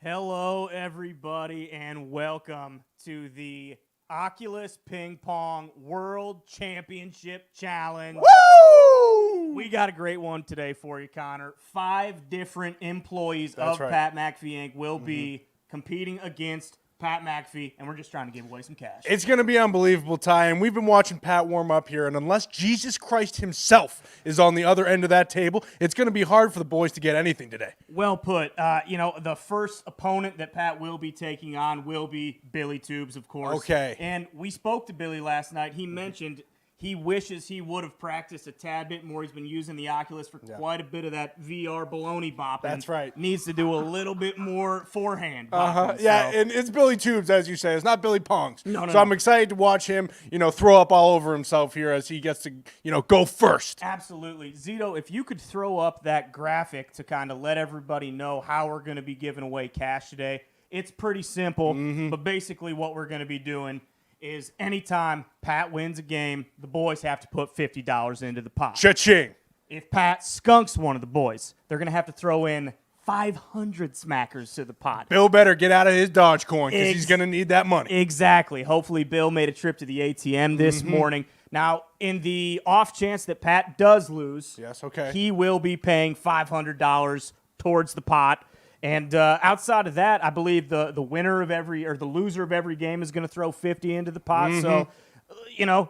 Hello, everybody, and welcome to the Oculus Ping Pong World Championship Challenge. Woo! We got a great one today for you, Connor. 5 different employees of right. Pat McAfee Inc. will be competing against Pat McAfee, and we're just trying to give away some cash. It's going to be unbelievable, Ty, and we've been watching Pat warm up here, and unless Jesus Christ himself is on the other end of that table, it's going to be hard for the boys to get anything today. Well put. The first opponent that Pat will be taking on will be Billy Tubes, of course. Okay. And we spoke to Billy last night. He mentioned he wishes he would have practiced a tad bit more. He's been using the Oculus for quite a bit of that VR baloney bopping. That's right. Needs to do a little bit more forehand bopping. Yeah, so. and it's Billy Tubes, as you say. It's not Billy Pong's. No. So I'm excited to watch him, throw up all over himself here as he gets to, go first. Absolutely. Zito, if you could throw up that graphic to kind of let everybody know how we're going to be giving away cash today. It's pretty simple, but basically what we're going to be doing is anytime Pat wins a game, the boys have to put $50 into the pot. Cha-ching. If Pat skunks one of the boys, they're going to have to throw in 500 smackers to the pot. Bill better get out of his Dogecoin because he's going to need that money. Exactly. Hopefully Bill made a trip to the ATM this morning. Now, in the off chance that Pat does lose, Yes, okay. he will be paying $500 towards the pot. And outside of that, I believe the winner of every or the loser of every game is going to throw 50 into the pot. So,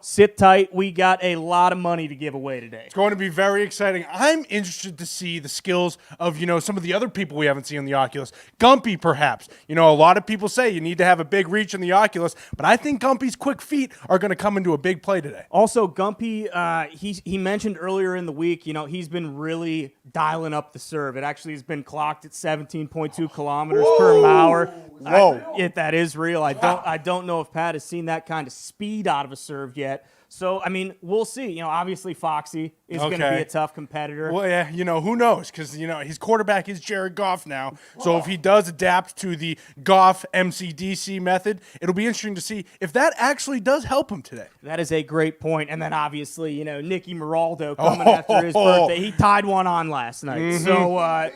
sit tight. We got a lot of money to give away today. It's going to be very exciting. I'm interested to see the skills of, some of the other people we haven't seen on the Oculus. Gumpy, perhaps. A lot of people say you need to have a big reach in the Oculus, but I think Gumpy's quick feet are going to come into a big play today. Also, Gumpy, he mentioned earlier in the week, he's been really dialing up the serve. It actually has been clocked at 17.2 kilometers per hour. Whoa. If that is real. I don't know if Pat has seen that kind of speed out of a serve yet. So, we'll see. Obviously Foxy is going to be a tough competitor. Well, yeah, who knows? Because, his quarterback is Jared Goff now. So if he does adapt to the Goff MCDC method, it'll be interesting to see if that actually does help him today. That is a great point. And then obviously, Nicky Miraldo coming after his birthday. He tied one on last night. So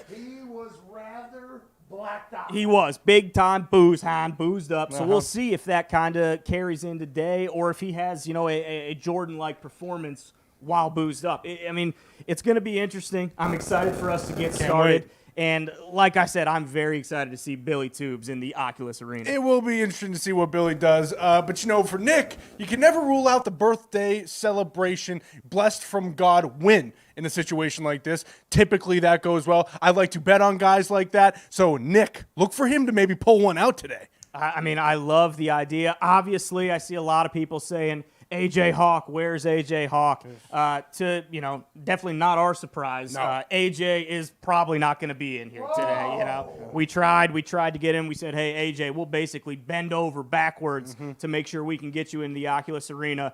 he was rather blacked out. he was big time booze hound, boozed up. So we'll see if that kind of carries in today, or if he has a Jordan-like performance while boozed up. It's going to be interesting. I'm excited for us to get started. Wait. And like I said, I'm very excited to see Billy Tubes in the Oculus Arena. It will be interesting to see what Billy does. But, for Nick, you can never rule out the birthday celebration, blessed from God win in a situation like this. Typically, that goes well. I like to bet on guys like that. So, Nick, look for him to maybe pull one out today. I love the idea. Obviously, I see a lot of people saying, AJ Hawk, where's AJ Hawk? Definitely not our surprise. No. AJ is probably not going to be in here today. We tried to get him. We said, hey, AJ, we'll basically bend over backwards to make sure we can get you in the Oculus Arena.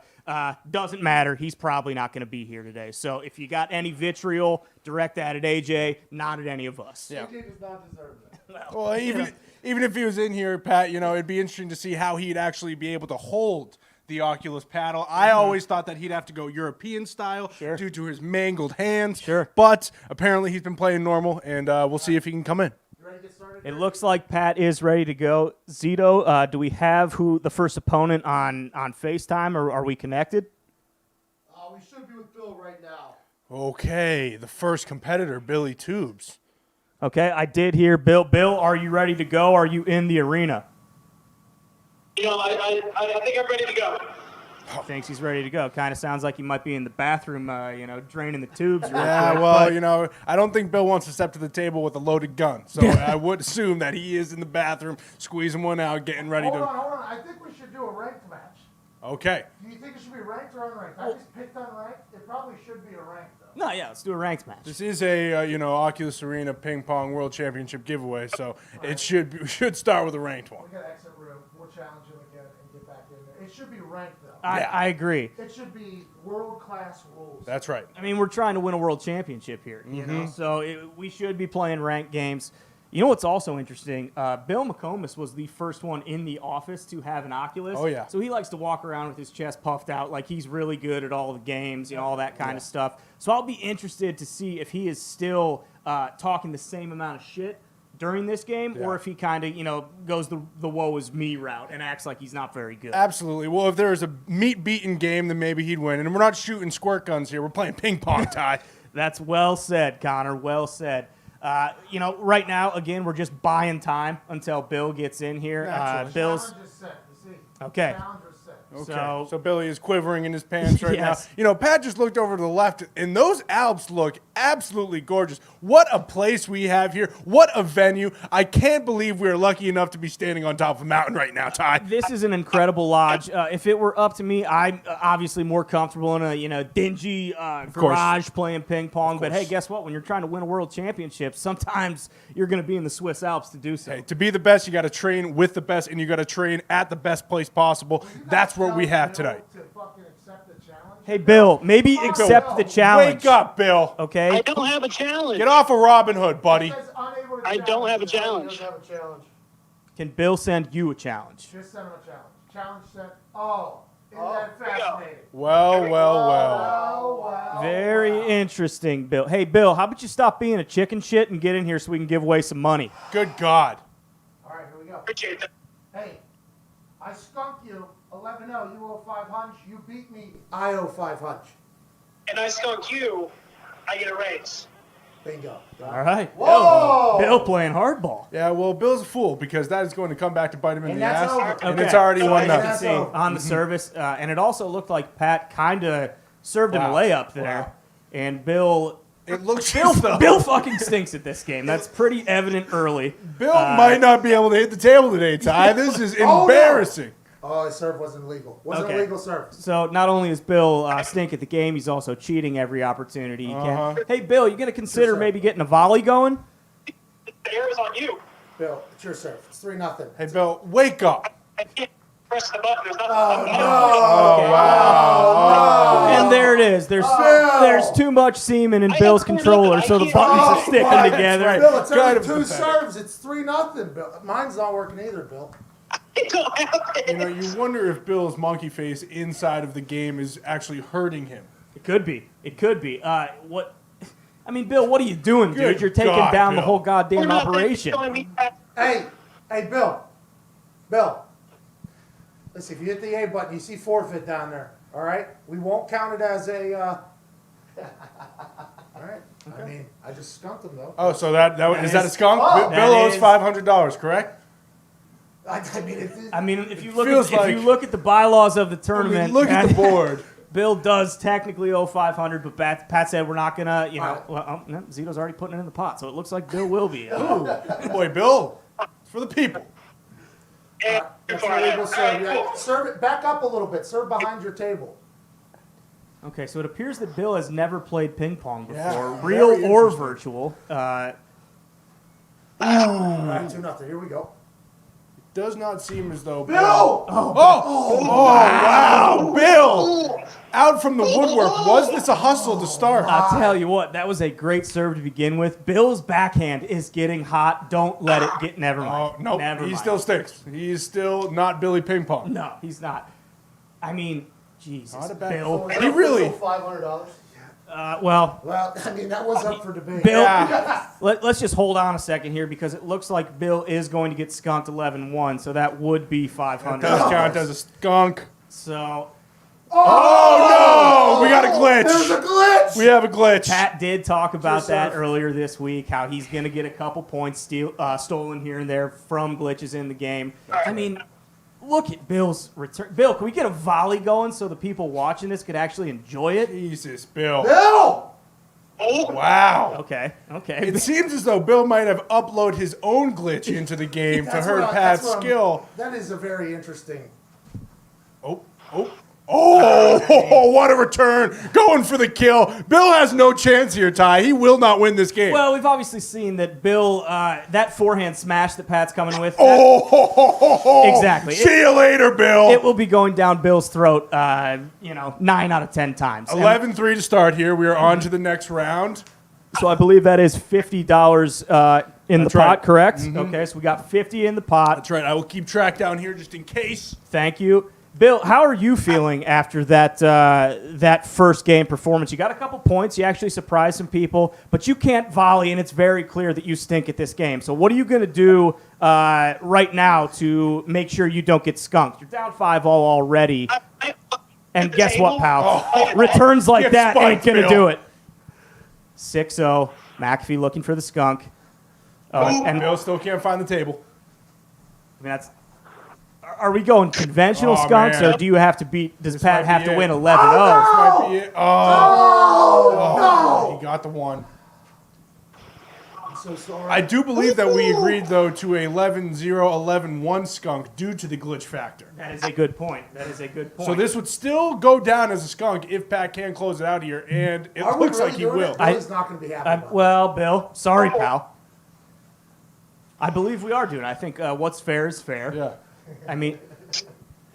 Doesn't matter. He's probably not going to be here today. So if you got any vitriol, direct that at AJ, not at any of us. Yeah. AJ does not deserve that. Well, even if he was in here, Pat, it'd be interesting to see how he'd actually be able to hold the Oculus paddle. I always thought that he'd have to go European style due to his mangled hands. Sure. But apparently he's been playing normal, and we'll see if he can come in. You ready to get started? It looks like Pat is ready to go. Zito, do we have who the first opponent on FaceTime, or are we connected? We should be with Bill right now. Okay, the first competitor, Billy Tubes. Okay, I did hear Bill. Bill, are you ready to go? Are you in the arena? I think I'm ready to go. Thinks he's ready to go. Kind of sounds like he might be in the bathroom, draining the tubes. Real Yeah, quick, well, but I don't think Bill wants to step to the table with a loaded gun. So I would assume that he is in the bathroom, squeezing one out, getting ready Hold to. on. I think we should do a ranked match. Okay. Do you think it should be ranked or unranked? I just picked unranked. It probably should be a ranked, though. No, yeah, let's do a ranked match. This is a Oculus Arena Ping Pong World Championship giveaway, so it should start with a ranked one. We got to exit room. We'll challenge him again and get back in there. It should be ranked, though. I agree. It should be world-class rules. That's right. We're trying to win a world championship here, so we should be playing ranked games. You know what's also interesting? Bill McComas was the first one in the office to have an Oculus. Oh, yeah. So he likes to walk around with his chest puffed out like he's really good at all the games, all that kind of stuff. So I'll be interested to see if he is still talking the same amount of shit during this game, or if he kind of, goes the woe is me route and acts like he's not very good. Absolutely. Well, if there was a meat-beaten game, then maybe he'd win. And we're not shooting squirt guns here. We're playing ping pong, Ty. That's well said, Connor. Well said. Right now, again, we're just buying time until Bill gets in here. Bill's Challenge is set. You see? okay. Challenge is set. Okay. So Billy is quivering in his pants right Yes. now. Pat just looked over to the left, and those Alps look absolutely gorgeous. What a place we have here. What a venue. I can't believe we're lucky enough to be standing on top of a mountain right now, Ty. This is an incredible lodge. If it were up to me, I'm obviously more comfortable in a dingy garage playing ping pong. But hey, guess what? When you're trying to win a world championship, sometimes you're going to be in the Swiss Alps to do so. Hey, to be the best, you got to train with the best, and you got to train at the best place possible. That's what we have tonight. To fucking accept the challenge. Hey, Bill, maybe accept the challenge. Wake up, Bill. Okay. I don't have a challenge. Get off of Robin Hood, buddy. It says unable to I don't have a It says he challenge. doesn't have a challenge. Can Bill send you a challenge? Just send him a challenge. Challenge set. Oh, isn't that fascinating? Well. Oh, wow. Very interesting, Bill. Hey, Bill, how about you stop being a chicken shit and get in here so we can give away some money? Good God. All right, here we go. Appreciate that. Hey, I skunked you 11-0. You owe 5 hunch. You beat me. I owe 5 hunch. And I skunk you, I get a raise. Bingo. All right. Whoa! Bill playing hardball. Yeah, well, Bill's a fool because that is going to come back to bite him in And the that's ass. over. And Okay. it's already So 1-0. as you can That's see over. on the service, and it also looked like Pat kind of served him a Wow. layup there, Wow. and Bill It looks as though Bill fucking stinks at this game. That's pretty evident early. Bill might not be able to hit the table today, Ty. This is Oh, no. embarrassing. Oh, his serve wasn't legal. Wasn't Okay. a legal serve. So not only is Bill stink at the game, he's also cheating every opportunity he Uh-huh. can. Hey, Bill, you gonna consider sir. maybe getting a volley going? The air is on you. Bill, it's your serve. It's 3-0. Hey, Bill, wake up. I can't press the button. There's nothing. Oh, wow. And there it is. There's too much semen in I Bill's have controller, nothing. so I the can't- buttons are sticking right. together. That's Bill, it's Kind only of 2 pathetic. serves. It's 3-0. Bill, mine's not working either, Bill. I don't have it. You know, you wonder if Bill's monkey face inside of the game is actually hurting him. It could be. It could be. What? I mean, Bill, what are you doing, dude? Good You're taking God, down the Bill. whole goddamn You're not operation. telling me that. Hey, Bill. Bill. Listen, if you hit the A button, you see forfeit down there. All right? We won't count it as a. All right? I mean, I just skunked him, though. Oh, so that is that a skunk? Oh. Bill That owes is- $500, correct? I mean, If you Feels look, like- if you look at the bylaws of the I tournament, mean, look at the board. Bill does technically owe 500, but Pat said we're not gonna, Alright. well, no, Zito's already putting it in the pot, so it looks like Bill will be. Boy, Bill, it's for the people. And that's before a I- legal serve. Yeah, serve it back up a little bit. Serve behind your table. Okay, so it appears that Bill has never played ping pong before, Yeah, real very or interesting. virtual. All right, 2-0. Here we go. Does not seem as though Bill! Wow, Bill! Out from the woodwork. Was this a hustle to start? I'll tell you what, that was a great serve to begin with. Bill's backhand is getting hot. Don't let it get. Never mind. Oh, no, Never he mind. still stinks. He's still not Billy Ping Pong. No, he's not. I mean, Jesus, Not a bad Bill. He really- $500. Well, Well, I mean, that was up for debate. Bill, Yeah. let's just hold on a second here because it looks like Bill is going to get skunked 11-1, so that would be Does $500. count as a skunk. So Oh, no! We got a There's a glitch. glitch! We have a glitch. Pat did talk about Cheers, that sir. earlier this week, how he's going to get a couple points stolen here and there from glitches in the game. I mean, look at Bill's return. Bill, can we get a volley going so the people watching this could actually enjoy it? Jesus, Bill. Bill! Oh, Wow. Okay. It seems as though Bill might have uploaded his own glitch into the game to That's hurt what I- Pat's that's what I'm- skill. That is a very interesting. Oh, what a return. Going for the kill. Bill has no chance here, Ty. He will not win this game. Well, we've obviously seen that Bill, that forehand smash that Pat's coming with, Exactly. See you later, Bill. it will be going down Bill's throat, 9 out of 10 times. And 11-3 to start here. We are on to the next round. so I believe that is $50 in That's the right. pot, correct? Okay, so we got 50 in the pot. That's right. I will keep track down here just in case. Thank you. Bill, how are you feeling after that first game performance? You got a couple points. You actually surprised some people, but you can't volley, and it's very clear that you stink at this game. So what are you going to do right now to make sure you don't get skunked? You're down 5-0 already. And guess what, pal? Returns like that ain't going to do it. 6-0. McAfee looking for the skunk. And Bill still can't find the table. I mean, that's. Are we going conventional skunks, man. or do you have to beat? Does Pat might have be to it. win 11-0? Might be it. He got the one. I'm so sorry. I do believe that we agreed, though, to a 11-0, 11-1 skunk due to the glitch factor. That is a good point. That is a good point. So this would still go down as a skunk if Pat can close it out here, and it Are we looks really like he doing will. it? Billy's not going to be happy about it. Well, Bill, sorry, pal. I believe we are doing it. I think what's fair is fair. Yeah. I mean,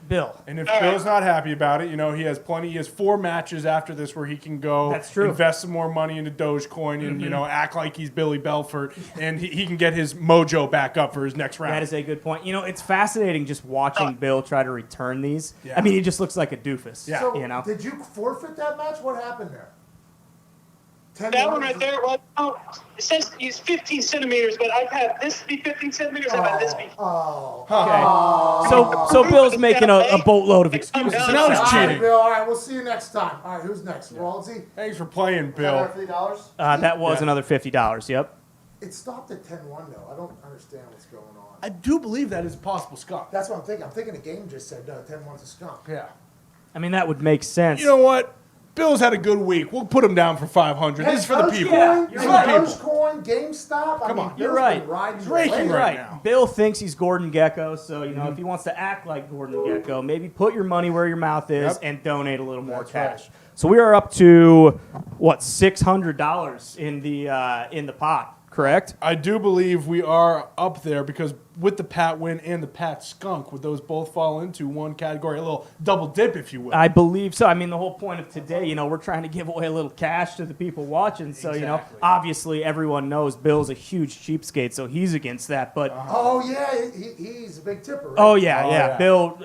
Bill. And if Bill's not happy about it, he has plenty. He has 4 matches after this where he can go That's true. invest some more money into Dogecoin and, act like he's Billy Belfort, and he can get his mojo back up for his next round. That is a good point. It's fascinating just watching Bill try to return these. Yeah. I mean, he just looks like a doofus. Yeah. So, did you forfeit that match? What happened there? 10 That one yards? right there, well, no, it says he's 15 centimeters, but I've had this be 15 centimeters, I've had this be. Oh. Okay. So Bill's making a boatload of excuses. So now he's All right, cheating. Bill. All right, we'll see you next time. All right, who's next? Waldsy? Thanks for playing, Bill. $50? That was another $50. Yep. It stopped at 10-1, though. I don't understand what's going on. I do believe that is a possible skunk. That's what I'm thinking. I'm thinking the game just said 10-1's a skunk. Yeah. I mean, that would make sense. You know what? Bill's had a good week. We'll put him down for 500. This is for the people. Yeah, This is you're for the right. people. Dogecoin, GameStop. Come on. You're Bill's right. been riding He's the raking wave. right now. Bill thinks he's Gordon Gekko, so if he wants to act like Gordon Gekko, maybe put your money where your mouth is Yep. and donate a little more That's cash. right. So we are up to $600 in the pot, correct? I do believe we are up there because with the Pat win and the Pat skunk, would those both fall into one category? A little double dip, if you will. I believe so. I mean, the whole point of today, we're trying to give away a little cash to the people watching. So, Exactly. obviously everyone knows Bill's a huge cheapskate, so he's against that. But Oh, yeah. He's a big tipper, right? oh yeah, Oh, yeah. yeah. Bill,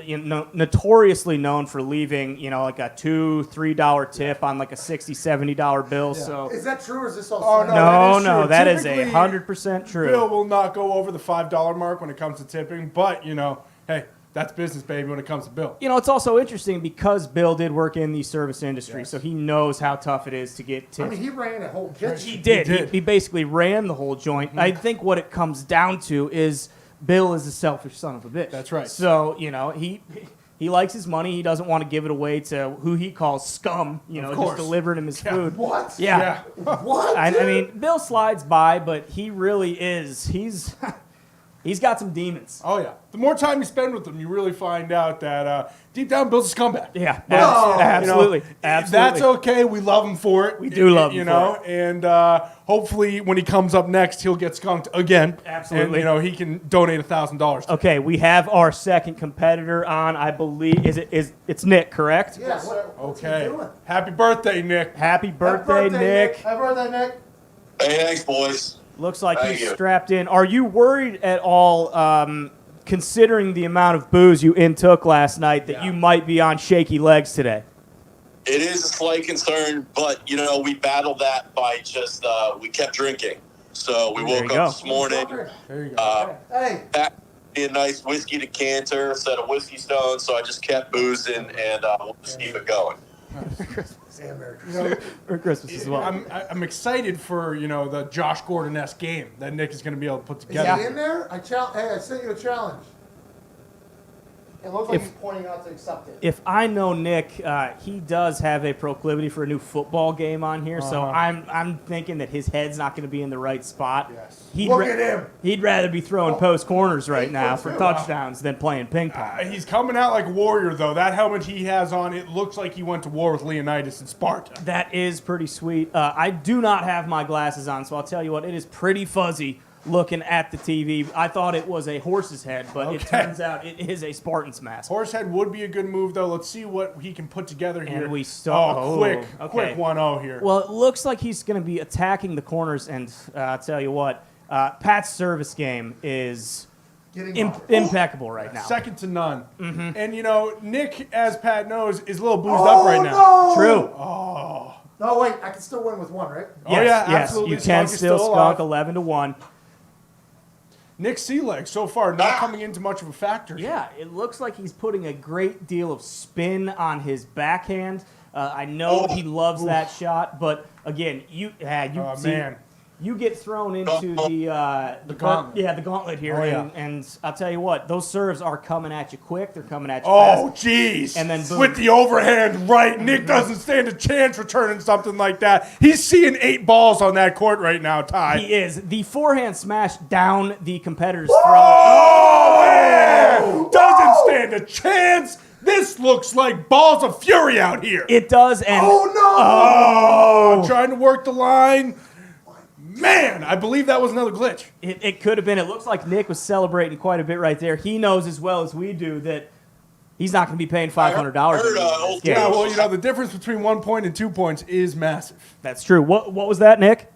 notoriously known for leaving, like a $2-3 tip on like a $60-$70 bill. So Is that true or is this all Oh, slander? no, that is Typically, 100% true. Bill will not go over the $5 mark when it comes to tipping, but, hey, that's business, baby, when it comes to Bill. It's also interesting because Bill did work in the service industry, Yes. so he knows how tough it is to get I tips. mean, he ran a whole kitchen. He did. did. He basically ran the whole joint. I think what it comes down to is Bill is a selfish son of a bitch. That's right. So, he likes his money. He doesn't want to give it away to who he calls scum, just course. delivering him his food. What? Yeah. What? I mean, Bill slides by, but he really is. He's got some demons. Oh, yeah. The more time you spend with him, you really find out that deep down, Bill's a scumbag. Yeah, No. absolutely. Absolutely. That's okay. We love him for it. We do love him for And hopefully when he comes up next, he'll get skunked again. Absolutely. And, he can donate $1,000. Okay, we have our second competitor on, I believe. It's Nick, correct? Yeah, what's he Okay. doing? Happy birthday, Nick. Happy birthday, Nick. Happy birthday, Nick. Hey, thanks, boys. Looks like Thank he's you. strapped in. Are you worried at all, considering the amount of booze you intook last night, that you might be on shaky legs today? It is a slight concern, but, we battled that by just, we kept drinking. So we There you woke go. up this morning, There you go. Hey, packed me a nice whiskey decanter, set of whiskey stones, so I just kept boozing, and we'll just keep it going. Sam, Merry Christmas. Or Christmas as well. I'm excited for, the Josh Gordon-esque game that Nick is going to be able to put Is together. he in there? Hey, I sent you a challenge. It looks like he's pointing out to accept it. If I know Nick, he does have a proclivity for a new football game on here, so I'm thinking that his head's not going to be in the right spot. Yes. Look at him. He'd rather be throwing post corners right now for 8'2". touchdowns than playing ping pong. He's coming out like a warrior, though. That helmet he has on, it looks like he went to war with Leonidas in Sparta. That is pretty sweet. I do not have my glasses on, so I'll tell you what, it is pretty fuzzy looking at the TV. I thought it was a horse's head, but it Okay. turns out it is a Spartan's mask. Horsehead would be a good move, though. Let's see what he can put together here. And we start. quick okay. 1-0 here. Well, it looks like he's going to be attacking the corners, and I'll tell you what, Pat's service game is getting up. Impeccable right now. Second to none. And, you know, Nick, as Pat knows, is a little boozed up right now. No! True. No, wait. I can still win with one, right? Oh, yeah, yes, absolutely. you can Skunk is still still skunk alive. 11-1. Nick Sealeg, so far, not coming into much of a factor. Yeah, it looks like he's putting a great deal of spin on his backhand. I know he loves that shot, but again, man. you get thrown into the gauntlet. Yeah, the gauntlet here, Oh, yeah. and I'll tell you what, those serves are coming at you quick. They're coming at you Oh, fast. jeez. And then boom. with the overhand right, Nick doesn't stand a chance returning something like that. He's seeing 8 balls on that court right now, Ty. He is. The forehand smash down the competitor's throat. Oh, man! Doesn't stand a chance. This looks like balls of fury out here. It does, and Oh, trying to work the line. Man, I believe that was another glitch. it could have been. It looks like Nick was celebrating quite a bit right there. He knows as well as we do that he's not going to be paying $500. old Yeah, Yeah, well, you know, the difference between 1 point and 2 points is massive. that's true. What was that, Nick?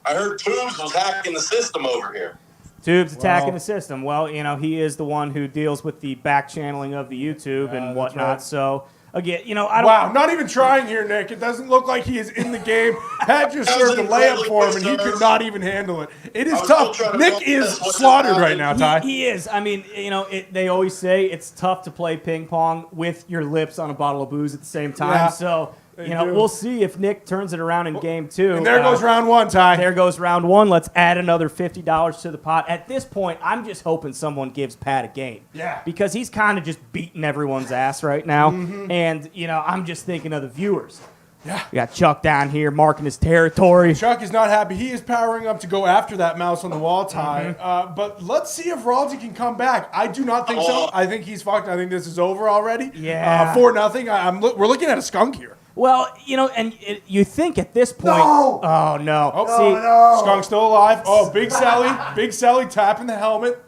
I heard Tubes was hacking the system over here. Tubes attacking Well- the system. Well, you know, he is the one who deals with the back channeling of the YouTube and that's whatnot. right. So, again, you know, I don't. Wow, not even trying here, Nick. It doesn't look like he is in the game. Pat just That was served a layup incredibly for him, quick and he could serve. not even handle it. It is I was still tough. trying to Nick focus is what just slaughtered right happened. now, Ty. He is. I mean, you know, they always say it's tough to play ping pong with your lips on a bottle of booze at the same time. Yeah, So, they you know, do. we'll see if Nick turns it around in game 2. And there goes round 1, Ty. There goes round 1. Let's add another $50 to the pot. At this point, I'm just hoping someone gives Pat a game. Yeah. Because he's kind of just beating everyone's ass right now. And, you know, I'm just thinking of the viewers. Yeah. We got Chuck down here marking his territory. Chuck is not happy. He is powering up to go after that mouse on the wall, Ty. But let's see if Raldi can come back. I do not think so. I think he's fucked. I think this is over already. Yeah. 4-0. We're looking at a skunk here. Well, you know, and you think at this point. No! Oh, no. Oh, See, No. Skunk still alive. Oh, Big Sally. Big Sally tapping the helmet.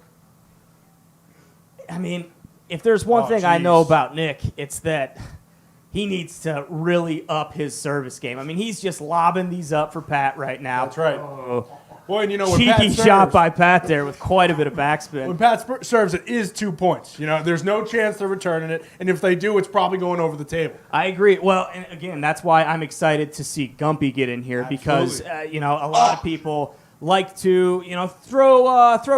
I mean, if there's one Oh, thing I know jeez. about Nick, it's that he needs to really up his service game. I mean, he's just lobbing these up for Pat right now. That's right. Oh. Boy, and you know when Pat Cheeky serves, shot by Pat there with quite a bit of when backspin. Pat serves, it is 2 points. You know, there's no chance they're returning it, and if they do, it's probably going over the table. I agree. Well, and again, that's why I'm excited to see Gumpy get in here because, you know, a lot of people like to, you know, throw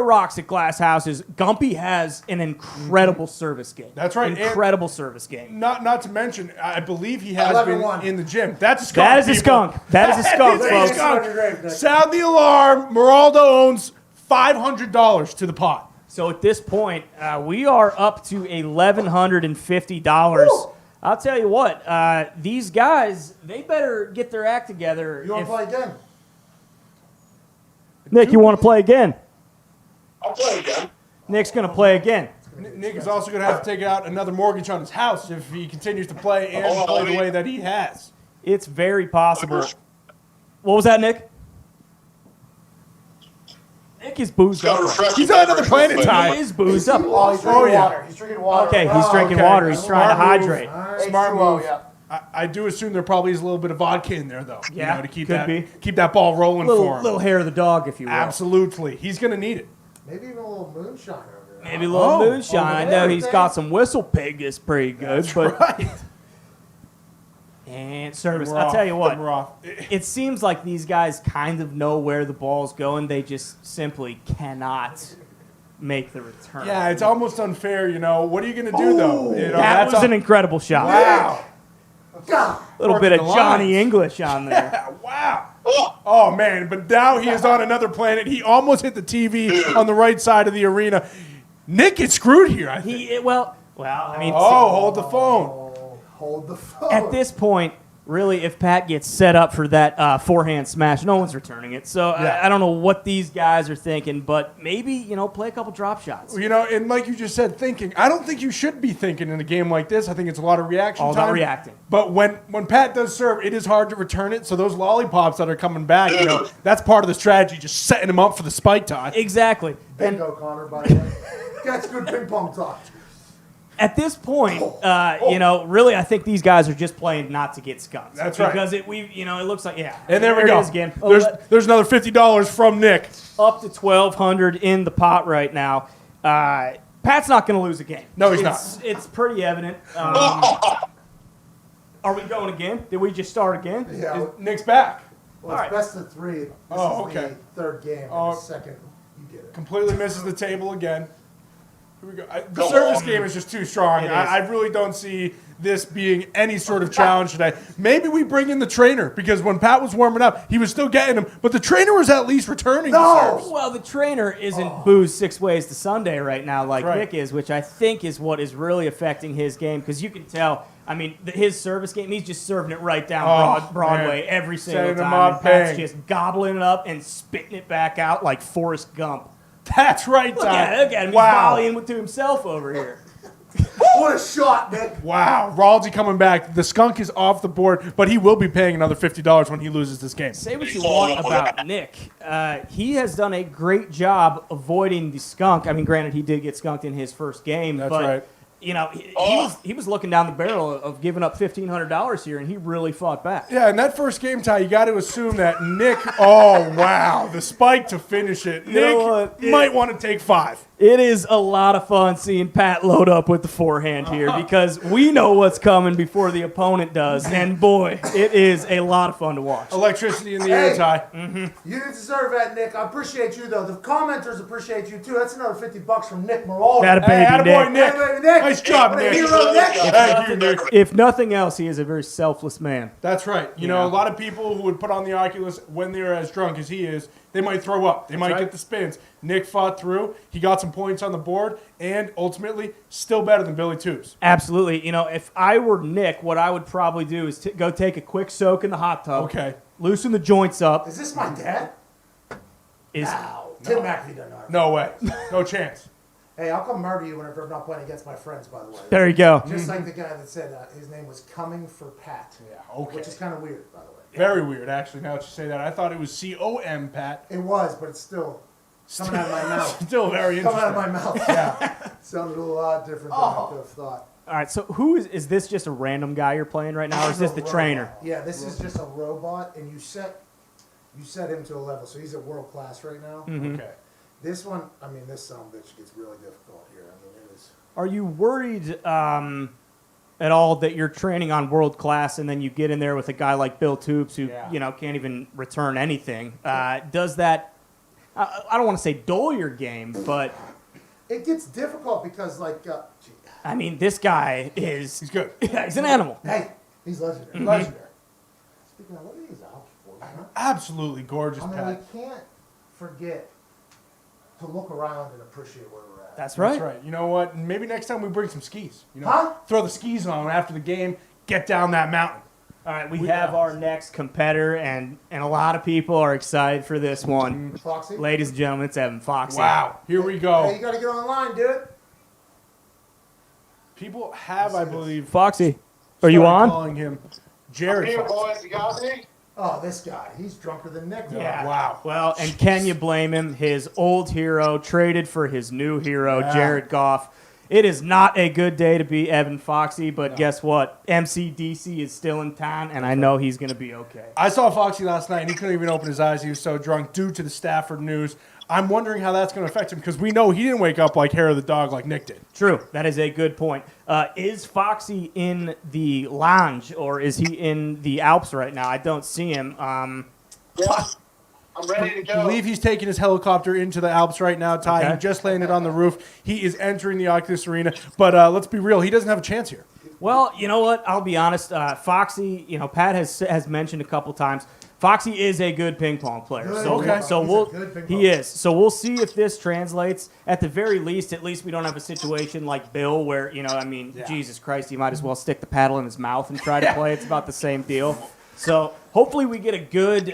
rocks at glass houses. Gumpy has an incredible service game. That's right, and- Incredible service game. Not to mention, I believe he has been 11-1. in the gym. That's a skunk. That is a people. skunk. That is a skunk, That is folks. a skunk. Great, Nick. Sound the alarm. Miraldo owns $500 to the pot. So at this point, we are up to $1,150. I'll tell you what, these guys, they better get their act together. You want to play again? Nick, you want to play again? I'll play again. Nick's going to play again. Nick is also going to have to take out another mortgage on his house if he continues to play and play the way that he has. It's very possible. What was that, Nick? Nick is boozed Got a up. refreshing He's on another beverage planet, real quick. Ty. He is boozed up. Oh, he's drinking yeah. water. He's drinking water. Okay, he's drinking okay. water. He's trying to Smart move. hydrate. Smart H2O, move. yeah. I do assume there probably is a little bit of vodka in there, though. Yeah, you know, to keep could that be. keep that ball rolling for him. Little hair of the dog, if you will. Absolutely, he's going to need it. Maybe even a little moonshine over there. Maybe a little Oh, moonshine. I over know there. he's got some whistle pig that's pretty good. But Right. and service. We're I'll off. tell you what. We're off. It seems like these guys kind of know where the ball's going. They just simply cannot make the return. Yeah, it's almost unfair, you know. What are you going to do, though? You know, that that's was a- an incredible shot. Wow. God. A little bit of Working the Johnny lines. English on there. Yeah, wow. Oh, man. But now he is on another planet. He almost hit the TV on the right side of the arena. Nick is screwed here, I think. Well, I mean, Oh, hold the phone. Oh, hold the phone. at this point, really, if Pat gets set up for that forehand smash, no one's returning it. So Yeah. I don't know what these guys are thinking, but maybe, you know, play a couple drop shots. You know, and like you just said, thinking. I don't think you should be thinking in a game like this. I think it's a lot of reaction All time. about reacting. But when Pat does serve, it is hard to return it. So those lollipops that are coming back, you know, that's part of the strategy, just setting them up for the spike tie. Exactly. And Bingo, Connor, by the way. That's good ping pong talk. At this point, really, I think these guys are just playing not to get skunked. That's right. Because it looks like, And there we go. it is again. There's another $50 from Nick. Up to $1,200 in the pot right now. Pat's not going to lose a game. No, he's not. It's pretty evident. Are we going again? Did we just start again? Yeah. Nick's back. Well, it's All right. best of 3. This Oh, is okay. the third game. Oh. And the second, you get it. Completely misses the table again. Here we go. The Go service on. game is just too strong. It is. I really don't see this being any sort of challenge today. Maybe we bring in the trainer, because when Pat was warming up, he was still getting him, but the trainer was at least returning the serves. Well, the trainer isn't booze 6 ways to Sunday right now like Right. Nick is, which I think is what is really affecting his game, because you can tell. I mean, his service game, he's just serving it right down Broadway man. every single Setting him time. up, And Pat's bang. just gobbling it up and spitting it back out like Forrest Gump. That's right, Look Ty. at him. He's Wow. volleying to himself over here. What a shot, Nick. Wow. Ralsy coming back. The skunk is off the board, but he will be paying another $50 when he loses this game. Say what you want about Nick. He has done a great job avoiding the skunk. I mean, granted, he did get skunked in his first game, That's but right. he was looking down the barrel of giving up $1,500 here, and he really fought back. Yeah, in that first game, Ty, you got to assume that Nick. Oh, wow. The spike to finish it. You know Nick what? might want to take 5. It is a lot of fun seeing Pat load up with the forehand here because we know what's coming before the opponent does, and boy, it is a lot of fun to watch. Electricity in the air, Hey. Ty. You didn't deserve that, Nick. I appreciate you, though. The commenters appreciate you, too. That's another $50 from Nick Miraldo. That a Hey, baby, attaboy, Nick. Nick. Hey, Nick. Nice job, What a Nick. hero, Nick. Thank you, Nick. If nothing else, he is a very selfless man. That's right. You know, a lot of people who would put on the Oculus when they're as drunk as he is, they might throw up. They might right. get the spins. Nick fought through. He got some points on the board, and ultimately, still better than Billy Tubes. Absolutely. If I were Nick, what I would probably do is go take a quick soak in the hot tub. Okay. Loosen the joints up. Is this my dad? Is Ow. Tim McAfee doesn't know. No way. No chance. Hey, I'll come murder you whenever I'm not playing against my friends, by the way. there you go. Just like the guy that said his name was Coming for Pat. Yeah, okay. Which is kind of weird, by the way. Very weird, actually, now that you say that. I thought it was C-O-M, Pat. It was, but it's still coming out of my mouth. Still very Coming interesting. out of my mouth. Yeah. Sounded a lot different than I could have thought. All right, so who is this just a random guy you're playing right now, or is this the Robot. trainer? Yeah, this is just a robot, and you set him to a level, so he's at world class right now. Okay. This one, I mean, this son of a bitch gets really difficult here. I mean, it is. Are you worried at all that you're training on world class and then you get in there with a guy like Bill Tubes who Yeah. can't even return anything? Does that? I don't want to say dull your game, but It gets difficult because, like, gee, I mean, this guy is He's good. yeah, he's an animal. hey, he's legendary. Mm-hmm. Legendary. Speaking of, look at these outfits, huh? Absolutely gorgeous, I mean, Pat. we can't forget to look around and appreciate where we're at. That's right. That's right. You know what? Maybe next time we bring some skis. Huh? Throw the skis on after the game. Get down that mountain. All right, we have our next competitor, and a lot of people are excited for this one. Foxy? Ladies and gentlemen, it's Evan Foxy. Wow. Here we go. Hey, you gotta get online, dude. People have, I believe, Foxy, are you started on? calling him Jared Here, Fox. boys, you got me? Oh, this guy. He's drunker than Nick. now. Yeah. Wow. Well, and can you blame him? His old hero traded for his new hero, Yeah. Jared Goff. It is not a good day to be Evan Foxy, but guess what? MCDC is still in town, and I know he's going to be okay. I saw Foxy last night, and he couldn't even open his eyes. He was so drunk due to the Stafford news. I'm wondering how that's going to affect him because we know he didn't wake up like hair of the dog like Nick did. True. That is a good point. Is Foxy in the lounge, or is he in the Alps right now? I don't see him. Yeah. I'm ready to I go. believe he's taking his helicopter into the Alps right now, Ty. Okay. He just landed on the roof. He is entering the Oculus Arena. But let's be real, he doesn't have a chance here. Well, you know what? I'll be honest. Foxy, Pat has mentioned a couple times. Foxy is a good ping pong player. Good. So, Okay. so He's a we'll good ping he pong is. So we'll see if this translates. At the very least, at least we don't have a situation like Bill where, Jesus Christ, he might as well stick the paddle in his mouth and try to play. It's about the same deal. So hopefully we get a good,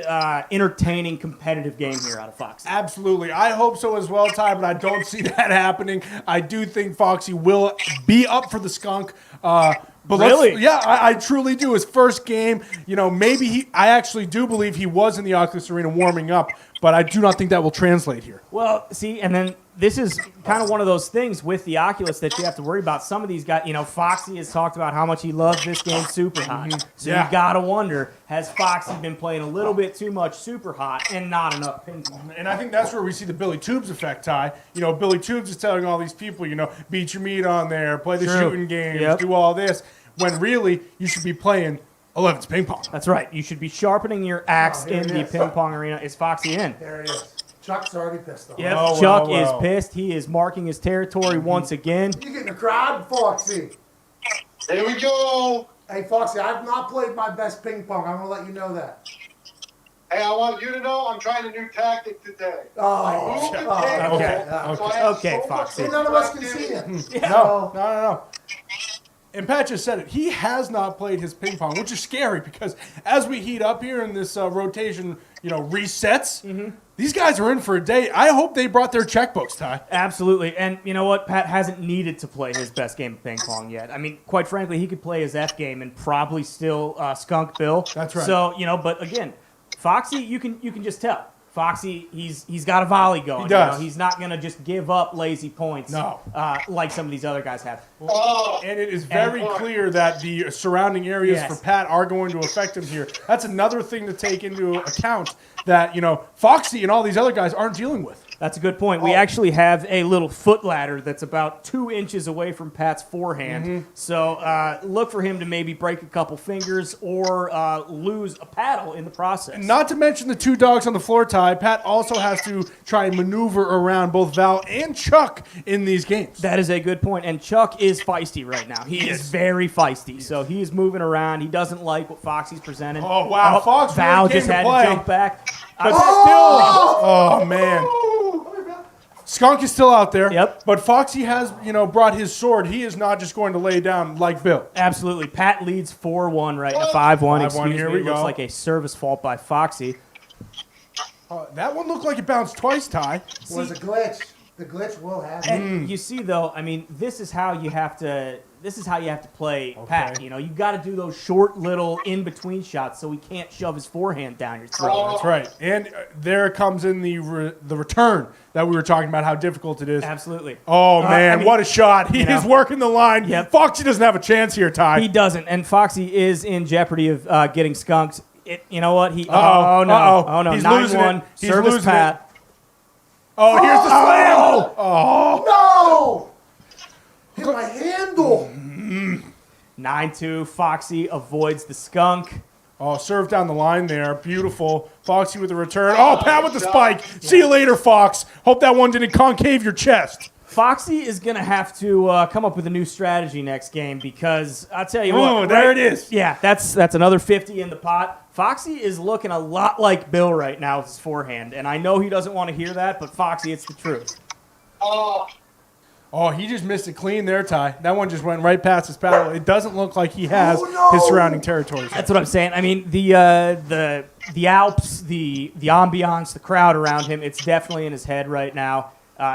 entertaining, competitive game here out of Foxy. Absolutely. I hope so as well, Ty, but I don't see that happening. I do think Foxy will be up for the skunk. But Really? I truly do. His first game, maybe I actually do believe he was in the Oculus Arena warming up, but I do not think that will translate here. Well, see, and then this is kind of one of those things with the Oculus that you have to worry about. Some of these guys, Foxy has talked about how much he loves this game super hot. So Yeah. you got to wonder, has Foxy been playing a little bit too much super hot and not enough ping pong? And I think that's where we see the Billy Tubes effect, Ty. Billy Tubes is telling all these people, beat your meat on there, play the True. shooting games, Yep. do all this, when really you should be playing 11's ping pong. That's right. You should be sharpening your axe here in it the is. ping pong arena. Is Foxy in? There he is. Chuck's already pissed off. Yep. Oh, Chuck well, is well. pissed. He is marking his territory once again. You getting a crowd, Foxy? Here we go. Hey, Foxy, I've not played my best ping pong. I'm gonna let you know that. Hey, I want you to know I'm trying a new tactic today. Oh, Move the table. okay. So I have Okay, so much Foxy. none of us can see activity. it. No. And Pat just said it. He has not played his ping pong, which is scary because as we heat up here in this rotation, resets, these guys are in for a day. I hope they brought their checkbooks, Ty. Absolutely. And you know what? Pat hasn't needed to play his best game of ping pong yet. I mean, quite frankly, he could play his F game and probably still skunk Bill. That's right. So, but again, Foxy, you can just tell. Foxy, he's got a volley going. He does. He's not going to just give up lazy points No. like some of these other guys have. Oh, And it is very clear that the surrounding areas Yes. for Pat are going to affect him here. That's another thing to take into account that, Foxy and all these other guys aren't dealing with. That's a good point. We actually have a little foot ladder that's about 2 inches away from Pat's forehand. So look for him to maybe break a couple fingers or lose a paddle in the process. Not to mention the two dogs on the floor, Ty. Pat also has to try and maneuver around both Val and Chuck in these games. That is a good point. And Chuck is feisty right now. He is very feisty. So he's moving around. He doesn't like what Foxy's presenting. Oh, wow. Fox really Val came just to had play. to jump back. But still, oh man, Skunk is still out there. Yep. But Foxy has, brought his sword. He is not just going to lay down like Bill. Absolutely. Pat leads 4-1 right now. 5-1, excuse me. Here we It looks go. like a service fault by Foxy. That one looked like it bounced twice, Ty. Was a glitch. The glitch will happen. And you see, though, I mean, this is how you have to play Pat. You got to do those short little in-between shots so he can't shove his forehand down your throat. That's right. And there comes in the return that we were talking about, how difficult it is. Absolutely. Oh, man, I mean, what a shot. He is working the line. Yep. Foxy doesn't have a chance here, Ty. He doesn't, and Foxy is in jeopardy of getting skunked. You know what? He Uh-oh. oh no, Uh-oh. oh no, He's 9-1 losing it. He's service losing Pat. Oh, here's the slam. No! Hit my handle. 9-2. Foxy avoids the skunk. Oh, serve down the line there. Beautiful. Foxy with the return. Oh, Pat with the spike. See you later, Fox. Hope that one didn't concave your chest. Foxy is going to have to come up with a new strategy next game because I'll tell you Oh, what. there it is. Yeah, that's another 50 in the pot. Foxy is looking a lot like Bill right now with his forehand, and I know he doesn't want to hear that, but Foxy, it's the truth. Oh, he just missed it clean there, Ty. That one just went right past his paddle. It doesn't look like he has his surrounding territories. That's what I'm saying. I mean, the Alps, the ambiance, the crowd around him, it's definitely in his head right now.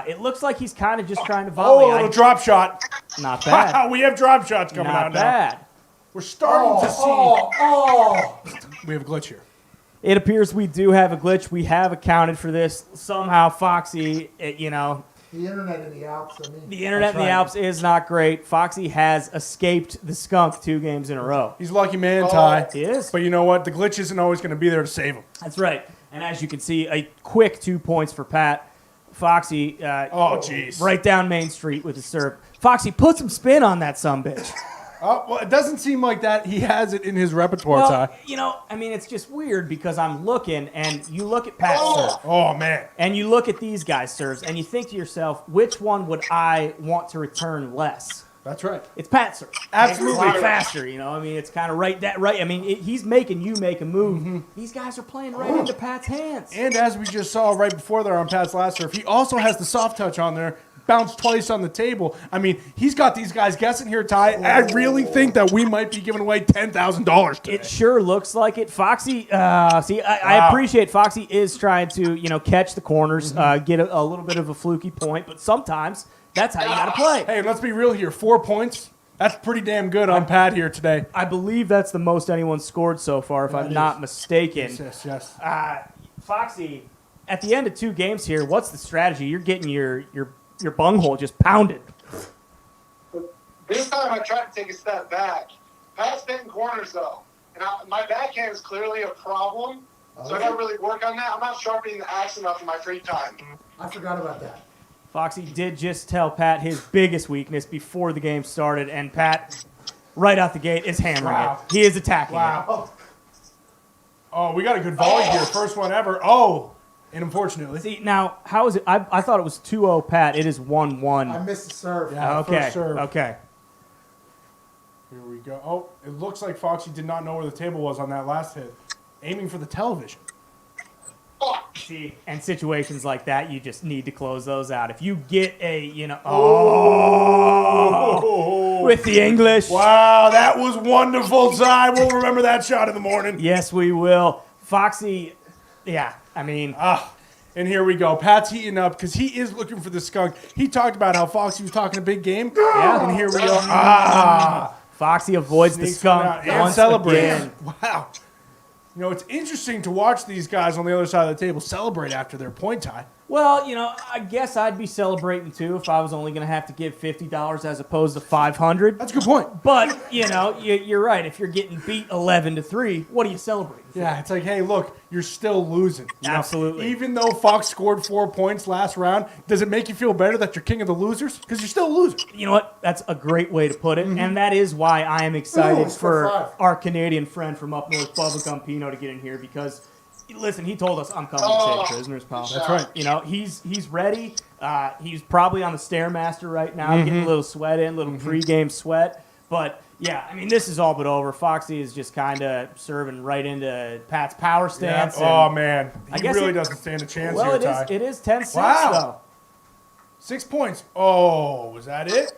It looks like he's kind of just trying to volley. Oh, a little drop shot. Not bad. We have drop shots coming Not out now. bad. We're starting to see. Oh! We have a glitch here. It appears we do have a glitch. We have accounted for this. Somehow Foxy, The internet in the Alps, I mean. the internet in the Alps is not great. Foxy has escaped the skunk 2 games in a row. He's a lucky man, Ty. He is. But you know what? The glitch isn't always going to be there to save him. That's right. And as you can see, a quick 2 points for Pat. Foxy, Oh, jeez. right down Main Street with his serve. Foxy, put some spin on that sumbitch. Well, it doesn't seem like that. He has it in his repertoire, Well, Ty. I mean, it's just weird because I'm looking, and you look at Pat's serve, Oh, man. and you look at these guys' serves, and you think to yourself, which one would I want to return less? That's right. It's Pat's serve. Absolutely. It's a lot faster, I mean, it's kind of right. I mean, he's making you make a move. These guys are playing right into Pat's hands. And as we just saw right before there on Pat's last serve, he also has the soft touch on there, bounced twice on the table. I mean, he's got these guys guessing here, Ty. I really think that we might be giving away $10,000 today. It sure looks like it. Foxy, I appreciate Foxy is trying to, catch the corners, get a little bit of a fluky point, but sometimes that's how you got to play. Hey, let's be real here. 4 points, That's pretty damn good on Pat here today. I believe that's the most anyone scored so far, if I'm not mistaken. Yes. Foxy, at the end of 2 games here, what's the strategy? You're getting your bunghole just pounded. This time I tried to take a step back. Pat's hitting corners though, and my backhand is clearly a problem. So I got to really work on that. I'm not sharpening the axe enough in my free time. I forgot about that. Foxy did just tell Pat his biggest weakness before the game started, and Pat, right out the gate, is hammering Wow. it. He is attacking it. Oh, Oh, we got a good volley here. First one ever. Oh, and unfortunately. See, now, how is it? I thought it was 2-0 Pat. It is 1-1. I missed the serve. Yeah, Okay, first serve. okay. Here we go. Oh, it looks like Foxy did not know where the table was on that last hit. Aiming for the television. See, and situations like that, you just need to close those out. If you get a, with the English. Wow, that was wonderful, Zy. We'll remember that shot in the morning. Yes, we will. Foxy, yeah, I mean, And here we go. Pat's heating up because he is looking for the skunk. He talked about how Foxy was talking a big game. Yeah. And here we go. Foxy avoids the Sneaks one skunk out and once celebrates. again. Wow. You know, it's interesting to watch these guys on the other side of the table celebrate after their point tie. Well, I guess I'd be celebrating too if I was only going to have to give $50 as opposed to $500. That's a good point. But, you're right. If you're getting beat 11-3, what are you celebrating? Yeah, it's like, hey, look, you're still losing. You know? Absolutely. Even though Fox scored 4 points last round, does it make you feel better that you're king of the losers? Because you're still a loser. You know what? That's a great way to put it. And that is why I am excited it's for for 5. our Canadian friend from up north, Bubba Gumpy, to get in here because, listen, he told us, I'm coming to take prisoners, pal. That's right. He's ready. He's probably on the Stairmaster right now, getting a little sweat in, a little pregame sweat. But, yeah, I mean, this is all but over. Foxy is just kind of serving right into Pat's power stance. and- Oh, man. I He guess really it- doesn't stand a chance well, here, Ty. it is 10-6, Wow. though. 6 points. Oh, was that it?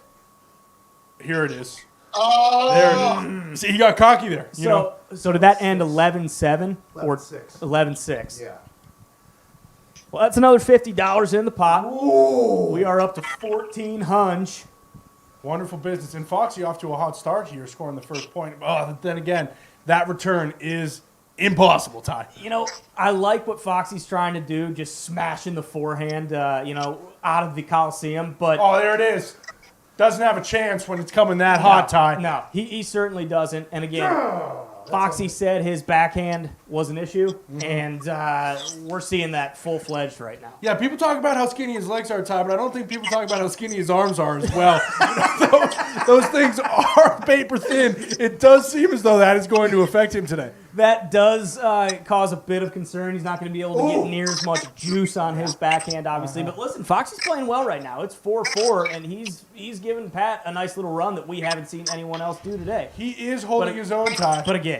Here it is. Oh, There it is. See, he got cocky there. You know? So did that end 11-7 or 11-6. 11-6? Yeah. Well, that's another $50 in the pot. We are up to 14 hunch. Wonderful business. And Foxy off to a hot start here, scoring the first point. Oh, then again, that return is impossible, Ty. I like what Foxy's trying to do, just smashing the forehand, out of the Coliseum. But Oh, there it is. Doesn't have a chance when it's coming that hot, Ty. No, he certainly doesn't. And again, Foxy said his backhand was an issue, and we're seeing that full-fledged right now. Yeah, people talk about how skinny his legs are, Ty, but I don't think people talk about how skinny his arms are as well. those things are paper thin. It does seem as though that is going to affect him today. That does cause a bit of concern. He's not going to be able to get near as much juice on his backhand, obviously. But listen, Foxy's playing well right now. It's 4-4, and he's giving Pat a nice little run that we haven't seen anyone else do today. He is holding his own, Ty. But again,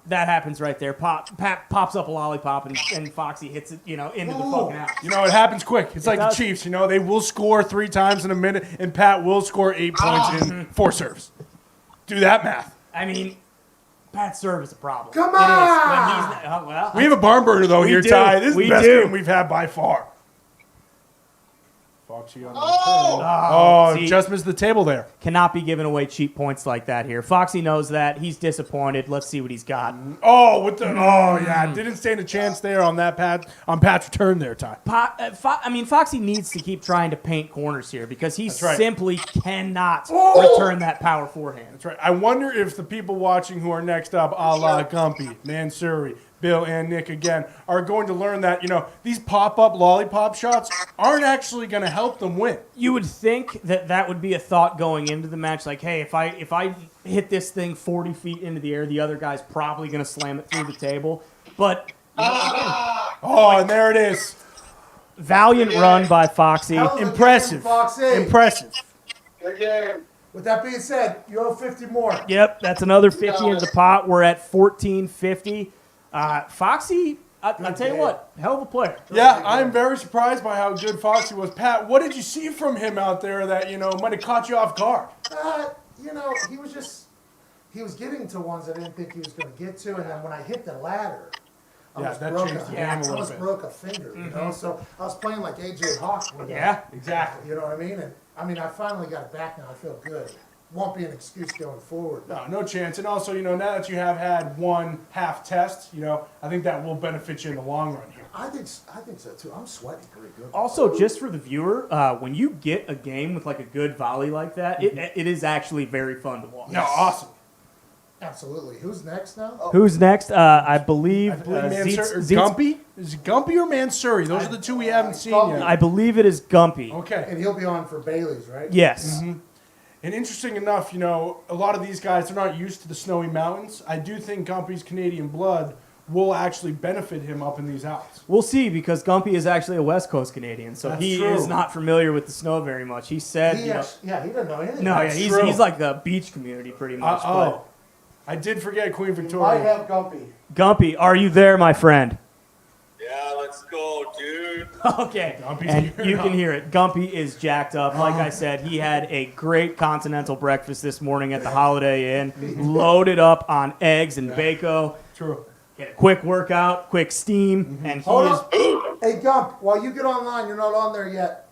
that happens right there. Pat pops up a lollipop, and Foxy hits it, into the fucking house. It happens quick. It's like does. the Chiefs. They will score 3 times in a minute, and Pat will score 8 points in 4 serves. Do that math. I mean, Pat's serve is a problem. Come It is. on! When he's, well, We have a barn burner, though, here, do. Ty. This is We the best do. game we've had by far. Foxy on the Oh! see, just missed the table there. cannot be giving away cheap points like that here. Foxy knows that. He's disappointed. Let's see what he's got. Oh, yeah, didn't stand a chance there on that Pat's return there, Ty. Foxy needs to keep trying to paint corners here because he That's right. simply cannot return that power forehand. That's right. I wonder if the people watching who are next up, a la Gumpy, Surrey, Bill, and Nick again, are going to learn that, these pop-up lollipop shots aren't actually going to help them win. You would think that would be a thought going into the match, like, hey, if I hit this thing 40 feet into the air, the other guy's probably going to slam it through the table. But Oh, and there it is. valiant run by Foxy. Hell of a game, Impressive. Foxy. Impressive. Good game. With that being said, you owe 50 more. Yep, that's another 50 in the pot. We're at 1450. Foxy, I'll tell you what, hell of a player. Yeah, I'm very surprised by how good Foxy was. Pat, what did you see from him out there that, might have caught you off guard? He was getting to ones I didn't think he was going to get to, and then when I hit the ladder, I Yeah, almost that broke changed the a game a hand. I little almost bit. broke a finger, So I was playing like AJ Hawk with Yeah, him. exactly. You know what I mean? And I finally got it back now. I feel good. won't be an excuse going forward. No chance. And also, now that you have had one half test, I think that will benefit you in the long run here. I think so too. I'm sweating pretty good. Also, just for the viewer, when you get a game with like a good volley like that, it is actually very fun to watch. No, awesome. Absolutely. Who's next now? Who's next? I believe Gumpy? Is it Gumpy or Surrey? Those are the two we haven't seen Gumpy. yet. I believe it is Gumpy. Okay. And he'll be on for Bailey's, right? Yes. And interesting enough, a lot of these guys are not used to the snowy mountains. I do think Gumpy's Canadian blood will actually benefit him up in these Alps. We'll see, because Gumpy is actually a West Coast Canadian, so That's he true. is not familiar with the snow very much. He said, He doesn't know anything. no, yeah, That's he's true. like a beach community pretty much. Oh, I did forget Queen Might Victoria. have Gumpy. But Gumpy, are you there, my friend? Yeah, let's go, dude. Okay, Gumpy's and gearing you can up. hear it. Gumpy is jacked up. Like I said, he had a great continental breakfast this morning at the Holiday Inn, loaded up on eggs and bacon. True. Get a quick workout, quick steam, and he Hold is. on. Hey, Gump, while you get online, you're not on there yet.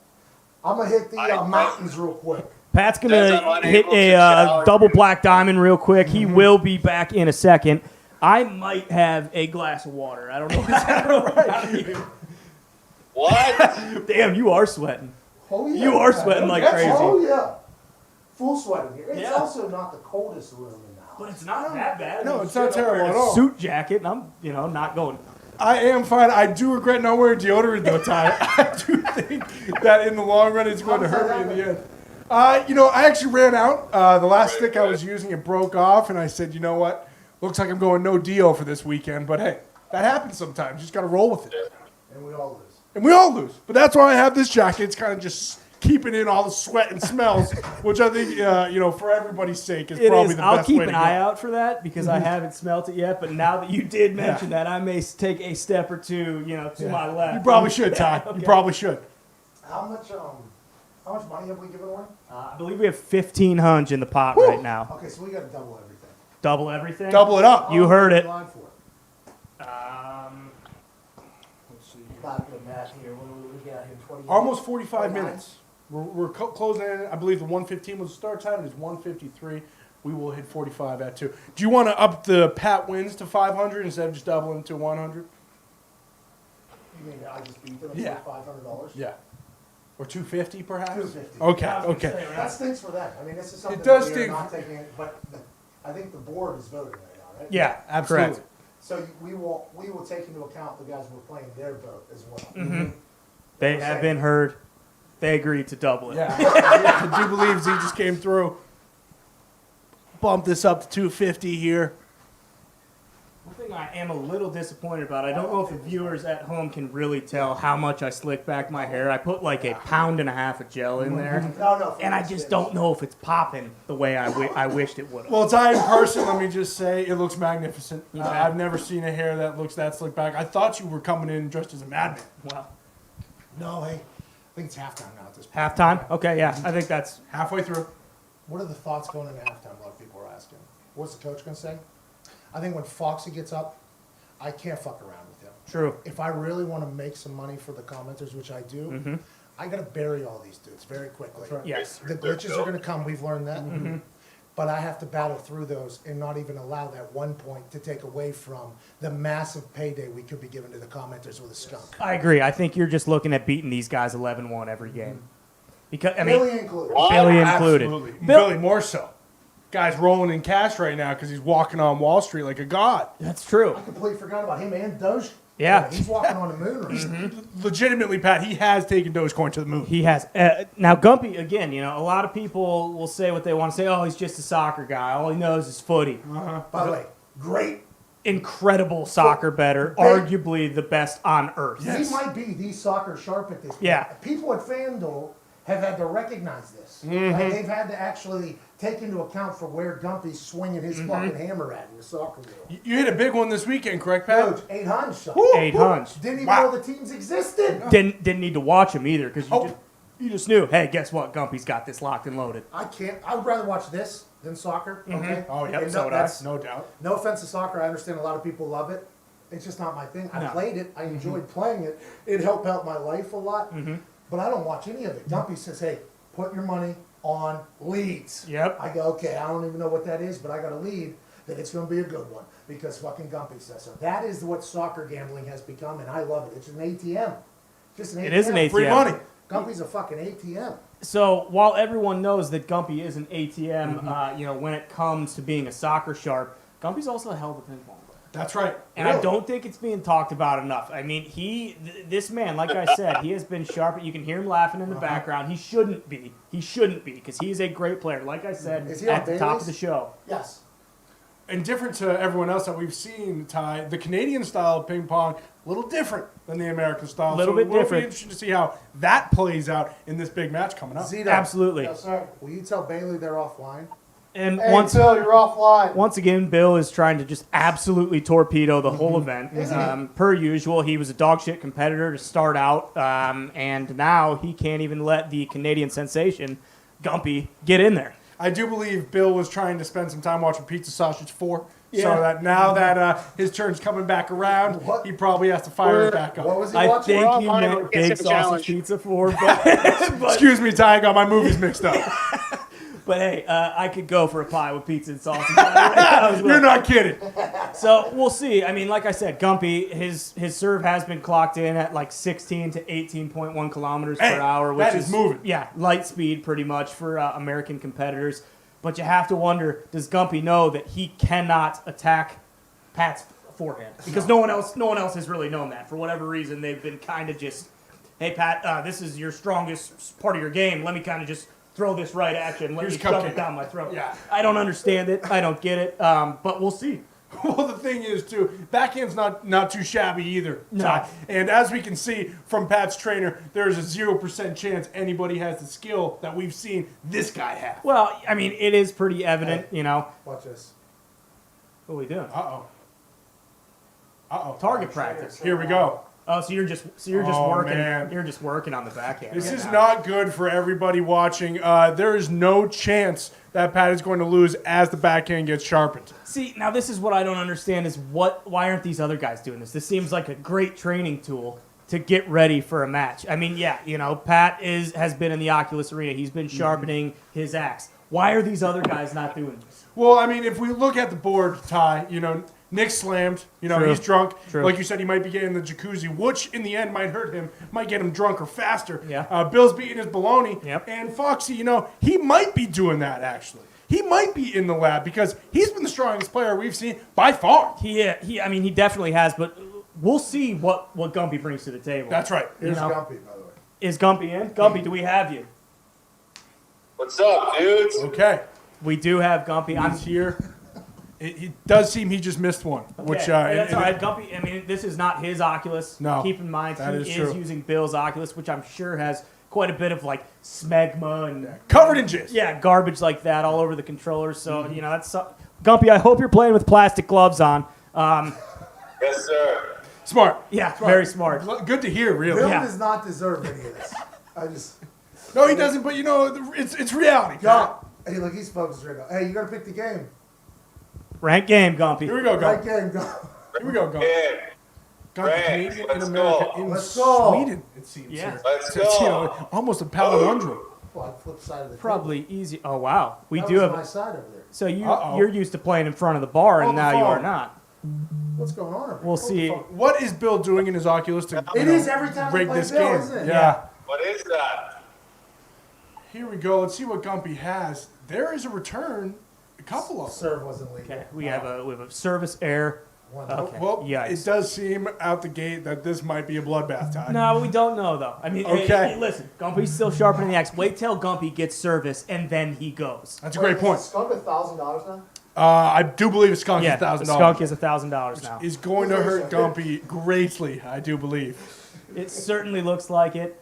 I'm going to hit the mountains real quick. Pat's Says gonna I'm hit unable to a shower. double black diamond real quick. He will be back in a second. I might have a glass of water. I don't know. Is that right? What? Damn, you are sweating. Oh, yeah. You are sweating like That's- crazy. Oh, yeah. Full sweat in here. It's Yeah. also not the coldest room in the house. But it's not that bad. No, I'm it's not straight up terrible wearing at a all. Suit jacket, and I'm, not going. I am fine. I do regret not wearing deodorant though, Ty. I do think that in the long run it's going to hurt me in the end. I actually ran out. The last stick I was using, it broke off, and I said, you know what? Looks like I'm going no deal for this weekend. But hey, that happens sometimes. You just got to roll with it. And we all lose. And we all lose. But that's why I have this jacket. It's kind of just keeping in all the sweat and smells, which I think, for everybody's sake is It probably is. the I'll best keep way to an go. eye out for that because I haven't smelt it yet. But now that you did mention that, I may take a step or two, to my left. You probably should, Ty. Okay. You probably should. How much money have we given away? I believe we have 1,500 in the pot right now. Okay, so we got to double everything. Double everything. Double it up. You heard it. Line for it. Back to the math here. What do we got here? 28? Almost 45 29? minutes. We're closing in. I believe the 1:15 was the start time. It is 1:53. We will hit 45 at 2. Do you want to up the Pat wins to 500 instead of just doubling to 100? You mean I just beat them Yeah. for $500? Yeah. Or 250 perhaps? 250. Okay. That stinks for them. I mean, this is something does that we are stink. not taking it, but I think the board is voting right now, right? Yeah, Absolutely. correct. So we will take into account the guys who are playing their vote as well. Mm-hmm. They have been heard. They agreed to double it. Yeah. I do believe Z just came through. Bump this up to 250 here. One thing I am a little disappointed about, I don't know if the viewers at home can really tell how much I slick back my hair. I put like 1.5 pounds of gel in there, No, and I just don't know if it's popping the way I wished it would have. Well, Ty, in person, let me just say, it looks magnificent. Okay. I've never seen a hair that looks that slick back. I thought you were coming in dressed as a madman. Well, No, hey, I think it's halftime now at this point. halftime? Okay, yeah, I think that's. Halfway through. What are the thoughts going into halftime? A lot of people are asking. What's the coach going to say? I think when Foxy gets up, I can't fuck around with him. True. If I really want to make some money for the commenters, which I do, I got to bury all these dudes very quickly. Yes. The glitches are going to come. We've learned that. But I have to battle through those and not even allow that 1 point to take away from the massive payday we could be giving to the commenters with a skunk. I agree. I think you're just looking at beating these guys 11-1 every game. Because I mean, Billy included. Billy included. Absolutely. Bill- Billy more so. Guy's rolling in cash right now because he's walking on Wall Street like a god. That's true. I completely forgot about him and Doge. Yeah. He's walking on the moon right now. Legitimately, Pat, he has taken Dogecoin to the moon. He has. Now, Gumpy, again, a lot of people will say what they want to say. Oh, he's just a soccer guy. All he knows is footy. By the way, great. Incredible soccer better. Arguably the best on earth. He might be the soccer sharp at this point. Yeah. People at FanDuel have had to recognize this. Like, they've had to actually take into account for where Gumpy's swinging his fucking hammer at in the soccer world. You hit a big one this weekend, correct, Pat? Coach, 800 shot. 800. Didn't even Wow. know the teams existed. Didn't need to watch him either because Oh. you just knew. Hey, guess what? Gumpy's got this locked and loaded. I can't. I would rather watch this than soccer. Okay. Oh, yeah, And so would I. that's- No doubt. No offense to soccer, I understand a lot of people love it. It's just not my thing. I No. played it. I enjoyed playing it. It helped out my life a lot. But I don't watch any of it. Gumpy says, "Hey, put your money on leads. Yep. I go, okay, I don't even know what that is, but I got a lead that it's going to be a good one because fucking Gumpy says so. That is what soccer gambling has become, and I love it. It's an ATM. Just an ATM. It is an ATM. Free money. Gumpy's a fucking ATM. So while everyone knows that Gumpy is an ATM, when it comes to being a soccer sharp, Gumpy's also a hell of a ping pong player. That's right. And I don't think it's being talked about enough. I mean, this man, like I said, he has been sharp. You can hear him laughing in the background. He shouldn't be. He shouldn't be because he's a great player. Like I said Is he on at the top of Bailey's? the show. Yes. And different to everyone else that we've seen, Ty, the Canadian style of ping pong, a little different than the American style. Little bit It'll different. be interesting to see how that plays out in this big match coming up. Zito. Absolutely. Yes, sir. Will you tell Bailey they're offline? And Hey, once Phil, you're offline. Once again, Bill is trying to just absolutely torpedo the whole event. Isn't he? Per usual, he was a dog shit competitor to start out, and now he can't even let the Canadian sensation, Gumpy, get in there. I do believe Bill was trying to spend some time watching Pizza Sausage 4. Yeah. So that now that his turn's coming back around, What? he probably has to fire it back up. What was he I watching? think he offline, meant we're Big guessing Sausage challenge. Pizza 4, but Excuse me, Ty, I got my movies mixed up. But hey, I could go for a pie with pizza and sausage. That was You're not kidding. So we'll see. I mean, like I said, Gumpy, his serve has been clocked in at like 16 to 18.1 kilometers Hey, per hour, which that is moving. Yeah, light speed pretty much for American competitors. But you have to wonder, does Gumpy know that he cannot attack Pat's forehand? Because no one else has really known that. For whatever reason, they've been kind of just, hey Pat, this is your strongest part of your game. Let me kind of just throw this right at you and let Here's you shove cupcake. it down my throat. Yeah. I don't understand it. I don't get it. But we'll see. Well, the thing is, too, backhand's not too shabby either. No. Ty. And as we can see from Pat's trainer, there's a 0% chance anybody has the skill that we've seen this guy have. Well, I mean, it is pretty evident, Hey. you know. Watch this. What are we doing? Uh-oh. Uh-oh. Target practice. Here we go. Oh, so you're just Oh, working. man. You're just working on the backhand. This right is now. not good for everybody watching. There is no chance that Pat is going to lose as the backhand gets sharpened. See, now this is what I don't understand is why aren't these other guys doing this? This seems like a great training tool to get ready for a match. I mean, yeah, you know, Pat has been in the Oculus Arena. He's been sharpening his axe. Why are these other guys not doing this? Well, I mean, if we look at the board, Ty, you know, Nick slammed. You know, True. he's drunk. True. Like you said, he might be getting the jacuzzi, which in the end might hurt him, might get him drunker faster. Yeah. Bill's beating his baloney. Yep. And Foxy, you know, he might be doing that, actually. He might be in the lab because he's been the strongest player we've seen by far. I mean, he definitely has, but we'll see what Gumpy brings to the table. That's right. Here's know. Gumpy, by the way. Is Gumpy in? Gumpy, do we have you? What's up, dudes? Okay. We do have Gumpy. I'm He's here. It does seem he just missed one, which Okay, that's all right. Gumpy, I mean, this is not his Oculus. No, Keep in mind, that he is is true. using Bill's Oculus, which I'm sure has quite a bit of like smegma and covered in jizz. yeah, garbage like that all over the controllers. So you know, that's Gumpy. I hope you're playing with plastic gloves on. Yes, sir. Smart. Yeah, very smart. Good to hear, really. Bill Yeah. does not deserve any of this. I just. No, he doesn't, but you know, it's reality. Go. Hey, look, he's focused right now. Hey, you got to pick the game. Rank game, Gumpy. Here we go, Right go. game, go. Here we go, go. Yeah. God, Right, Canadian in let's America, go. in Let's go. Sweden, it seems. Yeah. here. Let's It's, you go. know, almost a palindrome. Well, flip side of the Probably easy. Oh wow, we That do was have. my side over there. So Uh-oh. you're used to playing in front of the bar, and On the now you are phone. not. What's going on? over We'll there? see. What is Bill doing in his Oculus to It is every time we rig play this Bill, game? isn't it? Yeah. What is that? Here we go. Let's see what Gumpy has. There is a return. A couple of them. Serve wasn't legal. Okay, we have a service error. One. Okay. Well, Yikes. it does seem out the gate that this might be a bloodbath time. No, we don't know though. I mean, Okay. hey, listen, Gumpy's still sharpening the axe. Wait till Gumpy gets service, and then he goes. That's a great point. Skunk $1,000 now? I do believe a skunk Yeah, is the $1,000. skunk is $1,000 now. Is going to hurt Gumpy greatly, I do believe. It certainly looks like it.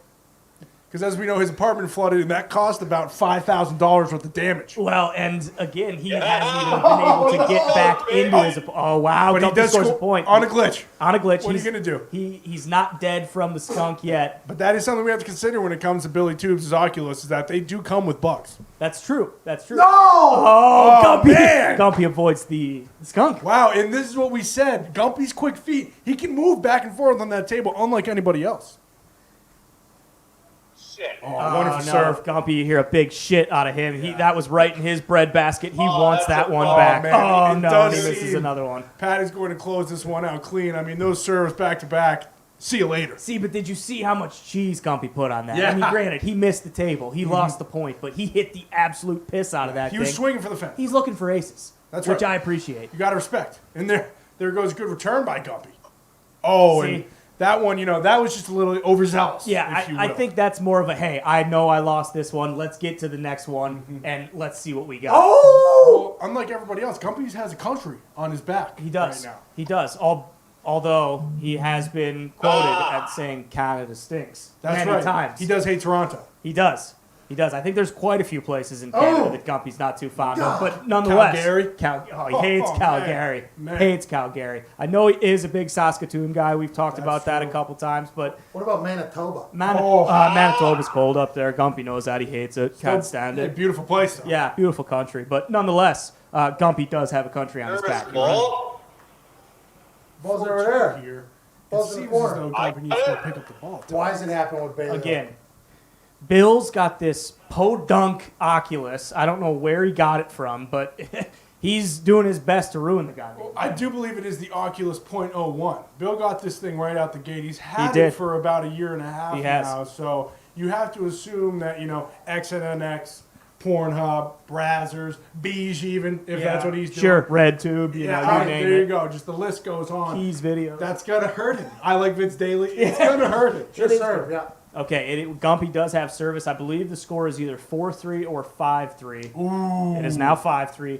Because as we know, his apartment flooded, and that cost about $5,000 worth of damage. Well, and again, he hasn't even been able to get back into his. Oh wow! But he Gumpy does scores a score point on a glitch. On a glitch. What are you He's- gonna do? He's not dead from the skunk yet. But that is something we have to consider when it comes to Billy Tubes' Oculus, is that they do come with bugs. That's true. That's true. No! Oh, Gumpy! man! Gumpy avoids the skunk. Wow, and this is what we said. Gumpy's quick feet. He can move back and forth on that table unlike anybody else. Shit. Wonderful no, serve. Gumpy, you hear a big shit out of him. That was right in his breadbasket. He wants that one Oh, back. man, Oh, it no, does and he misses seem- another one. Pat is going to close this one out clean. I mean, those serves back to back. See you later. See, but did you see how much cheese Gumpy put on that? Yeah. I mean, granted, he missed the table. He lost the point, but he hit the absolute piss out of that He thing. was swinging for the fence. He's looking for aces, That's which right. I appreciate. You got to respect. And there goes a good return by Gumpy. Oh, See? and that one, that was just a little overzealous. Yeah, if you I will. think that's more of a, hey, I know I lost this one. Let's get to the next one, and let's see what we got. Well, unlike everybody else, Gumpy has a country on his back. He does. Right now. He does. Although he has been quoted as saying Canada stinks That's many right. times. He does hate Toronto. He does. He does. I think there's quite a few places in Canada that Gumpy's not too fond of, but nonetheless, Calgary? he hates Oh, Calgary. man. Hates Calgary. I know he is a big Saskatoon guy. We've talked about that a couple times, but What about Manitoba? Manitoba's cold up there. Gumpy knows that. He hates it. Can't stand Yeah, it. beautiful place, though. Yeah, beautiful country, but nonetheless, Gumpy does have a country on his back. Ball. Ball's over there. Here. It Ball's in the seems as corner. though Gumpy needs to go pick up the ball. Why does it happen with Bailey? Again, Bill's got this podunk Oculus. I don't know where he got it from, but he's doing his best to ruin the goddamn. I do believe it is the Oculus .01. Bill got this thing right out the gate. He's had He did. it for about a year and a half He has. now. So you have to assume that, XNNX, Pornhub, Brazzers, Beige even, if that's what he's doing. Sure, Red Tube, you Yeah, know, you name there you it. go. Just the list goes on. Keys video. That's going to hurt him. I like Vince Daly. It's going to hurt him. Just serve, yeah. Okay, Gumpy does have service. I believe the score is either 4-3 or 5-3. Ooh. It is now 5-3.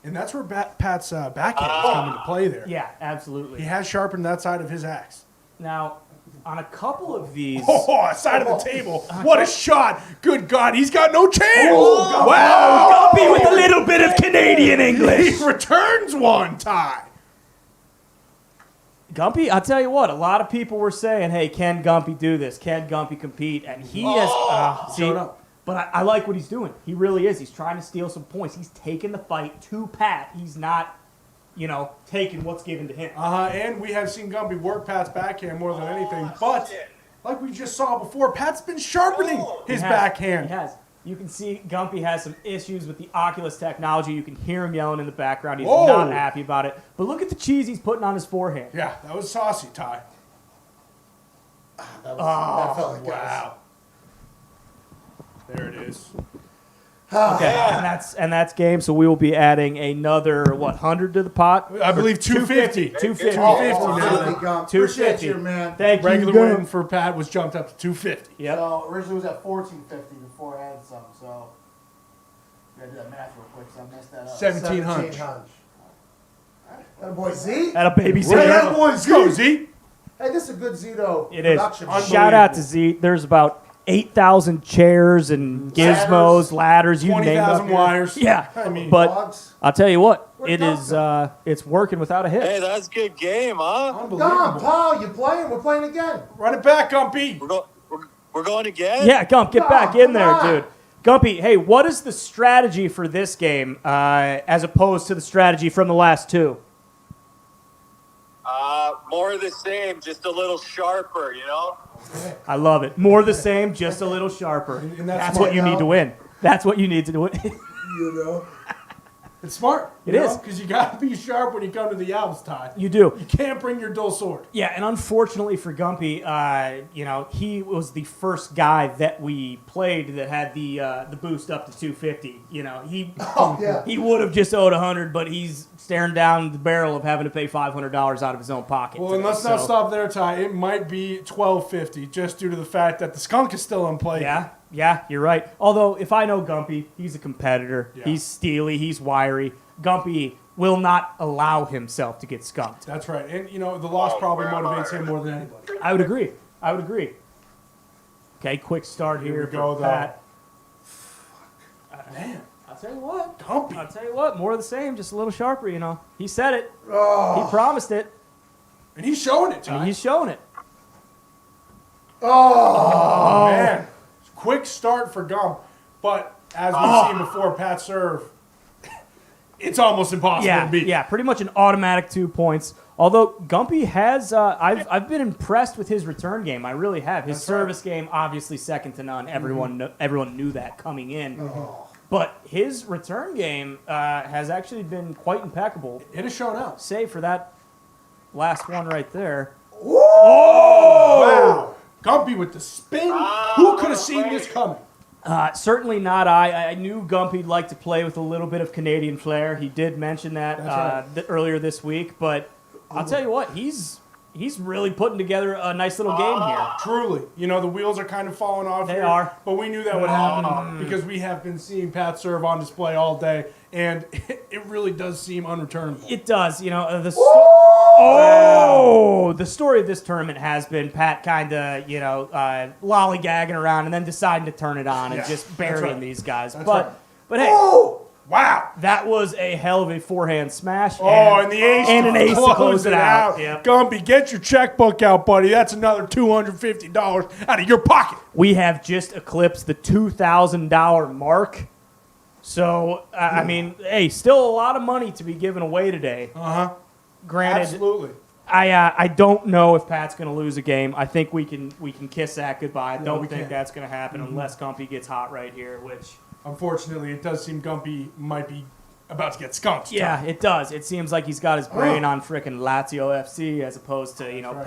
And that's where Pat's backhand is coming to play there. Yeah, He absolutely. has sharpened that side of his axe. Now, on a couple of these, Oh, side of the table. What a shot. Good God. He's got no chance. Oh, wow. Gumpy with a little bit of Canadian English. He returns one tie. Gumpy, I'll tell you what, a lot of people were saying, hey, can Gumpy do this? Can Gumpy compete? And he has, Showed up. but I like what he's doing. He really is. He's trying to steal some points. He's taking the fight to Pat. He's not, taking what's given to him. And we have seen Gumpy work Pat's backhand more than anything. But, like we just saw before, Pat's been sharpening his He has. backhand. He has. You can see Gumpy has some issues with the Oculus technology. You can hear him yelling in the background. He's Whoa. not happy about it. But look at the cheese he's putting on his forehand. Yeah, that was saucy, Ty. That felt like Wow. There it is. Okay, and that's game. So we will be adding another 100 to the pot. I believe 250. 250. 250 Oh, now. Gump. 250. Appreciate you, man. Thank Regular you. win for Pat was jumped up to 250. Yep. So originally it was at 1450 before I had some, so I gotta do that math real quick, so I messed that up. 1700. That boy Z. At a baby Where that boy Let's go, Z? Z. Hey, this is a good Zito It is. production. Shout out to Z. There's about 8,000 chairs and gizmos, ladders, you name 20,000 it. wires. Yeah, I mean, but Dogs. I'll tell you what, Where'd it Dom is. It's working without a hitch. Hey, that's a good game, huh? Dom, unbelievable. Paul, you playing? We're playing again. Run it back, Gumpy. We're going again? Yeah, Gump, get back in there, come on. dude. Gumpy, hey, what is the strategy for this game as opposed to the strategy from the last two? More of the same, just a little sharper, I love it. More the same, just a little sharper. And that's That's what you smart. need to win. That's what you need to win. You know. It's smart. It is. Because you got to be sharp when you come to the Alps, Ty. You do. You can't bring your dull sword. Yeah, and unfortunately for Gumpy, he was the first guy that we played that had the boost up to 250. Yeah. He would have just owed 100, but he's staring down the barrel of having to pay $500 out of his own pocket. Well, and let's not stop there, Ty. It might be 1250 just due to the fact that the skunk is still in play. Yeah, you're right. Although, if I know Gumpy, he's a competitor. Yeah. He's steely. He's wiry. Gumpy will not allow himself to get skunked. That's right. And, the loss probably motivates him more than anybody. I would agree. Okay, quick start here we go, for though. Pat. Man, I'll tell you what. Gumpy. I'll tell you what. More of the same, just a little sharper. He said it. Oh. He promised it, And he's showing it, Ty. and he's showing it. Oh, man. Quick start for Gump. But as we've seen before, Pat serve. it's almost impossible Yeah, to beat. yeah, pretty much an automatic 2 points. Although Gumpy has, I've been impressed with his return game. I really have. His service game, obviously second to none. Everyone knew that coming in. But his return game has actually been quite impeccable, It has shown out. save for that last one right there. Wow. Gumpy with the spin. Who could have seen this coming? Certainly not I. I knew Gumpy'd like to play with a little bit of Canadian flair. He did mention that That's earlier this week. But I'll tell you what, he's really putting together a nice little game here. Truly. You know, the wheels are kind of falling off They here, are. But we knew that would happen because we have been seeing Pat serve on display all day, and it really does seem unreturnable. It does, you know. The story of this tournament has been Pat kind of, lollygagging around and then deciding to turn it on and just burying right. these guys. That's But right. but hey, Wow. that was a hell of a forehand smash. And the ace and to an ace to close it out. Yep. Gumpy, get your checkbook out, buddy. That's another $250 out of your pocket. We have just eclipsed the $2,000 mark. So, I mean, hey, still a lot of money to be given away today. Uh-huh. Granted, Absolutely. I don't know if Pat's going to lose a game. I think we can kiss that goodbye. I we don't think can. that's going to happen unless Gumpy gets hot right here, which... Unfortunately, it does seem Gumpy might be about to get skunked. Yeah, it does. It seems like he's got his brain on frickin' Lazio FC as opposed to,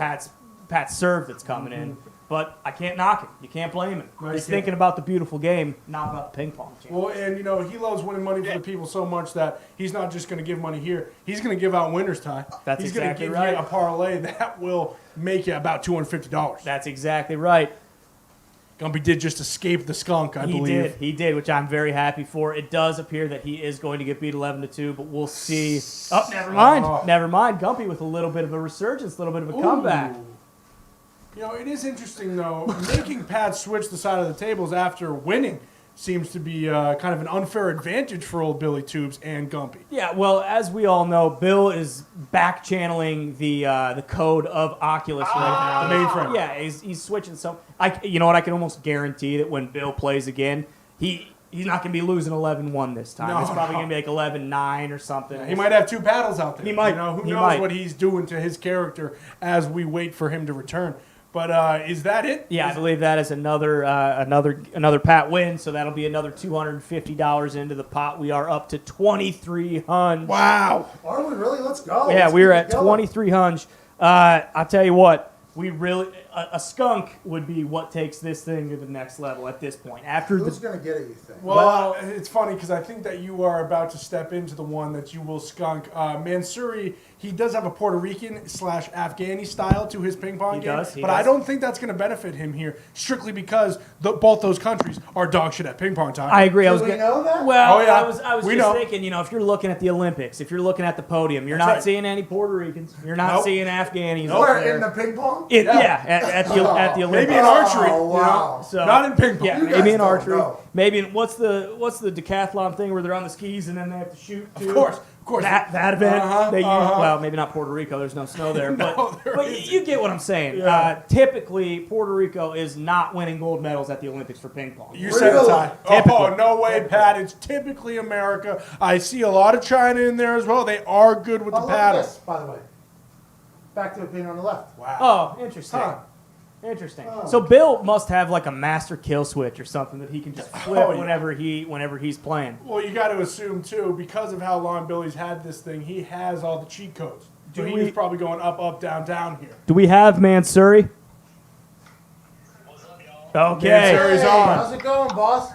Pat's serve that's coming in. But I can't knock him. You can't blame him. No, you He's can't. thinking about the beautiful game, not about the ping pong champ. Well, and he loves winning money for the people so much that he's not just going to give money here. He's going to give out winner's tie. That's he's exactly going to give right. you a parlay that will make you about $250. That's exactly right. Gumpy did just escape the skunk, I believe. He did, which I'm very happy for. It does appear that he is going to get beat 11-2, but we'll see. Oh, never mind. Oh. Never mind. Gumpy with a little bit of a resurgence, a little bit of a comeback. It is interesting, though. Making Pat switch the side of the tables after winning seems to be kind of an unfair advantage for old Billy Tubes and Gumpy. Yeah, well, as we all know, Bill is back channeling the code of Oculus right now. The mainframe. Yeah, he's switching some. You know what? I can almost guarantee that when Bill plays again, he's not going to be losing 11-1 this time. No, it's probably no. going to be like 11-9 or something. He might have two paddles out there. He might. Who He knows might. what he's doing to his character as we wait for him to return. But is that it? Yeah, I believe that is another Pat win, so that'll be another $250 into the pot. We are up to 2,300. Wow. Are we really? Let's go. Yeah, Let's we're keep at it going. 2,300. I'll tell you what, we really a skunk would be what takes this thing to the next level at this point. After Who's the going to get it, you think? Well, it's funny because I think that you are about to step into the one that you will skunk. Mansuri, he does have a Puerto Rican / Afghani style to his ping pong He game. does, he but does. I don't think that's going to benefit him here strictly because both those countries are dog shit at ping pong time. I agree. I Do was we gonna- know that? Well, Oh, yeah. I was We just know. thinking, if you're looking at the Olympics, if you're looking at the podium, you're That's not right. seeing any Puerto Ricans. You're not Nope. seeing Afghanis. up Where, there. in the ping pong? At the Olympics. Maybe in archery. Oh, wow. So, Not in ping pong. Yeah, You maybe guys in don't archery. know. Maybe in what's the decathlon thing where they're on the skis and then they have to shoot too? Of course. That event Uh-huh, they use, uh-huh. well, maybe not Puerto Rico. There's no snow there, No, there but isn't. you get what I'm saying. Yeah. Typically, Puerto Rico is not winning gold medals at the Olympics for ping pong. You said it, Ty. Typically. Oh, no way, Pat. It's typically America. I see a lot of China in there as well. They are good with Oh, the look at paddle. this, by the way. Back to it being on the left. Wow. Oh, interesting. Huh. Interesting. Oh. So Bill must have like a master kill switch or something that he can just flip Oh, yeah. whenever he's playing. Well, you got to assume, too, because of how long Billy's had this thing, he has all the cheat codes. So Do he we- was probably going up, down, down here. Do we have Surrey? Okay. Mansuri's Hey, on. how's it going, boss?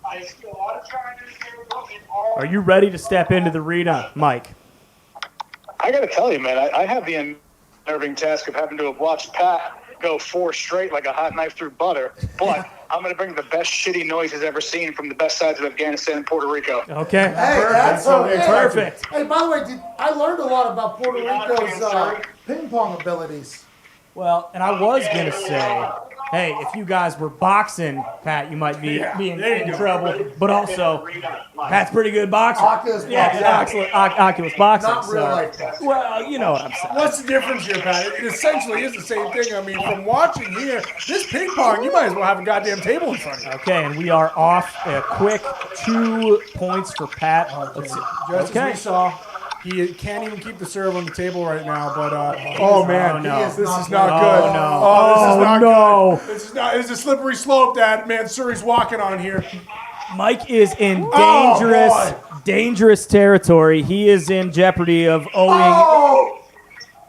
I see a lot of Chinese here, but in all Are you ready to step into the arena, Mike? I got to tell you, man, I have the unnerving task of having to have watched Pat go 4 straight like a hot knife through butter. But I'm going to bring the best shitty noises ever seen from the best sides of Afghanistan and Puerto Rico. Okay. Hey, that's okay. Perfect. Hey, by the way, I learned a lot about Puerto Rico's ping pong abilities. Well, and I was gonna say, hey, if you guys were boxing, Pat, you might be in trouble. But also, Pat's pretty good boxer. Oculus Oculus boxing. Not real life boxing. Well, you know what I'm saying. What's the difference here, Pat? It essentially is the same thing. I mean, from watching here, this ping pong, you might as well have a goddamn table in front of you. Okay, and we are off a quick 2 points for Pat. Let's see. Just as we saw, he can't even keep the serve on the table right now. But oh man, no. this is not good. no. Oh, this is not no. good. This is not. It's a slippery slope that Surrey's walking on here. Mike is in boy. dangerous territory. He is in jeopardy of owing.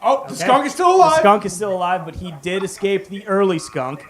Oh, the skunk is still alive. The skunk is still alive, but he did escape the early skunk.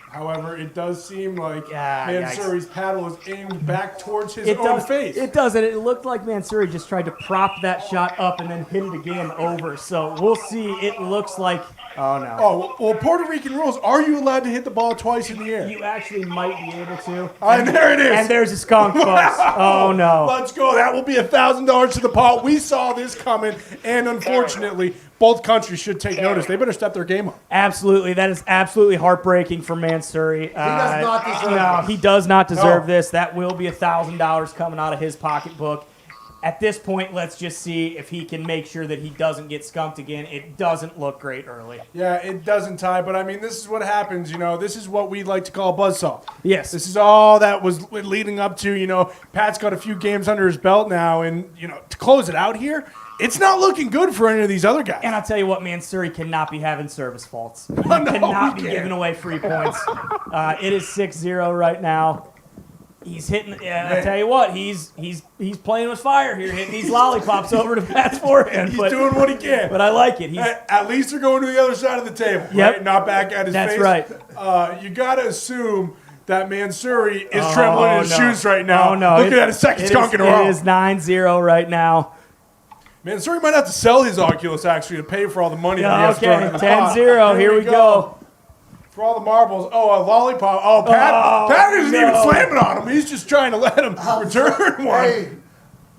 However, it does seem like yikes. Surrey's paddle is aimed back towards his own face. It doesn't. It looked like Mansouri just tried to prop that shot up and then hit it again over. So we'll see. It looks like. Oh no. Oh, well, Puerto Rican rules. Are you allowed to hit the ball twice in the air? You actually might be able to. And there it is. And there's a skunk, folks. Oh no. Let's go. That will be $1,000 to the pot. We saw this coming, and unfortunately, both countries should take notice. They better step their game up. Absolutely. That is absolutely heartbreaking for Mansouri. He does not deserve No, this. he does not deserve No. this. That will be $1,000 coming out of his pocketbook. At this point, let's just see if he can make sure that he doesn't get skunked again. It doesn't look great early. Yeah, it doesn't tie, but I mean, this is what happens, This is what we like to call a buzzsaw. Yes. This is all that was leading up to, Pat's got a few games under his belt now, and, to close it out here, it's not looking good for any of these other guys. And I'll tell you what, Mansouri cannot be having service faults. He No, cannot he be can't. giving away free points. It is 6-0 right now. He's hitting. I tell you what, he's playing with fire here, hitting these lollipops over to Pat's forehand. He's doing what he can. But I like it. He's, At least they're going to the other side of the table, Yep. right? Not back at his That's face. right. You got to assume that Mansouri is trembling in his no. shoes right now. Oh, no. Looking at a second skunk in a row. It is 9-0 right now. Mansouri might have to sell his Oculus actually to pay for all the money that he has thrown in the pot. 10-0. Here we go. For all the marbles. Oh, a lollipop. Oh, Pat isn't even slamming on him. He's just trying to let him return one. Hey,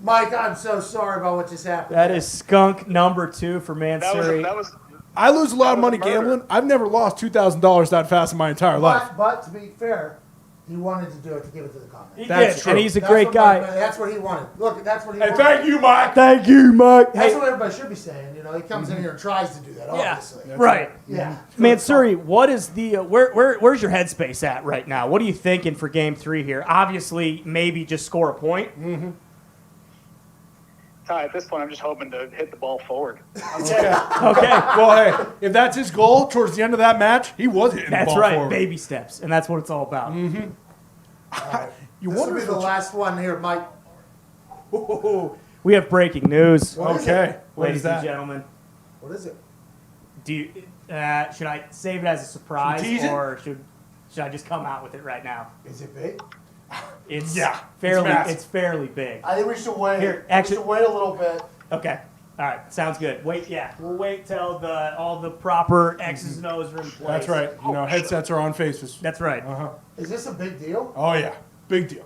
Mike, I'm so sorry about what just happened. That is skunk number 2 for Mansouri. That was I lose a lot of was money murder. gambling. I've never lost $2,000 that fast in my entire life. But to be fair, he wanted to do it to give it to the comment. He That's did, true. and he's a That's great what guy. That's what he wanted. Look, that's what he Hey, wanted. thank you, Mike. Thank you, Mike. That's Hey, what everybody should be saying. He comes in here and tries to do that, yeah, obviously. right. Yeah. Mansouri, what is the where's your headspace at right now? What are you thinking for Game 3 here? Obviously, maybe just score a point. Ty, at this point, I'm just hoping to hit the ball forward. Okay, Well, hey, if that's his goal towards the end of that match, he was hitting the that's ball right. forward. Baby steps, and that's what it's all about. You This will wonder be if the it's- last one here, Mike. We have breaking news, What is Okay. it? What is ladies and that? gentlemen. What is it? Do you, should I save it as a surprise, Tease it? or should I just come out with it right now? Is it big? It's Yeah, it's fairly massive. it's fairly big. I think we should wait. Here, we actually- should wait a little bit. Okay. All right. Sounds good. Wait. Yeah. We'll wait till all the proper X's and O's are in place. That's right. Headsets are on faces. That's right. Is this a big deal? Oh, yeah. Big deal.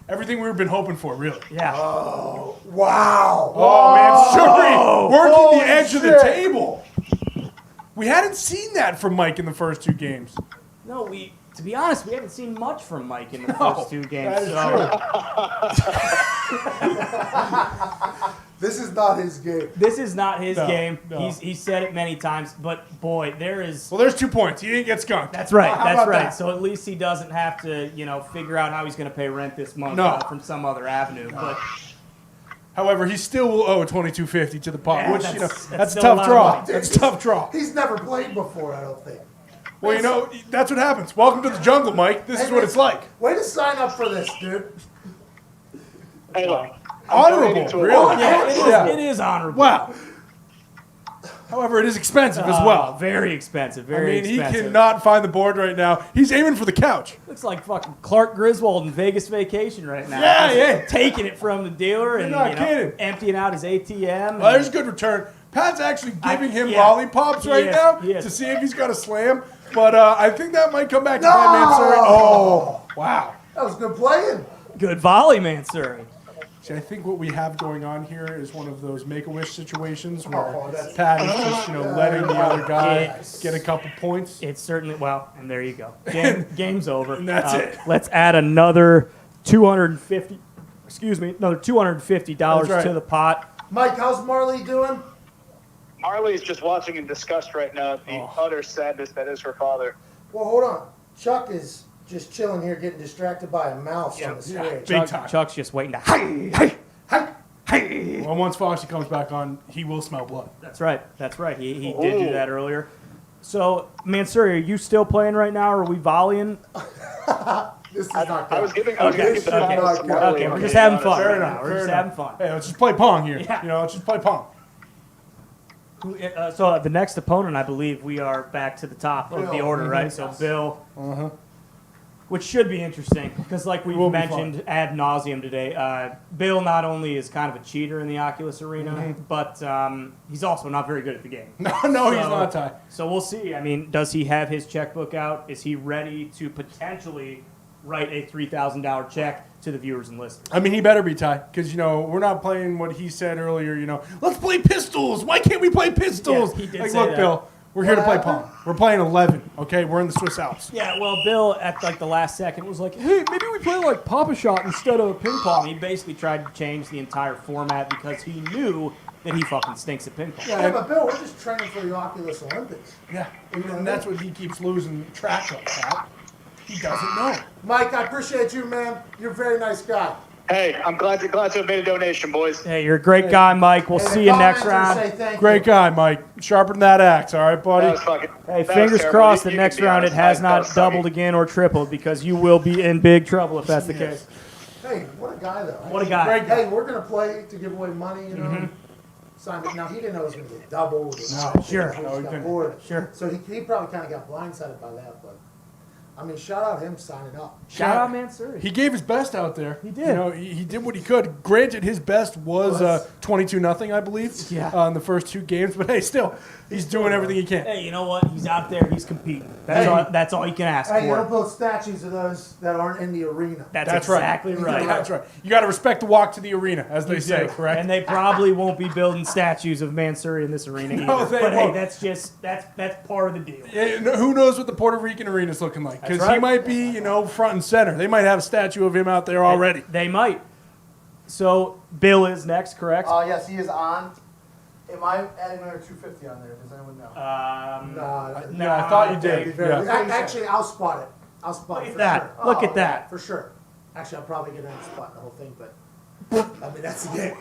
Everything we've been hoping for, really. Yeah. Wow. Oh, man. Surrey working Holy the edge of the shit. table. We hadn't seen that from Mike in the first 2 games. No, to be honest, we haven't seen much from Mike in the first 2 games. That is so This is not his game. this is not his No, game. no. He's said it many times, but boy, there is. Well, there's 2 points. He didn't get skunked. That's right. How That's about right. that? So at least he doesn't have to, figure out how he's going to pay rent this month No. from some other avenue. But However, he still will owe $22.50 to the pot, Yeah, which, that's that's a still a tough lot of draw. money. That's a tough draw. He's never played before, I don't think. Well, that's what happens. Welcome to the jungle, Mike. This is what it's like. Way to sign up for this, dude. Hey, look. Honorable, really. yeah, it is honorable. Wow. However, it is expensive as well. Very expensive. I Very mean, he expensive. cannot find the board right now. He's aiming for the couch. Looks like fucking Clark Griswold in Vegas Vacation right now. Yeah, Just yeah. Taking it from the dealer and not kidding. emptying out his ATM. Well, there's a good return. Pat's actually giving him yeah. lollipops right Yes, now yes. to see if he's got a slam. But I think that might come back to Pat Mansouri. Oh, wow. That was good playing. Good volley, Mansouri. See, I think what we have going on here is one of those Make-A-Wish situations where Oh, that's- Pat is just, letting the other guy get a couple points. It's certainly and there you go. Game's over. And that's it. Let's add another $250. Another $250 That's right. to the pot. Mike, how's Marley doing? Marley's just watching in disgust right now at the utter sadness that is her father. Well, hold on. Chuck is just chilling here, getting distracted by a mouse on the screen. Big time. Chuck's just waiting to. Well, once Foxy comes back on, he will smell blood. That's right. That's right. He did do that earlier. So, Surrey, are you still playing right now, or are we volleying? This is not I was good. giving the Okay. finals to Marley. Okay, we're just having fun Fair right enough, now. We're fair just enough. having fun. Hey, let's just play Pong here. Yeah. Let's just play Pong. So the next opponent, I believe, we are back to the top of the Bill. order, right? So Bill, which should be interesting because, like we've Will be mentioned ad nauseum today, Bill not only is kind of a cheater in the Oculus Arena, but he's also not very good at the game. No, he's not, Ty. So we'll see. I mean, does he have his checkbook out? Is he ready to potentially write a $3,000 check to the viewers and listeners? I mean, he better be, Ty, because, we're not playing what he said earlier, let's play pistols. Why can't we play pistols? Yes, he did like, say look, that. Bill, we're here to play What Pong. happened? We're playing 11, okay? We're in the Swiss Alps. Yeah, well, Bill at the last second was like, "Hey, maybe we play like Papa Shot instead of ping pong." He basically tried to change the entire format because he knew that he fucking stinks at ping pong. Yeah, but Bill, we're just training for the Oculus Olympics. Yeah, and that's what he keeps losing track of, Pat. He doesn't know. Mike, I appreciate you, man. You're a very nice guy. Hey, I'm glad to have made a donation, boys. Hey, you're a great guy, Mike. We'll Hey, see the you next commenters round. say thank Great you. guy, Mike. Sharpen that axe, all right, buddy? That was fucking. Hey, that was fingers terrible. crossed You that can next be round it honest, has that not was sucky. doubled again or tripled because you will be in big trouble if that's the case. Hey, what a guy, though. What a guy. Great guy. Hey, we're going to play to give away money, Sign it. Now, he didn't know it was going to get doubled. No, sure. He No, he got didn't. bored. Sure. So he probably kind of got blindsided by that, but I mean, shout out him signing up. Shout out, man, Surrey. He gave his best out there. He did. He did what he could. Granted, his best was 22-0, I believe, Yeah. in the first two games. But hey, still, he's doing everything he can. Hey, you know what? He's out there. He's competing. That's all you can ask Hey, you for. don't build statues of those that aren't in the arena. That's right. exactly right. That's right. You got to respect the walk to the arena, as they You say, do. correct? And they probably won't be building statues of Surrey in this arena No, either. they But won't. hey, that's part of the deal. Yeah, who knows what the Puerto Rican arena is looking like? Because That's he right. might be, front and center. They might have a statue of him out there already. They might. So Bill is next, correct? Yes, he is on. Am I adding another 250 on there? Does anyone know? Nah, I thought you that'd did. be very- Yeah. Actually, I'll spot it. I'll spot Look it at for that. sure. Look at that. For sure. Actually, I'm probably going to spot the whole thing, but I mean, that's the game.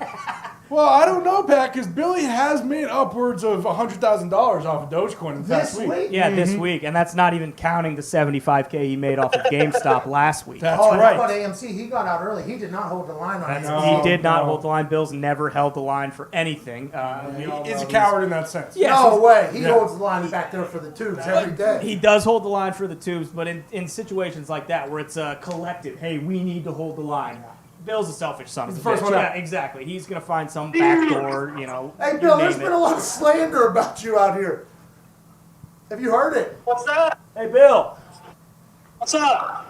Well, I don't know, Pat, because Billy has made upwards of $100,000 off of Dogecoin in the past This week. week? Yeah, this week, and that's not even counting the $75K he made off of GameStop last week. That's Oh, and how right. about AMC? He got out early. He did not hold the line on That's- AMC. he did not no. hold the line. Bill's never held the line for anything. We all He's know a coward in that sense. Yes, No he's- way. He Yeah. holds the line back there for the tubes every day. He does hold the line for the tubes, but in situations like that where it's a collective, hey, we need to hold the line. Bill's a selfish son of a the first bitch. one Yeah, out. exactly. He's gonna find some back door, Hey, you Bill, name there's it. been a lot of slander about you out here. Have you heard it? What's that? Hey, Bill, What's up?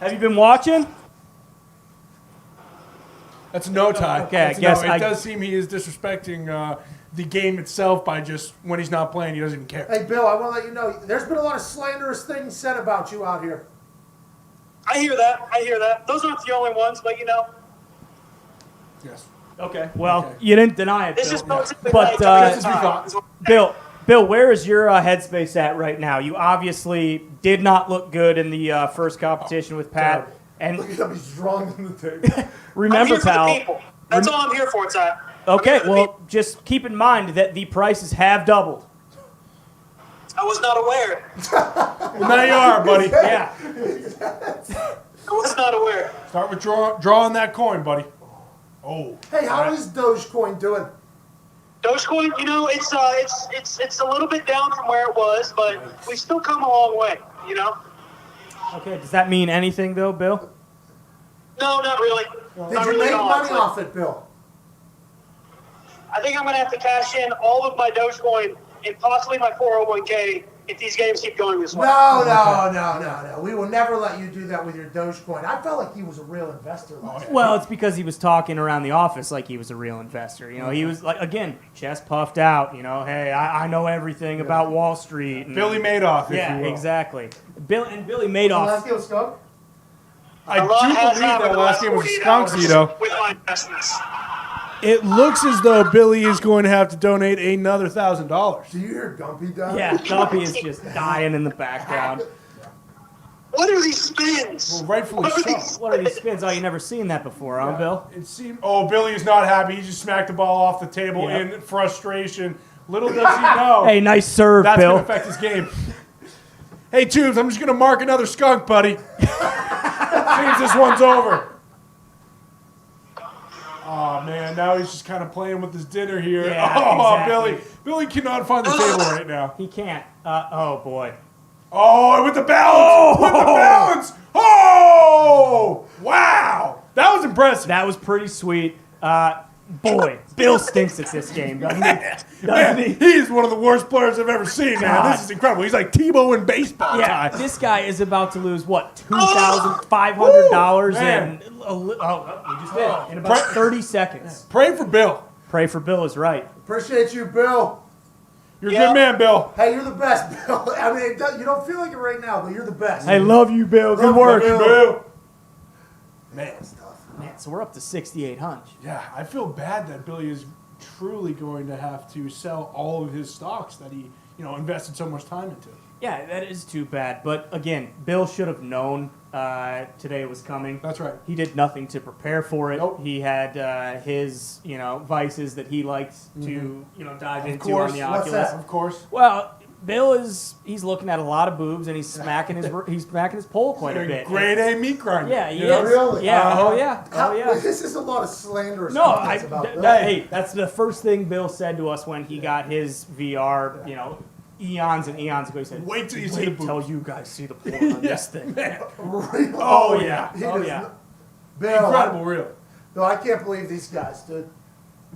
have you been watching? That's a no tie. Okay, I That's a guess no. It I- does seem he is disrespecting the game itself by just when he's not playing, he doesn't even care. Hey, Bill, I want to let you know, there's been a lot of slanderous things said about you out here. I hear that. Those aren't the only ones, but Yes. Okay. Well, Okay. you didn't deny it, this Bill. is basically But, like That's as we thought. Bill, where is your headspace at right now? You obviously did not look good in the first competition with Pat. And Look at him, he's drawn on the table. I'm remember, here for the pal. people. That's all I'm here for, Ty. Okay, well, just keep in mind that the prices have doubled. I was not aware. Well, now you are, buddy. Yeah. I was not aware. Start with drawing that coin, buddy. Oh. Hey, how is Dogecoin doing? Dogecoin, it's a little bit down from where it was, but we've still come a long way, Okay, does that mean anything, though, Bill? No, not really. Did Not you really make at all, money actually. off it, Bill? I think I'm going to have to cash in all of my Dogecoin and possibly my 401k if these games keep going this way. No. We will never let you do that with your Dogecoin. I felt like he was a real investor last night. Well, it's because he was talking around the office like he was a real investor. You know, he was like, again, chest puffed out. You know, hey, I know everything about Wall Street. And, Billy Madoff, if yeah, you will. exactly. Billy The Madoff. last game was skunk? I do believe that last game was a skunk, though. With my investments. It looks as though Billy is going to have to donate another $1,000. Do you hear Gumpy down? Yeah, Gumpy is just dying in the background. What are these spins? Well, rightfully What are so. these What are these spins? Oh, you never seen that before, huh, Bill? It seemed. Oh, Billy is not happy. He just smacked the ball off the table Yep. in frustration. Little does he know. Hey, nice serve, That's Bill. going to affect his game. Hey, Tubes, I'm just going to mark another skunk, buddy. Seems this one's over. Oh, man, now he's just kind of playing with his dinner here. Yeah, oh, exactly. Billy cannot find the table right now. He can't. Oh, boy. Oh, with the balance! With the balance! Oh! Wow! That was impressive. That was pretty sweet. Boy, Bill stinks at this game, doesn't he? Doesn't Man, he? he is one of the worst players I've ever seen, man. God. This is incredible. He's like Tebow in baseball Yeah, time. this guy is about to lose, what, $2,500 man. in, he just did, in about 30 seconds. Pray for Bill. Pray for Bill is right. Appreciate you, Bill. You're a good man, Bill. Hey, you're the best, Bill. I mean, you don't feel like it right now, but you're the best. Hey, love you, Bill. Good Love you, work. Bill. Bill. Man. Man, so we're up to 6,800. Yeah, I feel bad that Billy is truly going to have to sell all of his stocks that he, invested so much time into. Yeah, that is too bad. But again, Bill should have known today was coming. That's right. He did nothing to prepare for it. Nope. He had his, vices that he likes to, dive into course. on the What's Oculus. that? Of course. Well, Bill he's looking at a lot of boobs and he's smacking his pole quite a bit. Grade A meat grinder. Yeah, he you know? is. Really? Yeah. Uh-huh. Oh yeah. Oh yeah. This is a lot of slanderous No, comments about Bill. hey, that's the first thing Bill said to us when he got his VR, eons and eons ago. He said, Wait till you see the "Wait till boobs." you guys see the porn on this thing." Really? Oh yeah. He Oh does yeah. not- Bill, Incredible, real. No, I can't believe these guys, dude.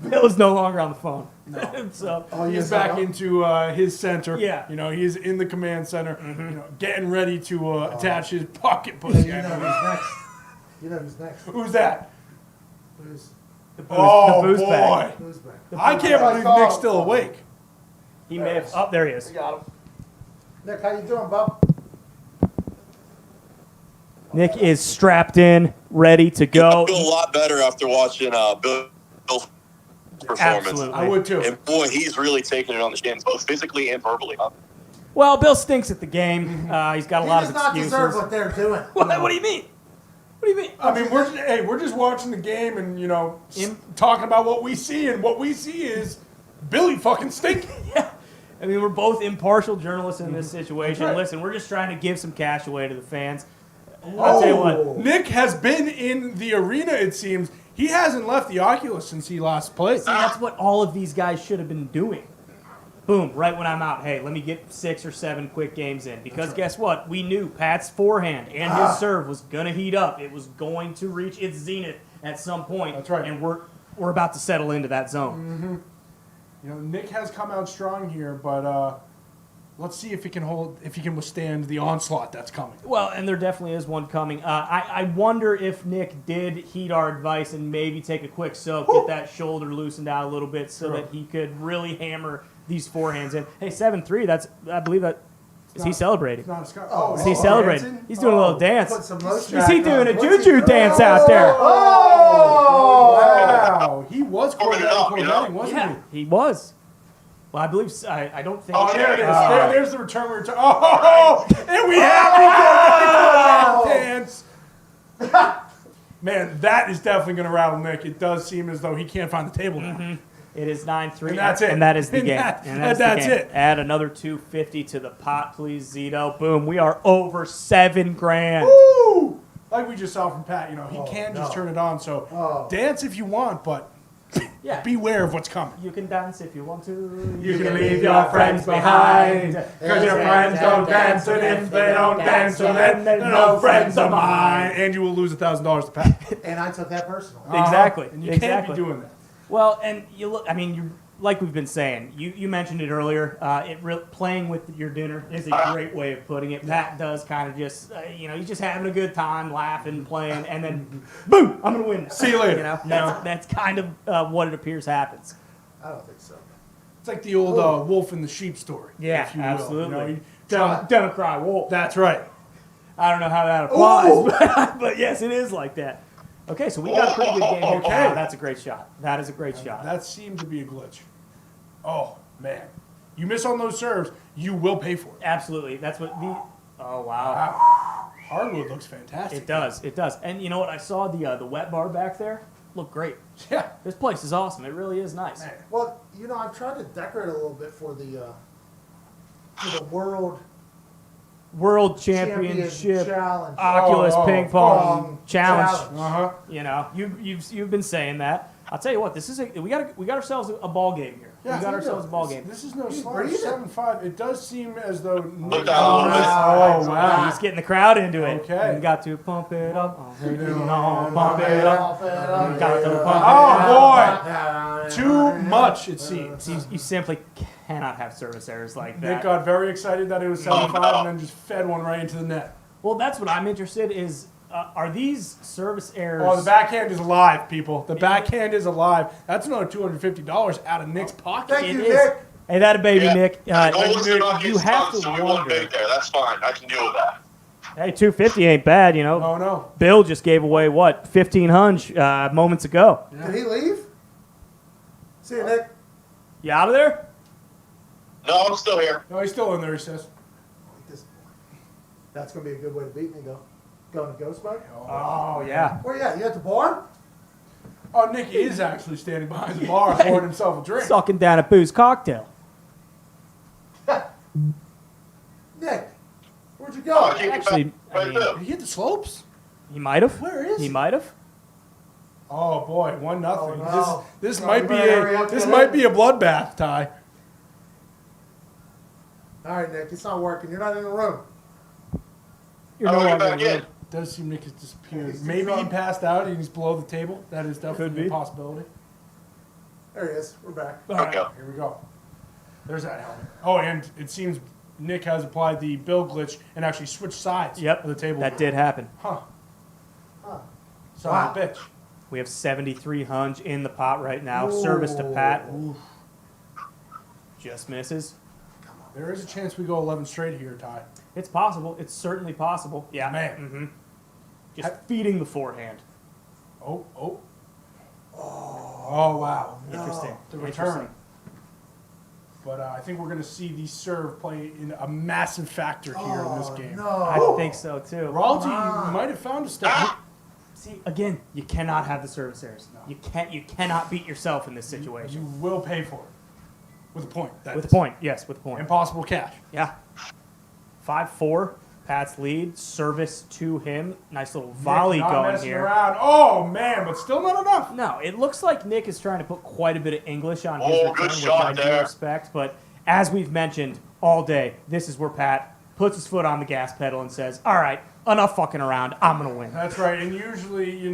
Bill is no longer on the phone. No. So Oh, He's yes, back I know. into his center. Yeah. He's in the command center, getting ready to attach his pocket Hey, pussy. you know who's next. You know who's next. Who's that? Who's the booze, Oh, the booze boy. bag. who's back? I can't believe Nick's still awake. He may have. Oh, there he is. Got him. Nick, how you doing, bub? Nick is strapped in, ready to I go. feel a lot better after watching Bill's performance. Absolutely. I would too. And boy, he's really taking it on the chin, both physically and verbally. Well, Bill stinks at the game. He's got a He lot does of not excuses. deserve what they're doing. What do you mean? What do you mean? I mean, we're just watching the game and talking about what we see, and what we see is Billy fucking stinking. Yeah. I mean, we're both impartial journalists in this situation. right. Listen, we're just trying to give some cash away to the fans. I'll tell you what. Nick has been in the arena, it seems. He hasn't left the Oculus since he last played. See, that's what all of these guys should have been doing. Boom, right when I'm out. Hey, let me get 6 or 7 quick games in. Because guess what? We knew Pat's forehand and his serve was going to heat up. It was going to reach its zenith at some point. That's right. And we're about to settle into that zone. Nick has come out strong here, but let's see if he can withstand the onslaught that's coming. Well, and there definitely is one coming. I wonder if Nick did heed our advice and maybe take a quick soak, get that shoulder loosened out a little bit so that he could really hammer these forehands in. Hey, 7-3, I believe that, is he celebrating? It's not a Scott. Oh, Is he celebrating? He's doing a little dance. Put some lotion Is he back doing on. a What's he juju doing? dance out there? Oh! Wow, he was Warming it up, Corvetting, wasn't Yeah, he was. Well, I believe, I don't think. he? Oh, there it is. There's the return. Oh, and we have the dance. Man, that is definitely going to rattle Nick. It does seem as though he can't find the table now. It is 9-3. And that's it. And that is the And game. that- And and the that's game. it. Add another 250 to the pot, please, Zito. Boom. We are over $7,000. Woo! Like we just saw from Pat, he can just no. turn it on. So Oh. dance if you want, but Yeah. beware of what's coming. You can dance if you want to. You can leave your friends behind, 'cause your friends don't dance, and if they don't dance, so then they're no friends of mine. And you will lose $1,000 to Pat. And I took that personal. Exactly. And you exactly. can't be doing that. Well, and you look. I mean, like we've been saying, you mentioned it earlier. Playing with your dinner is a great way of putting it. Pat does kind of just, he's just having a good time, laughing, playing, and then, boom, I'm gonna win. See you later. That's kind of what it appears happens. I don't think so. It's like the old wolf and the sheep story. Yeah, if you will. absolutely. You know, Don't cry wolf. that's right. I don't know how that applies, but yes, it is like that. Okay, so we got a pretty good game here. Okay. Wow, that's a great shot. That is a great shot. That seemed to be a glitch. Oh, man. You miss on those serves, you will pay for it. Absolutely. That's what the. Oh wow. Wow. Hardwood looks fantastic. It does. It does. And you know what? I saw the wet bar back there. Looked great. Yeah. This place is awesome. It really is nice. Man. Well, I've tried to decorate a little bit for the World Championship Challenge. Oculus Oh, Ping Pong Challenge. Uh-huh. You've been saying that. I'll tell you what. This is we got ourselves a ball game here. Yeah, we got ourselves a ball game. This is no slouch. breathing. 7-5. It does seem as though. Look out. Oh, wow. He's getting the crowd into it. Okay. We got to pump it up. Pump it up. Got to pump Oh, boy. Too much, it seems. You simply cannot have service errors like Nick that. got very excited that it was 7-5 and then just fed one right into the net. Well, that's what I'm interested is. Are these service errors? Oh, the backhand is alive, people. The backhand is alive. That's another $250 out of Nick's pocket. Thank you, It is. Nick. Hey, that a baby, Yeah. Nick. The goal is to not You get have stung, so to we won't wonder. bait there. That's fine. I can deal with that. Hey, 250 ain't bad, you know. Oh, no. Bill just gave away what 1,500 moments ago. Did he leave? See you, Nick. You out of there? No, I'm still here. No, he's still in there, he says. That's going to be a good way to beat me, though. Going to ghost mode? Oh yeah. Where you at? You at the bar? Oh, Nick is actually standing behind the bar pouring himself a drink. Sucking down a booze cocktail. Nick, where'd you Oh, go? I can't get Actually, back I right mean, there. Did he hit the slopes? He might have. Where is he? he? Might have. Oh, boy. 1-0. Oh, no. This No, might you be better hurry up, this get might in. be a bloodbath, Ty. All right, Nick, it's not working. You're not in the room. You're How no do I longer get back in. in? Does seem Nick has disappeared. He's too Maybe he drunk. passed out and he's below the table. That is Could definitely be. a possibility. There he is. We're back. All right. Okay. Here we go. There's that helmet. Oh, and it seems Nick has applied the Bill glitch and actually switched sides Yep. of the table. That did happen. Huh. Huh. Son Wow. of a bitch. We have 73 in the pot right now. Service to Pat. Just misses. There is a chance we go 11 straight here, Ty. It's possible. It's certainly possible. Yeah. Man. Mm-hmm. Just feeding the forehand. Oh, oh. Oh, wow. Interesting. The return. Interesting. But I think we're going to see the serve play in a massive factor here in this game. No. I think so too. Royalty might have found a step. See, again, you cannot have the service errors. You cannot beat yourself in this You situation. will pay for it. With a point. that With a is. point, yes, with a point. Impossible cash. Yeah. 5-4. Pat's lead. Service to him. Nice little volley Nick not going messing here. around. Oh, man, but still not enough. No, it looks like Nick is trying to put quite a bit of English on his Oh, return, good which shot I do there. respect. But as we've mentioned all day, this is where Pat puts his foot on the gas pedal and says, all right, enough fucking around. I'm going to win. That's right. And usually, you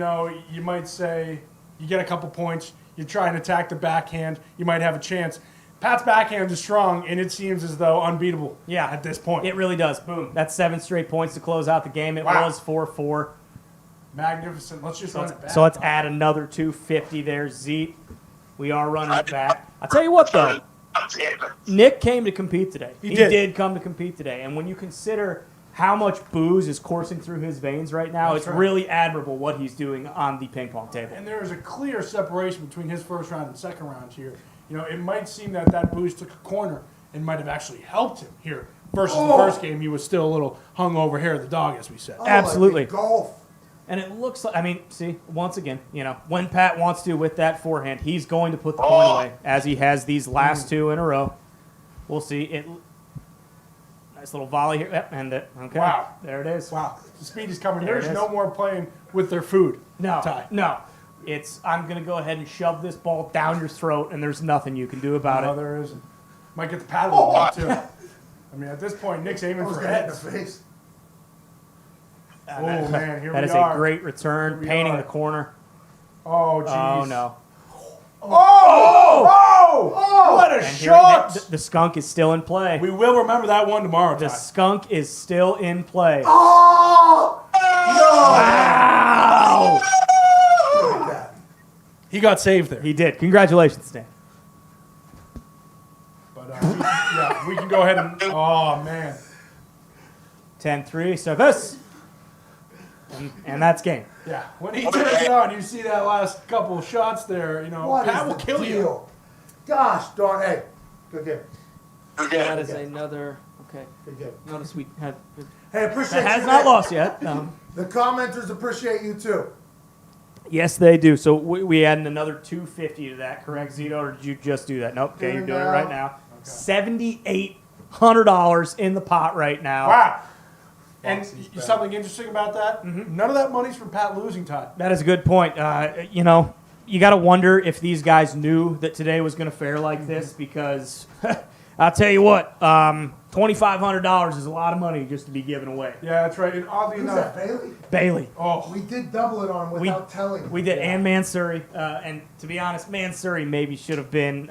might say you get a couple points, you try and attack the backhand, you might have a chance. Pat's backhand is strong, and it seems as though unbeatable Yeah. at this point. It really does. Boom. That's 7 straight points to close out the game. It Wow. was 4-4. Magnificent. Let's just run it back. So let's add another 250 there, Zeke. We are running it back. I'll tell you what, though. Nick came to compete today. He He did. did come to compete today. And when you consider how much booze is coursing through his veins right now, That's it's right. really admirable what he's doing on the ping pong table. And there is a clear separation between his first round and second round here. It might seem that boost took a corner and might have actually helped him here. Versus the first game, he was still a little hungover hair of the dog, as we said. Oh, Absolutely. like golf. And it looks like, see, once again, when Pat wants to with that forehand, he's going to put the point away, as he has these last two in a row. We'll see. Nice little volley here. Yep, and okay. Wow. There it is. Wow, the speed is coming. There it There's is. no more playing with their food. No, Ty. no. I'm going to go ahead and shove this ball down your throat, and there's nothing you can do about No, it. there isn't. Might get the paddle on too. I mean, at this point, Nick's I aiming was for gonna hit in heads. the face. Oh, man, here That we is are. a great return, Here we painting are. the corner. Oh, jeez. Oh, no. Oh! What a And here- shot! the skunk is still in play. We will remember that one tomorrow. The Ty. skunk is still in play. Oh! Wow! Look at that. He got saved there. He did. Congratulations, Dan. But we can go ahead and. Oh man. 10-3, service. And that's game. Yeah. When he turns it on, you see that last couple of shots there. You know, What Pat is will the kill you. deal? Gosh darn. Hey, good game. That is another. Okay. Good game. Notice we had. Hey, appreciate That has you. not lost yet. The commenters appreciate you too. Yes, they do. So we added another 250 to that, correct, Zito? Or did you just do that? Nope. Okay, you're doing it right now. $7,800 in the pot right now. Wow. And something interesting about that? None of that money's from Pat losing time. That is a good point. You know, you got to wonder if these guys knew that today was going to fare like this because I'll tell you what, $2,500 is a lot of money just to be given away. Yeah, that's right. And oddly Who's enough, that, Bailey? Bailey. oh, We did double it on him without telling. We did, and Surrey. And to be honest, Surrey maybe should have been,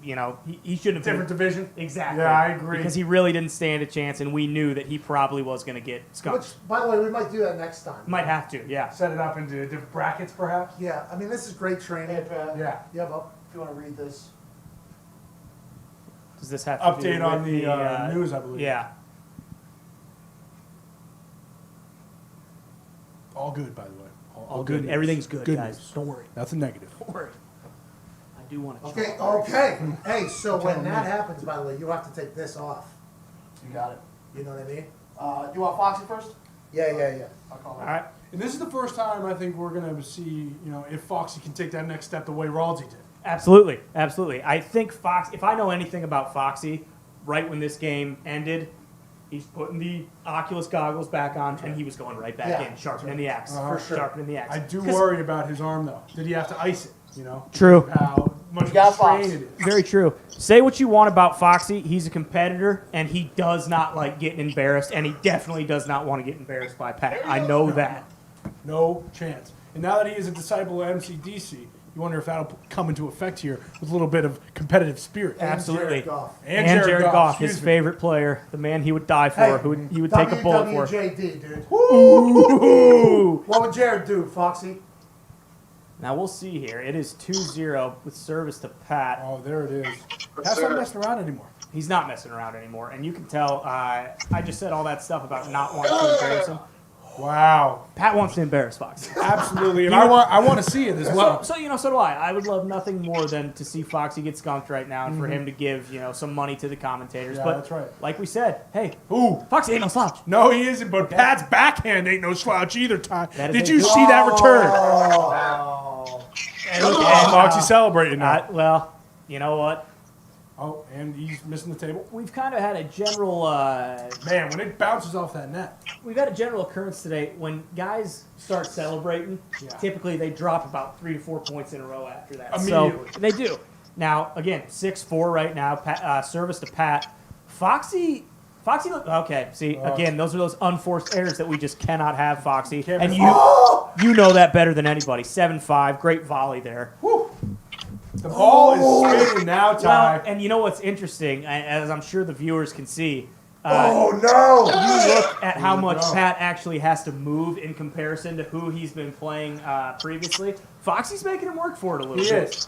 you know, he should have different been. division. Exactly. Yeah, I agree. Because he really didn't stand a chance, and we knew that he probably was going to get Which, skunked. by the way, we might do that next time. Might have to, yeah. Set it up into different brackets, perhaps. Yeah, I mean, this is great training. Hey, Pat, Yeah. Yeah, Bob. if you want to read this. Does this have to Update do on with the news, I believe. Yeah. All good, by the way. All good. news. Everything's good, guys. news. Don't worry. Nothing negative. Don't worry. I do want to Okay, okay. Hey, so when that happens, by the way, you have to take this off. You got it. You know what I mean? Do you want Foxy first? Yeah. I'll call All him. right. And this is the first time I think we're going to see, you know, if Foxy can take that next step the way Ralsei did. Absolutely. Absolutely. I think Fox, if I know anything about Foxy, right when this game ended, he's putting the Oculus goggles back on, and he was going right back Yeah. in, sharpening the axe. For sure. Sharpening the axe. I do 'Cause- worry about his arm, though. Did he have to ice it, you know? True. How much got strain Fox. it is. Very true. Say what you want about Foxy. He's a competitor, and he does not like getting embarrassed, and he definitely does not want to get embarrassed by Pat. I know that. No chance. And now that he is a disciple of MCDC, you wonder if that'll come into effect here with a little bit of competitive spirit. Absolutely. Jared Goff. And Jared Goff, his excuse me. favorite player, the man he would die for, Hey, who he would take a bullet for. WWJD, dude. Ooh. What would Jared do, Foxy? Now we'll see here. It is 2-0 with service to Pat. Oh, there it is. Pat's not messing around anymore. He's not messing around anymore, and you can tell. I just said all that stuff about not wanting to embarrass him. Wow. Pat wants to embarrass Foxy. Absolutely. And I want to see it as well. So so do I. I would love nothing more than to see Foxy get skunked right now, and for him to give some money to the commentators. Yeah, but that's right. like we said, hey, Ooh. Foxy ain't no slouch. No, he isn't, but Pat's backhand ain't no slouch either, Ty. That is Did a you good- see that return? Oh. And look And at Foxy celebrating now. well, you know what? Oh, and he's missing the table. We've kind of had a general. Man, when it bounces off that net. We've had a general occurrence today when guys start celebrating. Yeah. Typically, they drop about 3 to 4 points in a row after that. Immediately. So they do. Now, again, 6-4 right now. Service to Pat. Foxy. Look okay. See, again, those are those unforced errors that we just cannot have, Foxy. Can't And miss- you know that better than anybody. 7-5, great volley there. Whew. The ball is spinning now, Ty. Well, and you know what's interesting, as I'm sure the viewers can see. Oh, no. You look at how much go. Pat actually has to move in comparison to who he's been playing previously. Foxy's making him work for it a little He bit. is.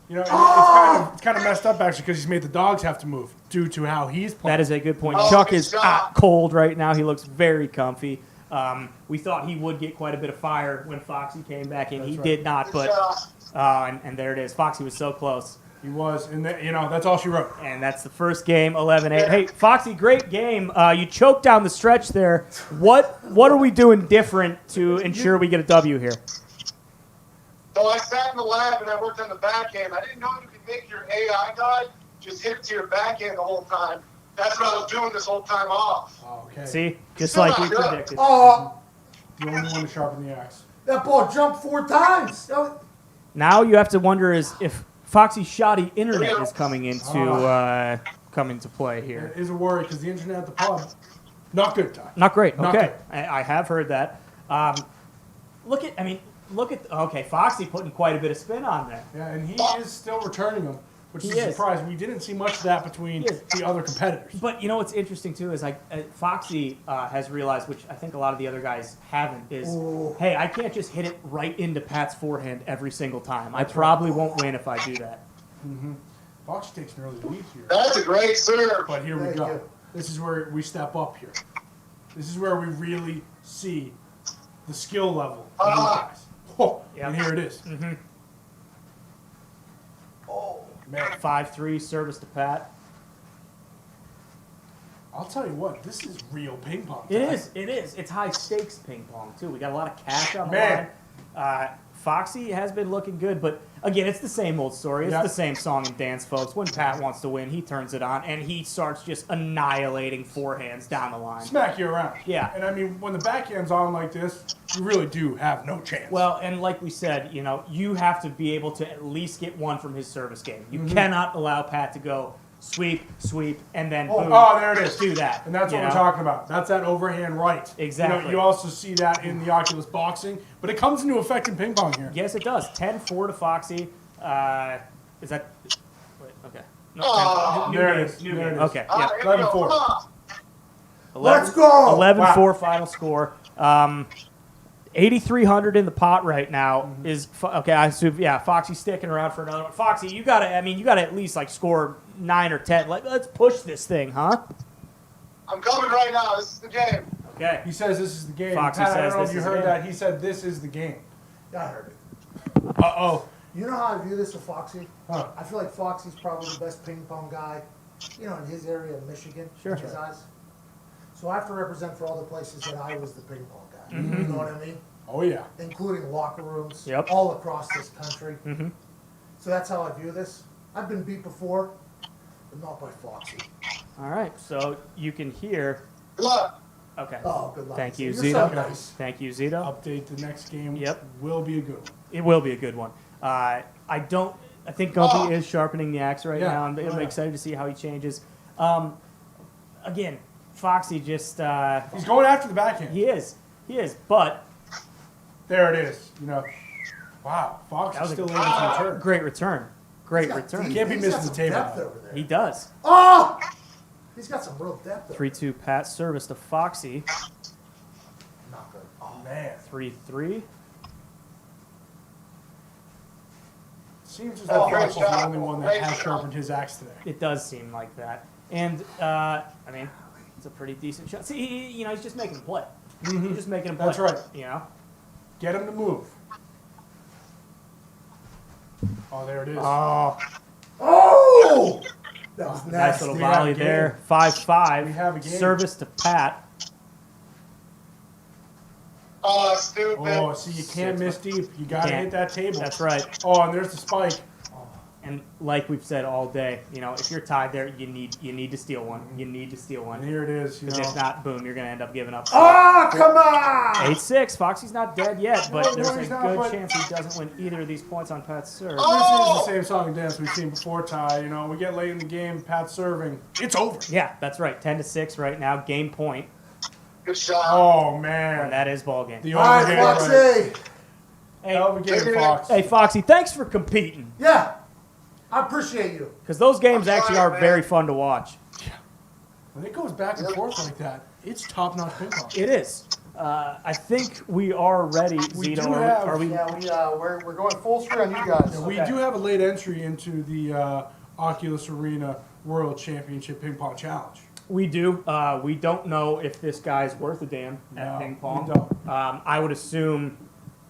You know, and it's kind of messed up actually because he's made the dogs have to move due to how he's playing. That is a good point. Oh, Chuck good is job. cold right now. He looks very comfy. We thought he would get quite a bit of fire when Foxy came back in. He right. did not, Good but job. and there it is. Foxy was so close. He was, and that's all she wrote. And that's the first game, 11-8. Hey, Foxy, great game. You choked down the stretch there. What are we doing different to ensure we get a W here? So I sat in the lab and I worked on the back end. I didn't know you could make your AI guide just hit it to your back end the whole time. That's what I was doing this whole time off. Oh, okay. See? Just Still like we not good. predicted. Oh, The only one to sharpen the axe. that ball jumped 4 times. Now you have to wonder if Foxy's shoddy internet is coming into play here. It is a worry because the internet at the pub, not good, Ty. Not great. Not Okay, good. I have heard that. look at okay, Foxy putting quite a bit of spin on there. Yeah, and he is still returning them, which He is a is. surprise. We didn't see much of that between He is. the other competitors. But you know what's interesting too is like Foxy has realized, which I think a lot of the other guys haven't, is hey, I can't just hit it right into Pat's forehand every single time. I probably won't win if I do that. Foxy takes an early lead here. That's a great serve. But here we Thank go. you. This is where we step up here. This is where we really see the skill level of these guys. Oh, Yep. and here it is. Oh, Man, 5-3 service to Pat. I'll tell you what, this is real ping pong. It time. is. It is. It's high stakes ping pong too. We got a lot of cash on the Man. line. Foxy has been looking good, but again, it's the same old story. It's Yep. the same song and dance, folks. When Pat wants to win, he turns it on and he starts just annihilating forehands down the line. Smack you around. Yeah. And I mean, when the backhand's on like this, you really do have no chance. Well, and like we said, you know, you have to be able to at least get one from his service game. You cannot allow Pat to go sweep, sweep, and then boom, there it is. do that. And that's you what we're know? talking about. That's that overhand right. Exactly. You know, you also see that in the Oculus boxing, but it comes into effect in ping pong here. Yes, it does. 10-4 to Foxy. Is that? Wait, okay. No, Oh, new there it game, is. new There game. it is. Okay. All Yeah. right, here we go. 11-4. Come on. 11 Let's go! 11-4 final score. 8,300 in the pot right now is okay. I assume Foxy's sticking around for another one. Foxy, you gotta at least like score 9 or 10. Let's push this thing, huh? I'm coming right now. This is the game. Okay. He says this is the game. Foxy Pat, I says don't know this if you is the heard game. that. He said this is the game. yeah, I heard it. Uh-oh. You know how I view this with Foxy? Huh. I feel like Foxy's probably the best ping pong guy, you know, in his area of Michigan, Sure. in his eyes. So I have to represent for all the places that I was the ping pong guy. Mm-hmm. You know what I mean? Oh, yeah. Including locker rooms, Yep. all across this country. Mhm. So that's how I view this. I've been beat before, but not by Foxy. All right. So you can hear. Good luck. Okay. Oh, good luck. Thank you, You're so Zito. nice. Thank you, Zito. Update the next game. Yep. Will be a good one. It will be a good one. I think Gumpy is sharpening the axe right Yeah. now. I'm Oh, yeah. excited to see how he changes. Again, Foxy just He's going after the backhand. he is, but There it is. You know. Wow. Fox That is was a- still able to return. great return. Great He's got return. deep- Can't be he's missing got the some table. depth over there. He does. Oh! He's got some real depth over 3-2 Pat service to Foxy. there. Not good. Oh, man. 3-3. Seems as though Oh, great Fox is the job. only one that Great has job. sharpened his axe today. It does seem like that. And I mean, it's a pretty decent shot. See, he's just making him play. He's just making him play. That's right. You know. Get him to move. Oh, there it is. Oh, Oh! That was nice nasty. little We have a volley game. there. 5-5. We have a game. Service to Pat. Oh, stupid. Oh, see, you can't miss deep. You got to Can't. hit that table. That's right. Oh, and there's the spike. And like we've said all day, if you're tied there, you need to steal one. You need to steal And one. here it is. You Because know. if not, boom, you're gonna end up giving up. Oh, come on! 8-6. Foxy's not dead yet, but No, there's he's a not, good but- chance he doesn't win either of these points on Pat's serve. This is the same song and dance we've seen before, Ty. You know, we get late in the game, Pat serving. It's over. Yeah, that's right. 10-6 right now. Game point. Good shot. Oh, And man. that is ball game. The All right, overhand right. Foxy. Hell of a game, Fox. Hey, Foxy, thanks for competing. Yeah, I appreciate you. Because those games I'm actually sorry, are man. very fun to watch. When it goes back and forth like that, it's top-notch ping pong. It is. I think we are ready, We Zito. do have- Are we? Yeah, we're going full screen on you guys. And we Okay. do have a late entry into the Oculus Arena World Championship Ping Pong Challenge. We do. We don't know if this guy's worth a damn No, at ping pong. we don't. I would assume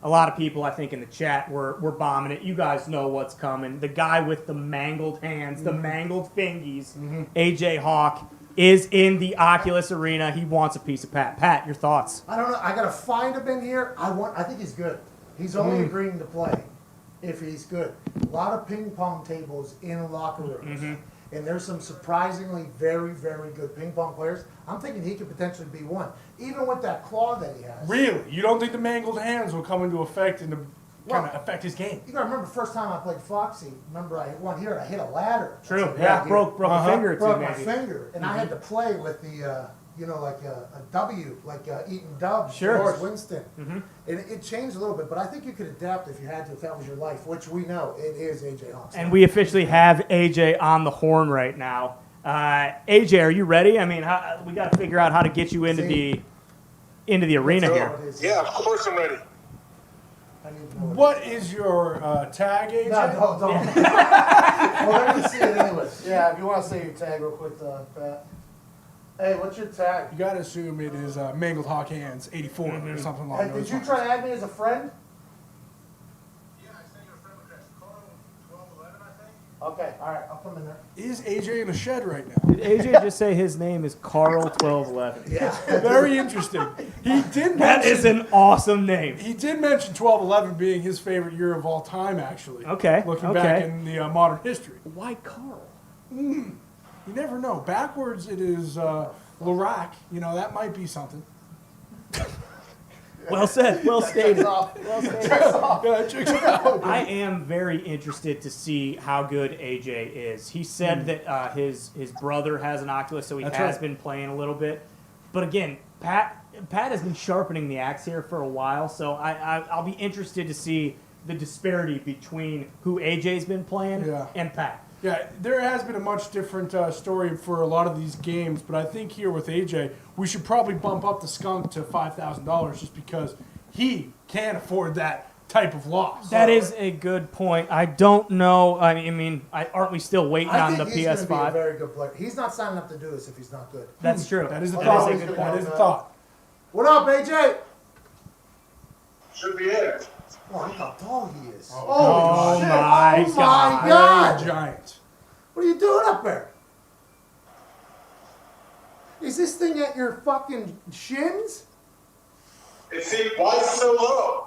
a lot of people, I think, in the chat were bombing it. You guys know what's coming. The guy with the mangled hands, the mangled fingies, AJ Hawk, is in the Oculus Arena. He wants a piece of Pat. Pat, your thoughts? I don't know. I gotta find him in here. I think he's good. He's only agreeing to play if he's good. A lot of ping pong tables in locker rooms, and there's some surprisingly very, very good ping pong players. I'm thinking he could potentially be one, even with that claw that he has. Really? You don't think the mangled hands will come into effect and kind Well- of affect his game? You gotta remember, first time I played Foxy. Remember, I hit one here. I hit a ladder. True. That's a Yeah, bad broke deal. a finger or two, Broke my maybe. finger, and I had to play with the like a W, like eating Dubs, Sure. George Winston. And it changed a little bit, but I think you could adapt if you had to, if that was your life, which we know it is AJ Hawks. And we officially have AJ on the horn right now. AJ, are you ready? I mean, we got to figure out how to get you into the arena here. Yeah, of course I'm ready. I need to know What is your tag, AJ? No, don't. Well, they're going to see it anyways. Yeah, if you want to say your tag real quick, Pat. Hey, what's your tag? You gotta assume it is Mangled Hawk Hands 84 or something along Hey, those did you lines. try to add me as a friend? Yeah, I sent you a friend request. Carl 1211, I think. Okay, all right, I'll come in there. Is AJ in a shed right now? Did AJ just say his name is Carl1211? Yeah. Very interesting. He did That mention is an awesome name. he did mention 1211 being his favorite year of all time, actually. Okay, Looking okay. back in the modern history. Why Carl? You never know. Backwards, it is Larac. That might be something. Well said. Well stated. off. Well stated. Yeah, it checks out. I am very interested to see how good AJ is. He said that his brother has an Oculus, so he That's has right. been playing a little bit. But again, Pat has been sharpening the axe here for a while, so I'll be interested to see the disparity between who AJ's been playing Yeah. and Pat. Yeah, there has been a much different story for a lot of these games, but I think here with AJ, we should probably bump up the skunk to $5,000 just because he can't afford that type of loss. That is a good point. I don't know. I mean, aren't we still waiting I on think the he's going to be a PS5? very good player. He's not signing up to do this if he's not good. That's true. That is a Oh, thought. he's good. That is a thought. What up, AJ? Should be it. Oh, look how tall he is. Oh Holy shit. my Oh God. my God. Giant. What are you doing up there? Is this thing at your fucking shins? Why is it so low?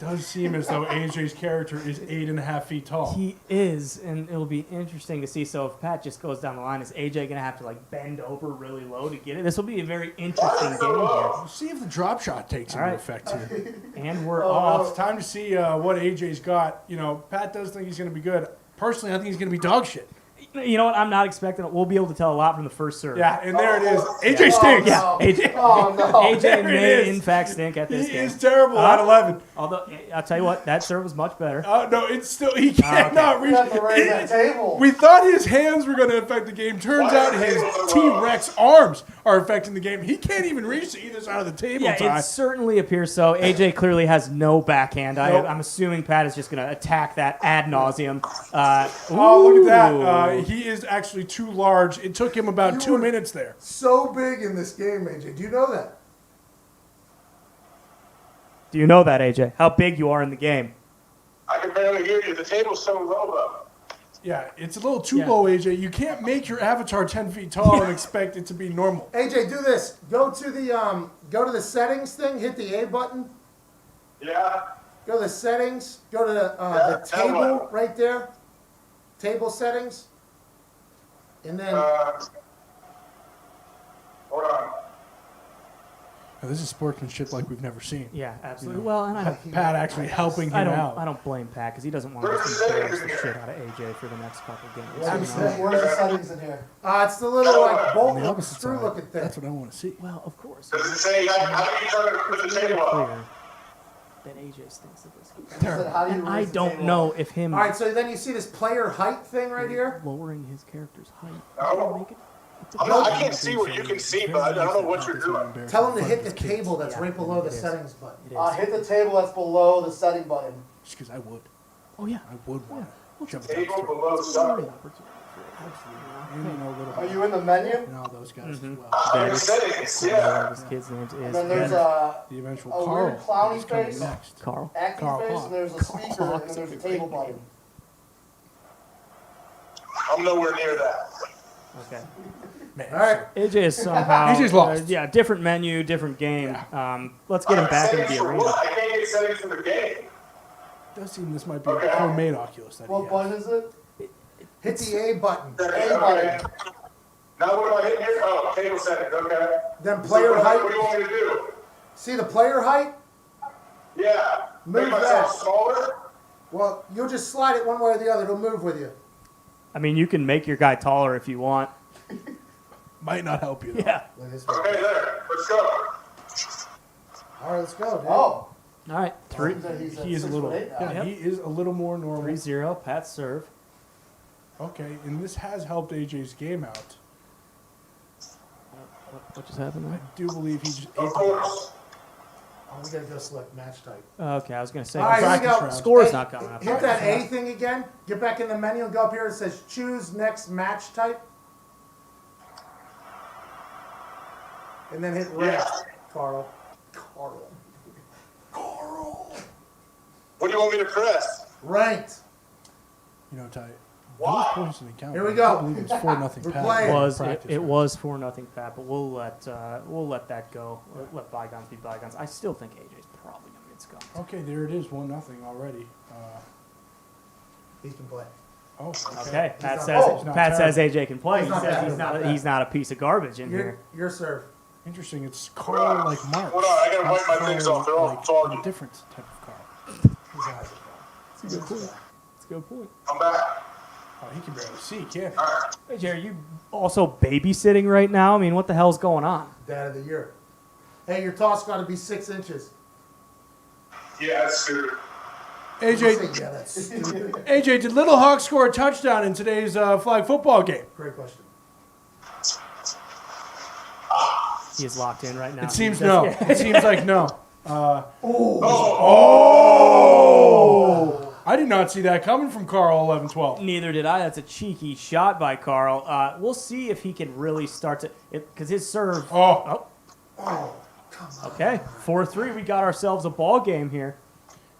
Does seem as though AJ's character is 8.5 feet tall. He is, and it'll be interesting to see. So if Pat just goes down the line, is AJ gonna have to bend over really low to get it? This will be a very interesting game here. We'll see if the drop shot takes into All right. effect here. And we're Oh, off. It's time to see what AJ's got. Pat does think he's going to be good. Personally, I think he's going to be dog shit. You know what? I'm not expecting it. We'll be able to tell a lot from the first serve. Yeah, and there it is. AJ stinks. Yeah, no. AJ. Oh, no. AJ There it may is. in fact stink at He this game. is terrible at 11. Although I'll tell you what, that serve was much better. No, it's still he cannot reach. You have to raise that table. We thought his hands were going to affect the game. Turns out his T-Rex arms are affecting the game. He can't even reach to either side of the table. Yeah, Ty. it certainly appears so. AJ clearly has no backhand. Nope. I'm assuming Pat is just going to attack that ad nauseum. Oh, look at ooh. that. He is actually too large. It took him about You 2 were- minutes there. So big in this game, AJ. Do you know that? Do you know that, AJ? How big you are in the game? I can barely hear you. The table's so low, though. Yeah, it's a little too Yeah. low, AJ. You can't make your avatar 10 feet tall and expect it to be normal. AJ, do this. Go to the settings thing. Hit the A button. Yeah. Go to the settings. Go to the that table one. right there. Table settings. And then Hold on. Now, this is sportsmanship like we've never seen. Yeah, absolutely. Well, and I Pat actually helping him out. don't blame Pat because he doesn't want to Where's just the embarrass the settings shit out of AJ for the next couple games. Where's the settings in here? it's the little bolt The opposite screw side. looking thing. That's what I want to see. Well, of course. Does it say how do you turn it with the table Clear up? that AJ stinks at this game. I said, how do you And raise I the don't table? know if him All right, so then you see this player height thing right here. lowering his character's height No. will make it. I can't see what you can see, bud. I don't know what you're doing. Tell him to hit the table that's right below the settings button. It is. Hit the table that's below the setting button. Just because I would. Oh yeah. I would want to jump down Table through. below Learning something. opportunity for AJ, And little Are you in the menu? and all those guys as well. I'm settings, One yeah. of his kids' names And is then there's Ben. The eventual a Carl weird clowny is coming face. next. Carl. acting Carl face, Hawk. and there's a speaker, and then there's a table button. I'm nowhere near that. Okay. Man, All right. AJ is somehow. AJ's lost. Yeah, different menu, different game. Let's get him back into the Settings for arena. what? I can't get settings for the game. It does seem this might be Okay. a homemade Oculus that he What has. button is it? Hit the A button. Okay. Now what do I hit here? Oh, table settings, okay. Then So player what height. do you want me to do? See the player height? Yeah. Move Make myself that. smaller? Well, you'll just slide it one way or the other. It'll move with you. I mean, you can make your guy taller if you want. Might not help you, though. Yeah. Look at this one. Okay, there. Let's go. All right, let's go, dude. Oh. All right. 3 He's at He is a 6'8" little, now. yeah, Yep. he is a little more normal. 3-0. Pat serve. Okay, and this has helped AJ's game out. What just happened I there? do believe he just ate Of the course. Oh, we gotta go select match type. Okay, I was gonna say All right, here we practice go. round. score's Hey, not coming up. Hit that A thing again. Get back in the menu and go up here. It says choose next match type. And then hit red, Carl. Carl. What do you want me to press? Ranked. You know, Ty. Wow. Those points in the count. Here we I go. believe it was 4-0 We're Pat. playing. It was 4-0 Pat, but we'll let that go. Let bygones be bygones. I still think AJ's probably gonna get skunked. Okay, there it is, 1-0 already. He can play. Oh, Okay, Pat not- says oh, he's not Pat says terrible. AJ can play. He's He not says bad. he's He's not not a piece of garbage in here. Your serve. Interesting. It's Carl like Mark. Hold on, I gotta wipe my things off. They're all like soggy. a different type of Carl. His eyes are That's a good point. That's a good point. I'm back. Oh, he can barely see, can't he? All right. AJ, are you also babysitting right now? I mean, what the hell's going on? Dad of the year. Hey, your toss got to be 6 inches. Yeah, that's stupid. AJ, Yeah, that's stupid. AJ, did Little Hawk score a touchdown in today's flag football game? Great question. He is locked in right now. It seems That's- no. yeah. It seems like no. I did not see that coming from Carl 11-12. Neither did I. That's a cheeky shot by Carl. We'll see if he can really start to, because his serve. Oh, Okay, 4-3. We got ourselves a ball game here.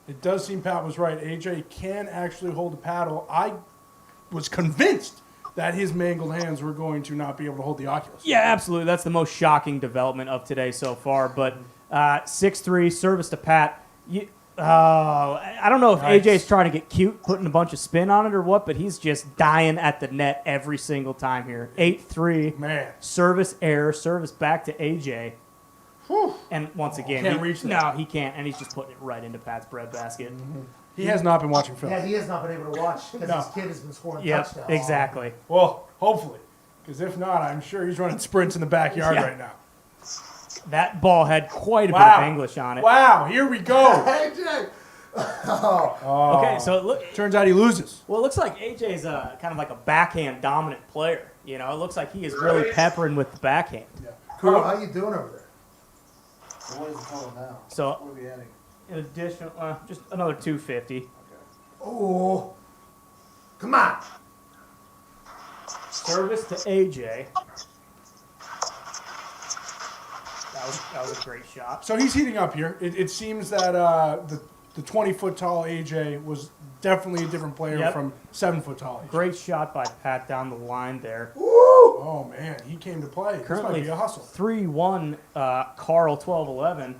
it does seem Pat was right. AJ can actually hold the paddle. I was convinced that his mangled hands were going to not be able to hold the Oculus. Yeah, absolutely. That's the most shocking development of today so far. But 6-3 service to Pat. I don't know if Nice. AJ's trying to get cute, putting a bunch of spin on it or what, but he's just dying at the net every single time here. 8-3. Man. Service error. Service back to AJ. Whew. And once again, Can't reach that. No, he can't, and he's just putting it right into Pat's breadbasket. He has not been watching film. Yeah, he has not been able to watch because No. his kid has been scoring Yep, touchdowns. exactly. Well, hopefully. Because if not, I'm sure he's running sprints in the backyard Yeah. right now. That ball had quite a bit Wow. of English on it. Wow, here we go. Hey, Jay. Okay, so it Turns out he loses. well, it looks like AJ's kind of like a backhand dominant player. You know, it looks like he is really peppering with the backhand. Carl, how you doing over there? So what is the total now? So, What are we adding? in addition, just another 250. Oh, come on. Service to AJ. That was a great shot. So he's heating up here. It seems that the 20-foot tall AJ was definitely a different player Yep. from 7-foot tall AJ. Great shot by Pat down the line there. Oh, man, he came to play. This might Currently be a hustle. 3-1, Carl 12-11.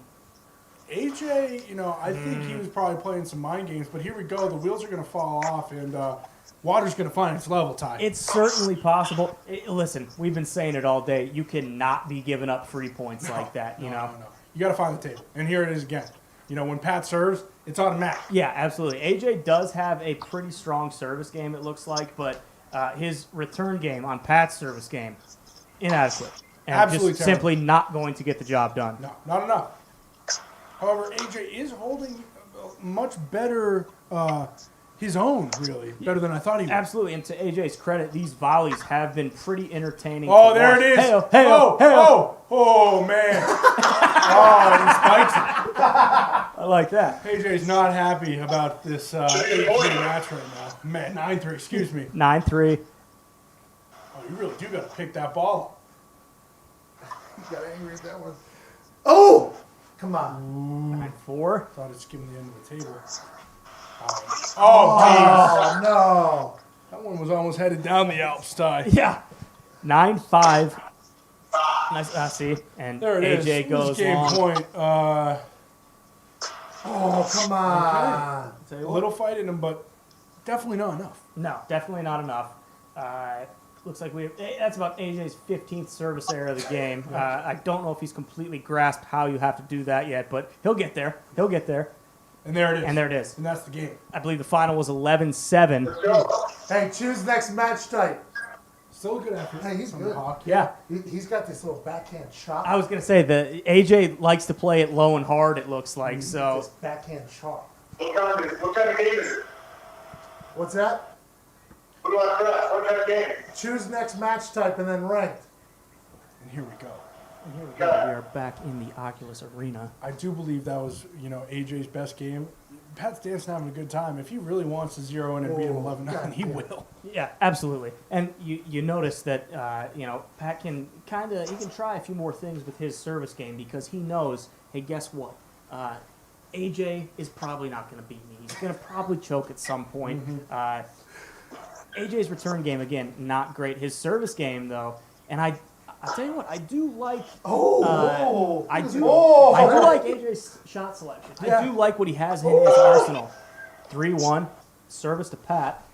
AJ, you know, I think he was probably playing some mind games, but here we go. The wheels are going to fall off, and water's going to find its level, Ty. It's certainly possible. Listen, we've been saying it all day. You cannot be giving up free points like that, you know? No. You got to find the table. And here it is again. You know, when Pat serves, it's automatic. Yeah, absolutely. AJ does have a pretty strong service game, it looks like, but his return game on Pat's service game, inadequate. And Absolutely just terrible. simply not going to get the job done. No, not enough. However, AJ is holding much better his own, really. Better than I thought he would. Absolutely, and to AJ's credit, these volleys have been pretty entertaining. Oh, to there watch. it is. Hey-oh, hey-oh, hey-oh. Oh, man. Oh, he spikes it. I like that. AJ's not happy about this 8-3 match right now. Man, 9-3, excuse me. 9-3. Oh, you really do got to pick that ball You got angry at that one. Oh, come on. 9-4. up. Thought it's giving the end of the table. Oh, Oh, no. that one was almost headed down the Alps, Ty. Yeah. 9-5. Nice, see, and There it is. AJ goes This game long. point. Oh, come on. A little fight in him, but definitely not enough. No, definitely not enough. Looks like that's about AJ's 15th service error of the game. I don't know if he's completely grasped how you have to do that yet, but he'll get there. He'll get there. And there it is. And there it is. And that's the game. I believe the final was 11-7. Let's go. Hey, choose next match type. Still a good effort. Hey, he's from good. the Hawk. Yeah. He's got this little backhand chop. I was going to say that AJ likes to play it low and hard, it looks like. So This backhand chop. What kind of game is it? What's that? Who do I press? What kind of game? Choose next match type and then ranked. And here we go. here we go. We are back in the Oculus Arena. I do believe that was, AJ's best game. Pat Stanton having a good time. If he really wants to zero in and beat him 11-9, he will. Yeah, absolutely. And you notice that Pat can he can try a few more things with his service game because he knows, hey, guess what? AJ is probably not going to beat me. He's going to probably choke at some point. AJ's return game again, not great. His service game though, and I tell you what, I do like. I do like AJ's shot selection. I do like what he has in his arsenal. 3-1, service to Pat.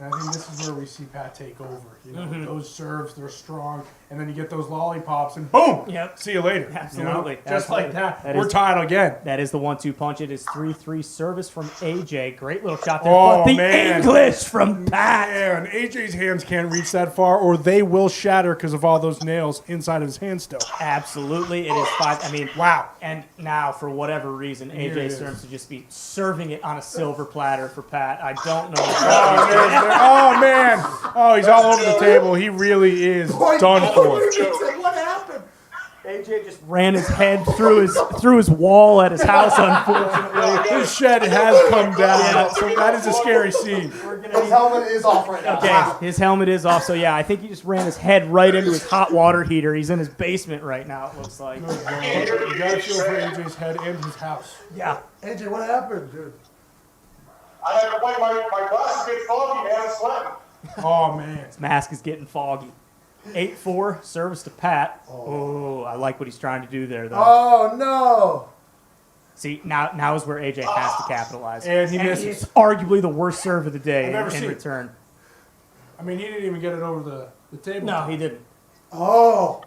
And I think this is where we see Pat take over. Those serves, they're strong, and then you get those lollipops, and boom! Yep. See you later. Absolutely. Just like that. That We're is- tied again. That is the 1-2 punch. It is 3-3 service from AJ. Great little shot there. Oh, but the man. English from Pat. And AJ's hands can't reach that far, or they will shatter because of all those nails inside of his hand still. Absolutely. It is 5. I mean, Wow. And now, for whatever reason, Here it AJ is. seems to just be serving it on a silver platter for Pat. I don't know. Oh, man. Oh, he's all over the table. He really is done for. What happened? AJ just ran his head through his wall at his house, unfortunately. His shed has come down, so that is a scary scene. His helmet is off right now. Okay, his helmet is off, so yeah, I think he just ran his head right into his hot water heater. He's in his basement right now, it looks like. You gotta feel for AJ's head and his house. Yeah. AJ, what happened, dude? I had to wait. My glasses get foggy, man. I'm sweating. Oh, man. His mask is getting foggy. 8-4, service to Pat. Oh, I like what he's trying to do there, though. Oh, no. See, now is where AJ has to capitalize. And he misses. It's arguably the worst serve of the day I've ever in seen. return. I mean, he didn't even get it over the table. No, he didn't. Oh.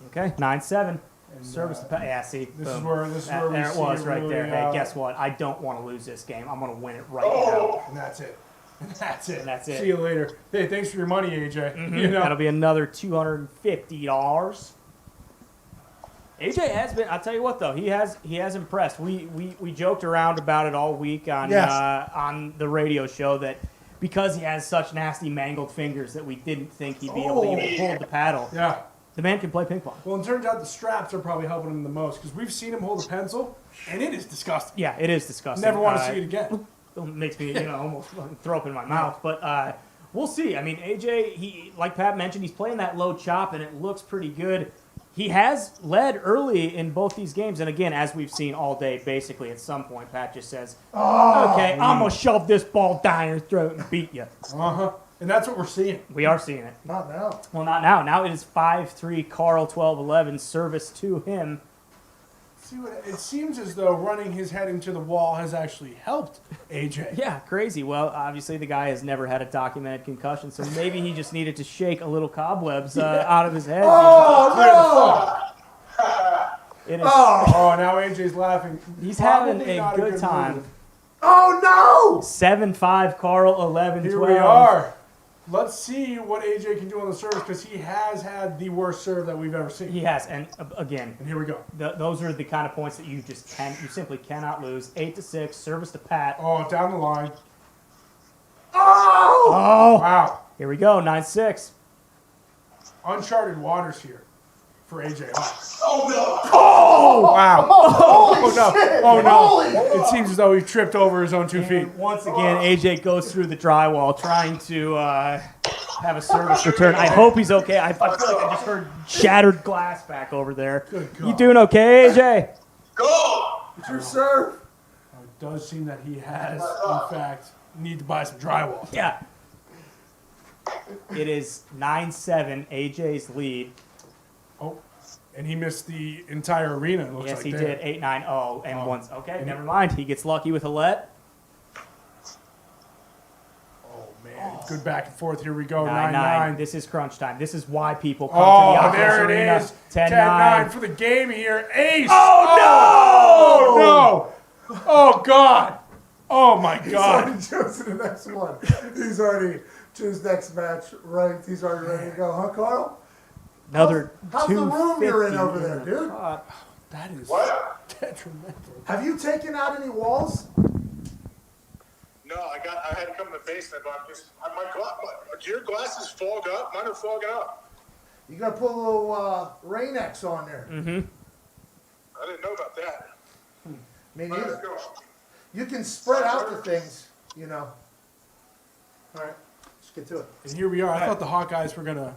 Okay, 9-7. Service to Pat. Yeah, see. This is boom. where we There it see was it right there. really, Hey, guess what? I don't want to lose this game. I'm going to win it right now. And that's it. And that's it. And that's it. See you later. Hey, thanks for your money, AJ. That'll be another $250. AJ has been. I'll tell you what, though, he has impressed. We joked around about it all week on the radio show that because he has such nasty mangled fingers that we didn't think he'd be able to even hold the paddle. Yeah. The man can play ping pong. Well, it turns out the straps are probably helping him the most because we've seen him hold a pencil, and it is disgusting. Yeah, it is disgusting. Never want to see it again. It makes me, almost throw up in my mouth. But we'll see. I mean, AJ, he like Pat mentioned, he's playing that low chop, and it looks pretty good. He has led early in both these games, and again, as we've seen all day, basically at some point, Pat just says, "Okay, I'm gonna shove this ball down your throat and beat you." And that's what we're seeing. We are seeing it. Not now. Well, not now. Now it is 5-3. Carl 12-11 service to him. See what it seems as though running his head into the wall has actually helped AJ. Yeah, crazy. Well, obviously the guy has never had a documented concussion, so maybe he just needed to shake a little cobwebs out of his head. Oh, It is, Oh, now AJ's laughing. he's having Probably a not good time. move. Oh, no. 7-5, Carl 11-12. Here we are. Let's see what AJ can do on the service because he has had the worst serve that we've ever seen. He has, and again, And here we go. those are the kind of points that you simply cannot lose. 8-6, service to Pat. Oh, down the line. Oh, Wow. here we go, 9-6. Uncharted waters here for AJ. Oh no! Wow. Oh, no. Oh, Holy no. It seems as though he tripped over his own 2 feet. And once again, AJ goes through the drywall trying to have a service return. I hope he's okay. I feel like I just heard shattered glass back over there. Good God. You doing okay, AJ? Go! It's your serve. It does seem that he has, in fact, need to buy some drywall. Yeah. It is 9-7, AJ's lead. Oh, and he missed the entire arena, it looks Yes, like. he there. did. 8-9-0, and once. Okay, never mind. He gets lucky with a let. Oh, man. Good back and forth. Here we go. 9-9. 9-9. This is crunch time. This is why people come to the Oh, Oculus there Arena. it is. 10-9. 10-9 for the game here. Ace. Oh, Oh, no. Oh, God. Oh, my He's God. already chosen the next one. He's already Choose next match. Right. He's already ready to go, huh, Carl? Another How's the room you're in 250 over there, the dude? pot. That is What? detrimental. Have you taken out any walls? No, I had to come to the basement, but do your glasses fog up? Mine are fogging up. You got to put a little Rain-X on there. Mm-hmm. I didn't know about that. Me All right, neither. let's go. You can spread out the things, you know. All right, let's get to it. And here we are. I thought the Hawkeyes were gonna,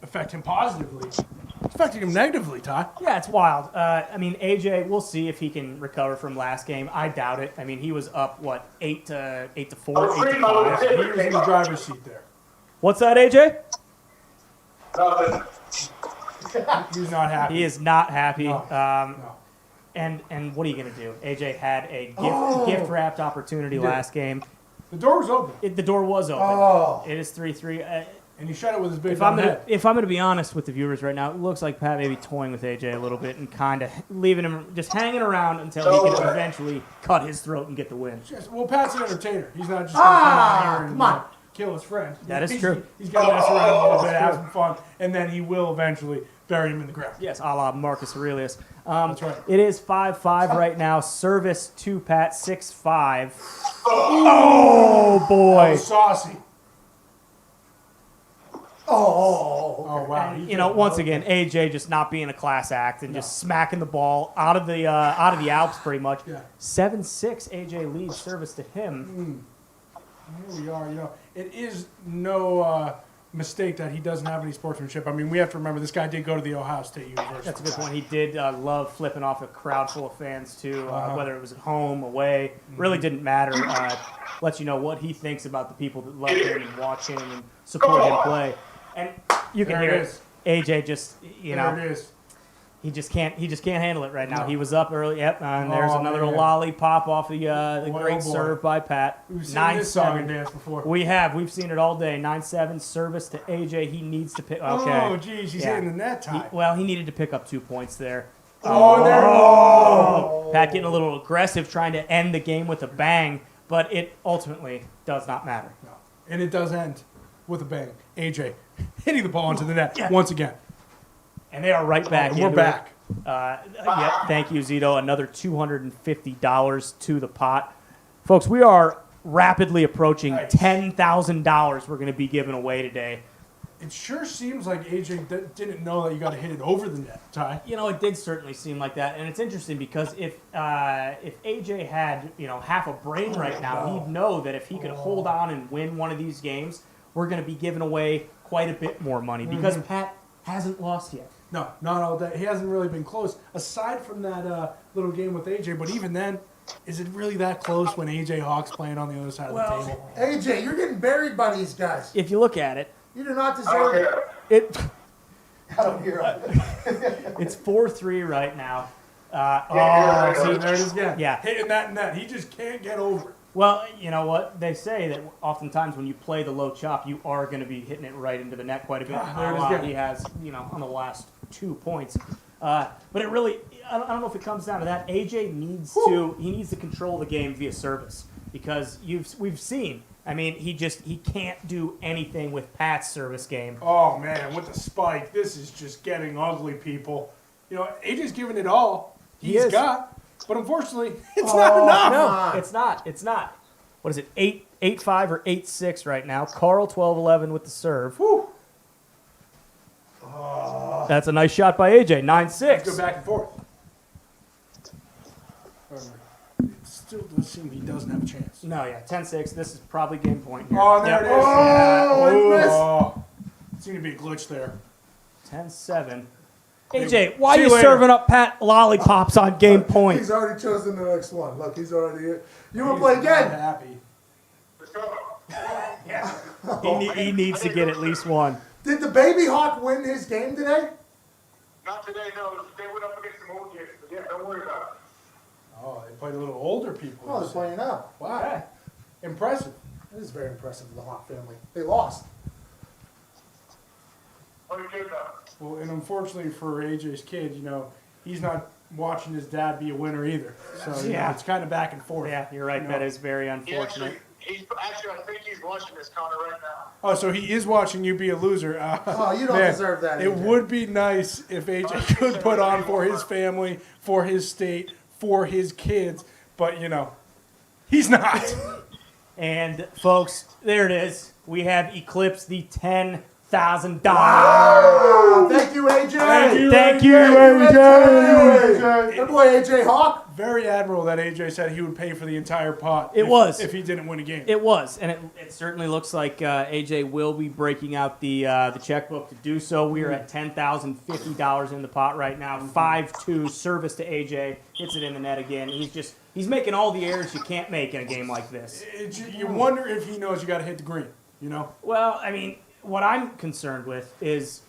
affect him positively. It's affecting him negatively, Ty. Yeah, it's wild. I mean, AJ, we'll see if he can recover from last game. I doubt it. I mean, he was up, 8 to 4, 8 to 5. He was in the driver's seat there. What's that, AJ? Nothing. He's not happy. He is not happy. No. No. And what are you going to do? AJ had a gift wrapped opportunity He did. last game. The door was open, The door was open. Oh. It is 3-3. and he shut it with his big If I'm dumb gonna head. be honest with the viewers right now, it looks like Pat may be toying with AJ a little bit and kind of leaving him just hanging around until he can eventually cut his throat and get the win. Yes, well, Pat's an entertainer. He's not just going to come out here and come on. kill his friend. That is true. He's going to mess around a little bit, have some fun, and then he will eventually bury him in the ground. Yes, a la Marcus Aurelius. That's right. It is 5-5 right now. Service to Pat 6-5. Oh That boy! was saucy. Oh. Oh, wow. And, once again, AJ just not being a class act and just smacking the ball out of the Alps pretty much. Yeah. 7-6. AJ leads service to him. Here we are. It is no mistake that he doesn't have any sportsmanship. I mean, we have to remember this guy did go to the Ohio State University. That's a good point. He did love flipping off a crowd full of fans too, whether it was at home, away. Really didn't matter. Lets you know what he thinks about the people that love him and watch him and support him play. And you can There hear it it. is. AJ just There it is. he just can't handle it right now. No. He was up early. Yep, and there's Oh, another man. lollipop off the Boy, great oh, boy. serve by Pat. We've seen this song and dance before. We've seen it all day. 9-7 service to AJ. He needs to pick. Okay. Oh, geez, he's Yeah. hitting the net, Ty. He needed to pick up 2 points there. Oh, there it is. Pat getting a little aggressive, trying to end the game with a bang, but it ultimately does not matter. No. And it does end with a bang. AJ hitting the ball into the net Yeah. once again. And they are right back. And we're into it. back. Yep, thank you, Zito. Another $250 to the pot. Folks, we are rapidly approaching Nice. $10,000 we're going to be giving away today. It sure seems like AJ didn't know that you got to hit it over the net, Ty. It did certainly seem like that, and it's interesting because if AJ had half a brain right now, he'd know that if he could hold on and win one of these games, we're going to be giving away quite a bit more money because Pat hasn't lost yet. No, not all day. He hasn't really been close, aside from that little game with AJ. But even then, is it really that close when AJ Hawk's playing on the other side of the table? AJ, you're getting buried by these guys. If you look at it, You do not deserve it. it I don't hear it. it's 4-3 right now. See, there it is again. Yeah. Hitting that net. He just can't get over it. Well, you know what? They say that oftentimes when you play the low chop, you are going to be hitting it right into the net quite a bit. There it is again. He has, on the last 2 points. But it really, I don't know if it comes down to that. AJ needs to control the game via service because we've seen. I mean, he can't do anything with Pat's service game. Oh, man, with the spike, this is just getting ugly, people. AJ's giving it all He he's is. got, but unfortunately, it's not enough. No, it's not. It's not. What is it? 8-5 or 8-6 right now. Carl 12-11 with the serve. Whew. That's a nice shot by AJ. 9-6. Let's go back and forth. It still does seem he doesn't have a chance. No, yeah, 10-6. This is probably game point here. Oh, there it is. Oh, it missed. Oh, seemed to be a glitch there. 10-7. AJ, why See are you you later. serving up Pat lollipops on game point? He's already chosen the next one. Look, he's already here. You want to He's play not again? happy. Let's go. He needs to get at least one. Did the baby hawk win his game today? Not today, no. They went up against some old kids. But yeah, don't worry about it. Oh, they played a little older people. Oh, they're playing now. Wow. Okay. Impressive. It is very impressive, the Hawk family. They lost. What are you doing now? Well, and unfortunately for AJ's kid, he's not watching his dad be a winner either. So Yeah. it's kind of back and forth. Yeah, you're right. That is very He unfortunate. Actually, I think he's watching this, Connor, right now. Oh, so he is watching you be a loser. Oh, you don't deserve that, It AJ. would be nice if AJ could put on for his family, for his state, for his kids, but you know, he's not. And folks, there it is. We have eclipsed the $10,000. Oh, thank you, AJ. Thank you, AJ. Good boy, AJ Hawk. Very admirable that AJ said he would pay for the entire pot. It was. if he didn't win a game. It was, and it certainly looks like AJ will be breaking out the checkbook to do so. We are at $10,050 in the pot right now. 5-2 service to AJ. Hits it in the net again. He's making all the errors you can't make in a game like this. You wonder if he knows you got to hit the green. You know. Well, I mean, what I'm concerned with is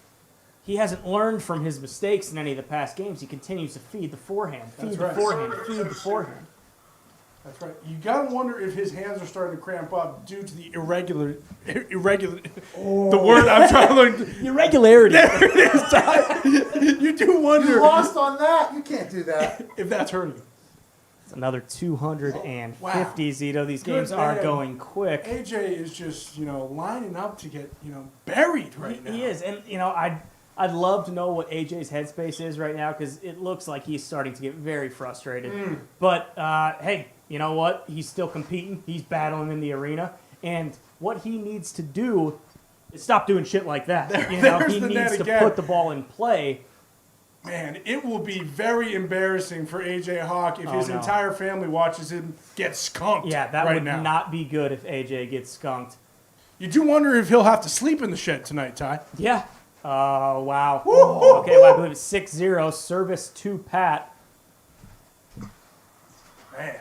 he hasn't learned from his mistakes in any of the past games. He continues to feed the forehand, feed the forehand. That's right. You gotta wonder if his hands are starting to cramp up due to the irregular. The word I'm trying to learn. Irregularity. There it is, Ty. You do wonder You lost on that. You can't do that. if that's hurting you. It's another 250, Wow. Zito. These Good games are man. going quick. AJ is just lining up to get buried right now. He is, and I'd love to know what AJ's headspace is right now because it looks like he's starting to get very frustrated. But hey, you know what? He's still competing. He's battling in the arena, and what he needs to do is stop doing shit like that. There's He the net needs to again. put the ball in play. Man, it will be very embarrassing for AJ Hawk if his no. entire family watches him get skunked. Yeah, that right would now. not be good if AJ gets skunked. You do wonder if he'll have to sleep in the shed tonight, Ty. Yeah. Oh, wow. Woo-hoo-hoo. Okay, well, I believe it's 6-0. Service to Pat. Man,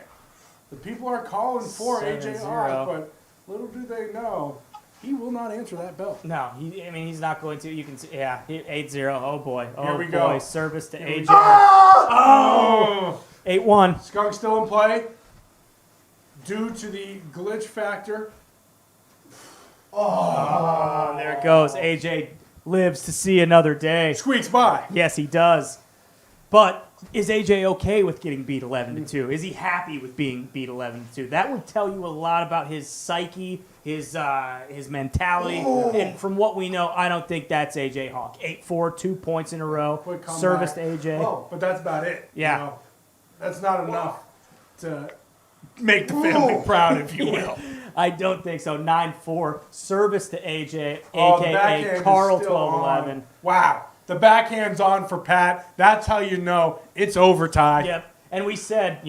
the people are calling for AJ 7-0. Hawk, but little do they know, he will not answer that bell. No, he's not going to. You can see, 8-0. Oh, boy. Oh, Here we boy. go. Service to Here we AJ. go. Oh! 8-1. Skunk still in play due to the glitch factor. Oh, there it goes. AJ lives to see another day. Squeaks by. Yes, he does. But is AJ okay with getting beat 11-2? Is he happy with being beat 11-2? That would tell you a lot about his psyche, his mentality. And from what we know, I don't think that's AJ Hawk. 8-4, 2 points in a row. Quick comeback. Service to AJ. Oh, but that's about it. Yeah. That's not enough to make the family proud, if you will. I don't think so. 9-4. Service to AJ, Oh, the a.k.a. backhand Carl is still 12-11. on. Wow. The backhand's on for Pat. That's how you know it's over, Ty. Yep. And we said,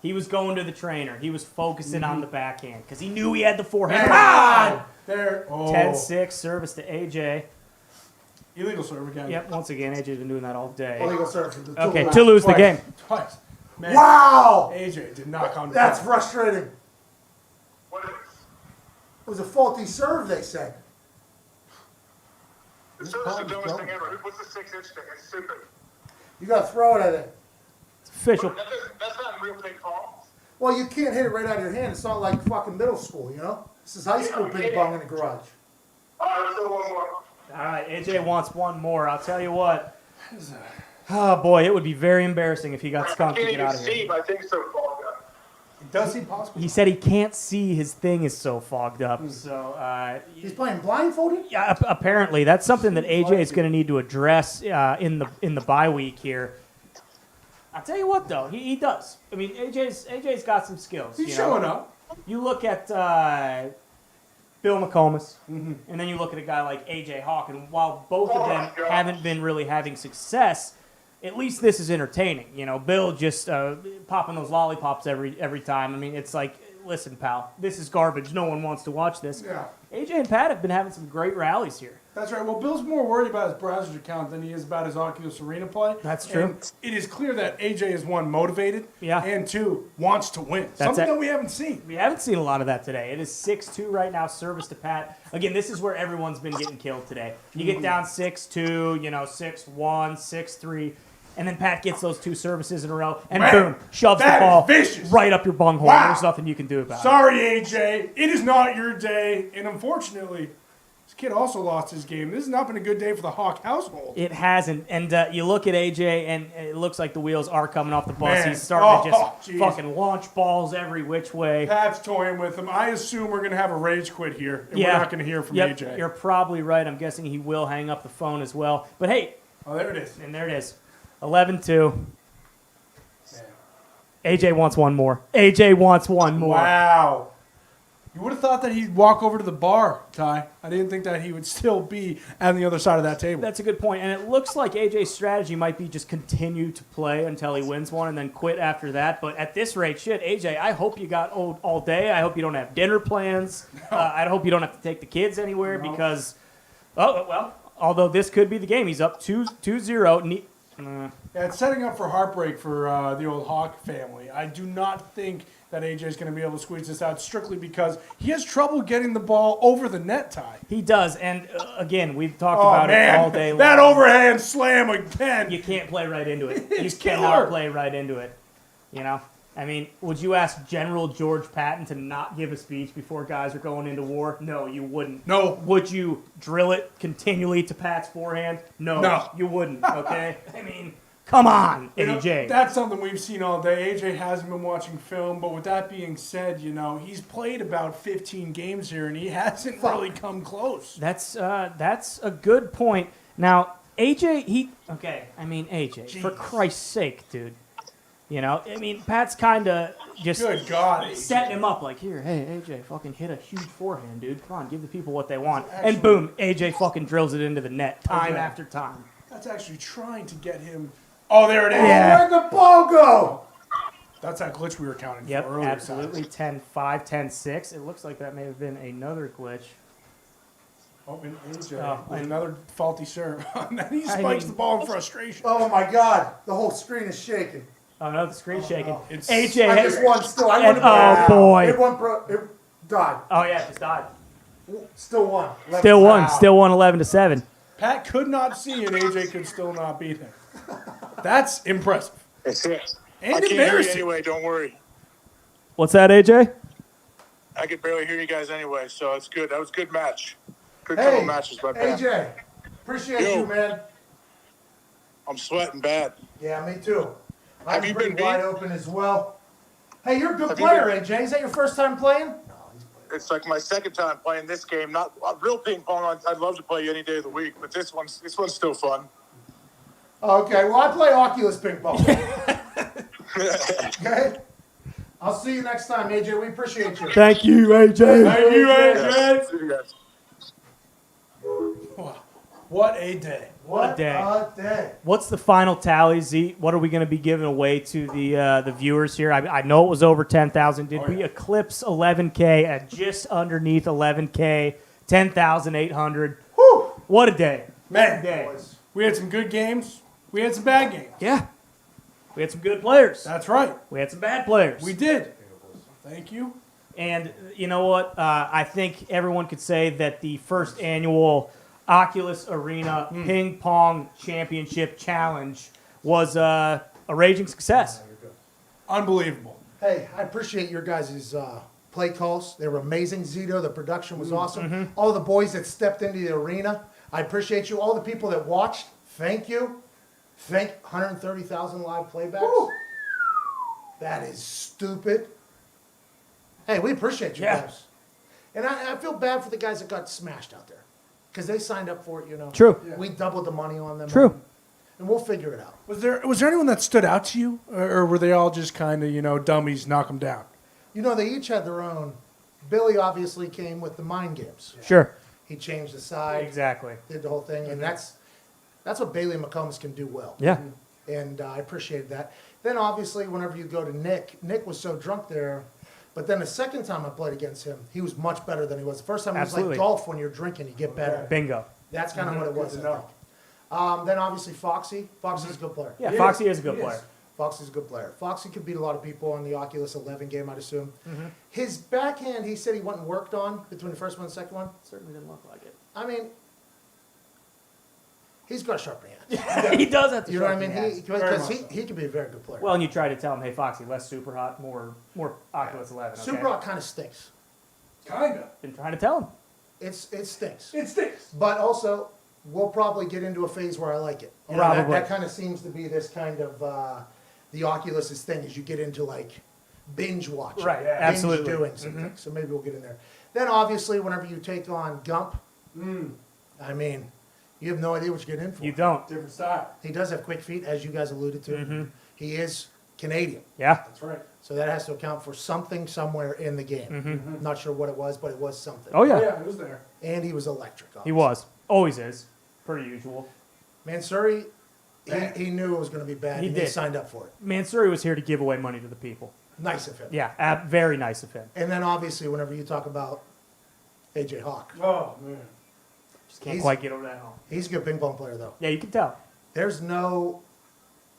he was going to the trainer. He was focusing on the backhand because he knew he had the forehand. Ah! There. Oh. 10-6, service to AJ. Illegal serve again. Yep, once again, AJ's been doing that all day. Illegal serve for the Okay, two to lose the Twice. game. Twice. Man, Wow! AJ did not come That's down. frustrating. What is It was a faulty serve, they said. the service the dumbest thing ever? What's the 6-inch thing? It's stupid. You got to throw it at it. It's official. That's not real ping pong. Well, you can't hit it right out of your hand. It's not like fucking middle school, This is high school ping pong in the garage. All right, let's do one more. All right, AJ wants one more. I'll tell you what. Oh, boy, it would be very embarrassing if he got I skunked to can't get even out of see here. my thing so far. Does he possibly? He said he can't see. His thing is so fogged up. So, He's playing blindfolded? yeah, apparently, that's something that AJ is going to need to address in the bye week here. I'll tell you what, though, he does. I mean, AJ's got some skills. He's showing up. You look at Bill McComas, and then you look at a guy like AJ Hawk, and while both of them haven't been really having success, at least this is entertaining. Bill just popping those lollipops every time. I mean, it's like, listen, pal, this is garbage. No one wants to watch this. Yeah. AJ and Pat have been having some great rallies here. That's right. Well, Bill's more worried about his browser's account than he is about his Oculus Arena play. That's true. And it is clear that AJ is, one, motivated, Yeah. and two, wants to win. That's Something it. that we haven't seen. We haven't seen a lot of that today. It is 6-2 right now, service to Pat. Again, this is where everyone's been getting killed today. You get down 6-2, 6-1, 6-3, and then Pat gets those two services in a row, and Man, boom, shoves the that is ball vicious. right up your bunghole. Wow. There's nothing you can do about it. Sorry, AJ. It is not your day, and unfortunately, This kid also lost his game. This has not been a good day for the Hawk household. It hasn't. And you look at AJ, and it looks like the wheels are coming off the bus. Man. He's starting to Oh, just jeez. fucking launch balls every which way. Pat's toying with him. I assume we're going to have a rage quit here, and Yeah. we're not going to hear from Yep, AJ. you're probably right. I'm guessing he will hang up the phone as well. But hey, Oh, there it is. and there it is. 11-2. AJ wants one more. AJ wants one more. Wow. You would have thought that he'd walk over to the bar, Ty. I didn't think that he would still be on the other side of that table. That's a good point. And it looks like AJ's strategy might be just continue to play until he wins one and then quit after that. But at this rate, shit, AJ, I hope you got all day. I hope you don't have dinner plans. I hope you don't have to take the kids anywhere because, although this could be the game. He's up 2-0. Yeah, it's setting up for heartbreak for the old Hawk family. I do not think that AJ is going to be able to squeeze this out strictly because he has trouble getting the ball over the net, Ty. He does. And again, we've talked about it all day long. That overhand slam again. You can't play right into it. You It's cannot killer. play right into it. You know? I mean, would you ask General George Patton to not give a speech before guys are going into war? No, you wouldn't. No. Would you drill it continually to Pat's forehand? No. You wouldn't, okay? I mean, come on, You know, AJ. that's something we've seen all day. AJ hasn't been watching film, but with that being said, he's played about 15 games here, and he hasn't really come close. That's a good point. Now, AJ, AJ, for Jeez. Christ's sake, dude. Pat's kind of just Good God, AJ. setting him up like, here, hey, AJ, fucking hit a huge forehand, dude. Come on, give the people what they want. And boom, AJ fucking drills it into the net time Okay. after time. That's actually trying to get him. Oh, there it is. Yeah. Where'd the ball go? That's that glitch we were counting Yep, for earlier. absolutely. 10-5, 10-6. It looks like that may have been another glitch. Oh, and AJ Oh, with and- another faulty serve. And then he I spikes mean- the ball in frustration. Oh my God, the whole screen is shaking. Oh, no, the screen's shaking. It's- AJ I has... just won still. I And, won. oh, boy. It won, bro. It died. Oh, yeah, it just died. Still won. Still won. Wow. Still won 11-7. Pat could not see, and AJ could still not beat him. That's impressive. That's it. And I can't hear you embarrassing. anyway. Don't worry. What's that, AJ? I could barely hear you guys anyway, so it's good. That was a good match. Good couple Hey, matches by Pat. AJ, appreciate Yo. you, man. I'm sweating bad. Yeah, me too. Have I'm you pretty been wide beat? open as well. Hey, you're a good Have you player, been- AJ. Is that your first time playing? It's like my second time playing this game. Not real ping pong. I'd love to play you any day of the week, but this one's still fun. Okay, well, I play Oculus ping pong. Okay? I'll see you next time, AJ. We appreciate you. Thank you, AJ. Thank you, Yeah. AJ. See you guys. What a day. What day. a day. What's the final tally, Z? What are we going to be giving away to the viewers here? I know it was over 10,000. Did we eclipse 11K at just underneath 11K? 10,800. Whew. What a day. Man, What a day. we had some good games. We had some bad games. Yeah. We had some good players. That's right. We had some bad players. We did. Thank you. And you know what? I think everyone could say that the first annual Oculus Arena Ping Pong Championship Challenge was a raging success. Unbelievable. Hey, I appreciate your guys' play calls. They were amazing, Zito. The production was awesome. All the boys that stepped into the arena, I appreciate you. All the people that watched, thank you. Thank 130,000 live playbacks. Woo. That is stupid. Hey, we appreciate you Yeah. guys. And I feel bad for the guys that got smashed out there because they signed up for it, you know. True. We doubled the money on them. True. And we'll figure it out. Was there anyone that stood out to you, or were they all just kind of dummies, knock them down? You know, they each had their own. Billy obviously came with the mind games. Sure. He changed the side, Exactly. did the whole thing, and that's what Bailey McCombs can do well. Yeah. And I appreciated that. Then obviously, whenever you go to Nick was so drunk there. But then the second time I played against him, he was much better than he was. The first time it was Absolutely. like golf when you're drinking, you get better. Bingo. That's kind of what it was, I think. Then obviously Foxy. Foxy's a good player. Yeah, Foxy is a good player. Foxy's a good player. Foxy could beat a lot of people on the Oculus 11 game, I'd assume. His backhand, he said he went and worked on between the first one and the second one. Certainly didn't look like it. I mean, he's got a sharp hand. He does have to. You know what I sharpen mean? hands. Because he could be a very good player. Well, and you try to tell him, hey, Foxy, less super hot, more Oculus 11. Okay? Super Hot kind of stinks. Kinda. Been trying to tell him. It stinks. It stinks. But also, we'll probably get into a phase where I like it. You know, Probably. that kind of seems to be this kind of the Oculus's thing, is you get into like binge watching, Right, binge absolutely. doing something. So maybe we'll get in there. Then obviously, whenever you take on Gump, I mean, you have no idea what you're getting in for. You don't. Different style. He does have quick feet, as you guys alluded to. He is Canadian. Yeah. That's right. So that has to account for something somewhere in the game. Not sure what it was, but it was something. Oh, Oh, yeah. yeah, it was there. And he was electric. He Obviously. was. Always is. Per usual. Man, Surrey, he knew it was going to be bad. He and did. He signed up for it. Mansuri was here to give away money to the people. Nice of him. Yeah, very nice of him. And then obviously, whenever you talk about AJ Hawk, Oh, man. Just can't He's- quite get over that hump. he's a good ping pong player, though. Yeah, you can tell. There's no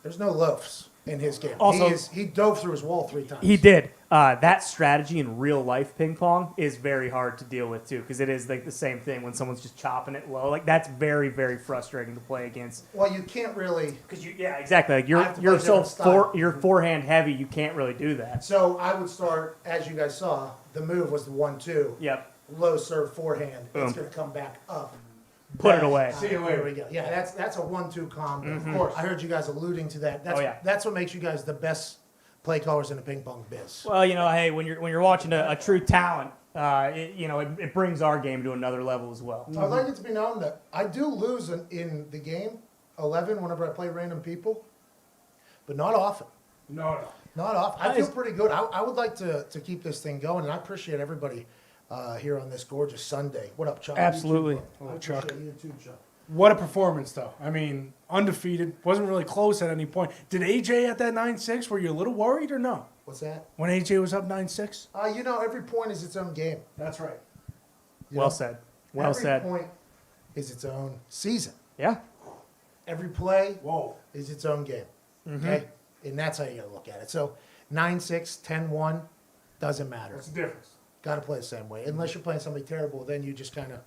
loafs in his game. Also- he dove through his wall 3 times. He did. That strategy in real life ping pong is very hard to deal with too, because it is like the same thing when someone's just chopping it low. Like that's very, very frustrating to play against. Well, you can't really. Because yeah, exactly. Like I you're have to you're play so different style. you're forehand heavy. You can't really do that. So I would start, as you guys saw, the move was the 1-2. Yep. Low serve forehand. It's Boom. going to come back up. Put it Bang. away. See you There later. we go. Yeah, that's a 1-2 combo. Of course. I heard you guys alluding to that. That's, Oh, yeah. That's what makes you guys the best play callers in the ping pong biz. Well, hey, when you're watching a true talent, it brings our game to another level as well. I'd like it to be known that I do lose in the game 11 whenever I play random people, but not often. No. Not often. I feel pretty good. I would like to keep this thing going, and I appreciate everybody here on this gorgeous Sunday. What up, Chuck? Absolutely. I Chuck. appreciate you too, Chuck. What a performance, though. I mean, undefeated. Wasn't really close at any point. Did AJ at that 9-6, were you a little worried or no? What's that? When AJ was up 9-6? Every point is its own game. That's right. You Well know? said. Well Every said. point is its own season. Yeah. Every play Whoa. is its own game. Okay? And that's how you got to look at it. So 9-6, 10-1, doesn't matter. What's the difference? Got to play the same way. Unless you're playing somebody terrible, then you just kind of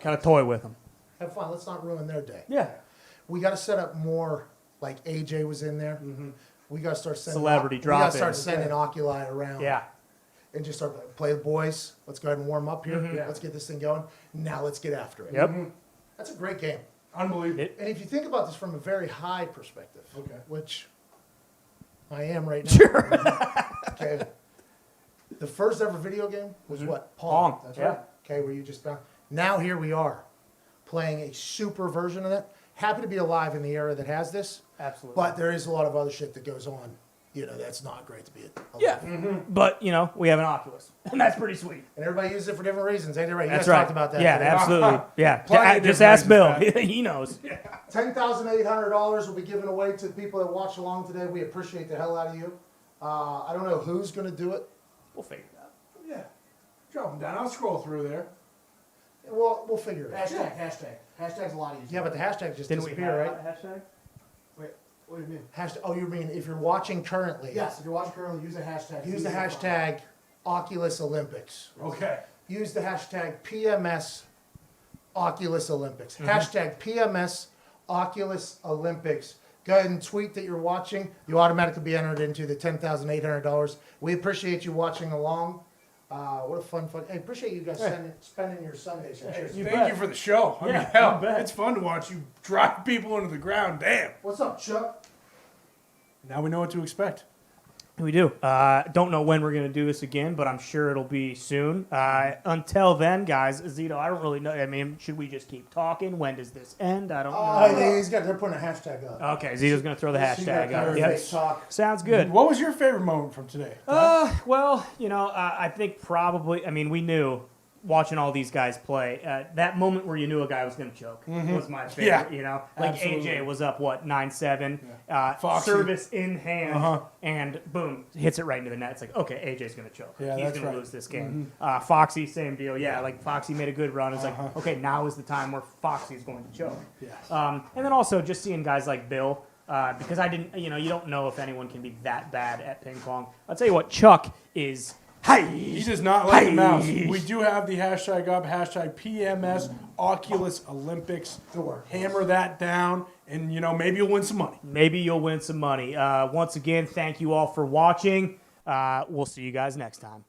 Kind of toy with them. have fun. Let's not ruin their day. Yeah. We got to set up more, like AJ was in there. We got to start sending Celebrity We got to drop-ins. start sending Oculi around. Yeah. And just start play the boys. Let's go ahead and warm up here. Yeah. Let's get this thing going. Now let's get after it. Yep. That's a great game. Unbelievable. It- And if you think about this from a very high perspective, Okay. which I am right now. Sure. Okay. The first ever video game was what? Pong. That's Yeah. right. Okay, where you just found. Now here we are, playing a super version of that. Happy to be alive in the era that has this, Absolutely. but there is a lot of other shit that goes on. That's not great to be alive. Yeah. But we have an Oculus, and that's pretty sweet. And everybody uses it for different reasons. Ain't it right? You That's guys right. talked about that. Yeah, today. absolutely. Yeah. Plenty of Just different ask Bill. reasons, He knows. $10,800 will be given away to the people that watch along today. We appreciate the hell out of you. I don't know who's going to do it. We'll figure it out. Yeah. Drop them down. I'll scroll through there. We'll figure it out. Hashtag's a lot easier. Yeah, but the hashtag just Didn't we disappear, have right? a hashtag? Wait, what do you mean? Hashtag. Oh, you mean if you're watching currently? Yes, if you're watching currently, use the hashtag. Use the hashtag Oculus Olympics. Okay. Use the hashtag PMS Oculus Olympics. Mm-hmm. Hashtag PMS Oculus Olympics. Go ahead and tweet that you're watching. You automatically be entered into the $10,800. We appreciate you watching along. What a fun. Hey, appreciate you guys spending your Sundays. Hey, You thank bet. you for the show. I Yeah, mean, hell, you bet. it's fun to watch you drive people into the ground. Damn. What's up, Chuck? Now we know what to expect. We do. Don't know when we're going to do this again, but I'm sure it'll be soon. Until then, guys, Zito, I don't really know. I mean, should we just keep talking? When does this end? I don't know. They're putting a hashtag up. Okay, Zito's going to throw the hashtag up. Yep. Yep. Talk. Sounds good. What was your favorite moment from today? Well, I think probably, we knew watching all these guys play, that moment where you knew a guy was going to choke was my favorite, Yeah, Like absolutely. AJ was up, 9-7, Foxy. service in hand, Uh-huh. and boom, hits it right into the net. It's like, okay, AJ's going to choke. Yeah, He's that's going to right. lose this game. Foxy, same deal. Yeah, like Foxy made a good run. It's like, okay, now is the time where Foxy's going to choke. Yes. And then also just seeing guys like Bill, because I didn't, you don't know if anyone can be that bad at ping pong. I'll tell you what, Chuck is. He does not like the mouse. We do have the hashtag up, hashtag PMS Oculus Olympics. Hammer that down, and maybe you'll win some money. Maybe you'll win some money. Once again, thank you all for watching. We'll see you guys next time.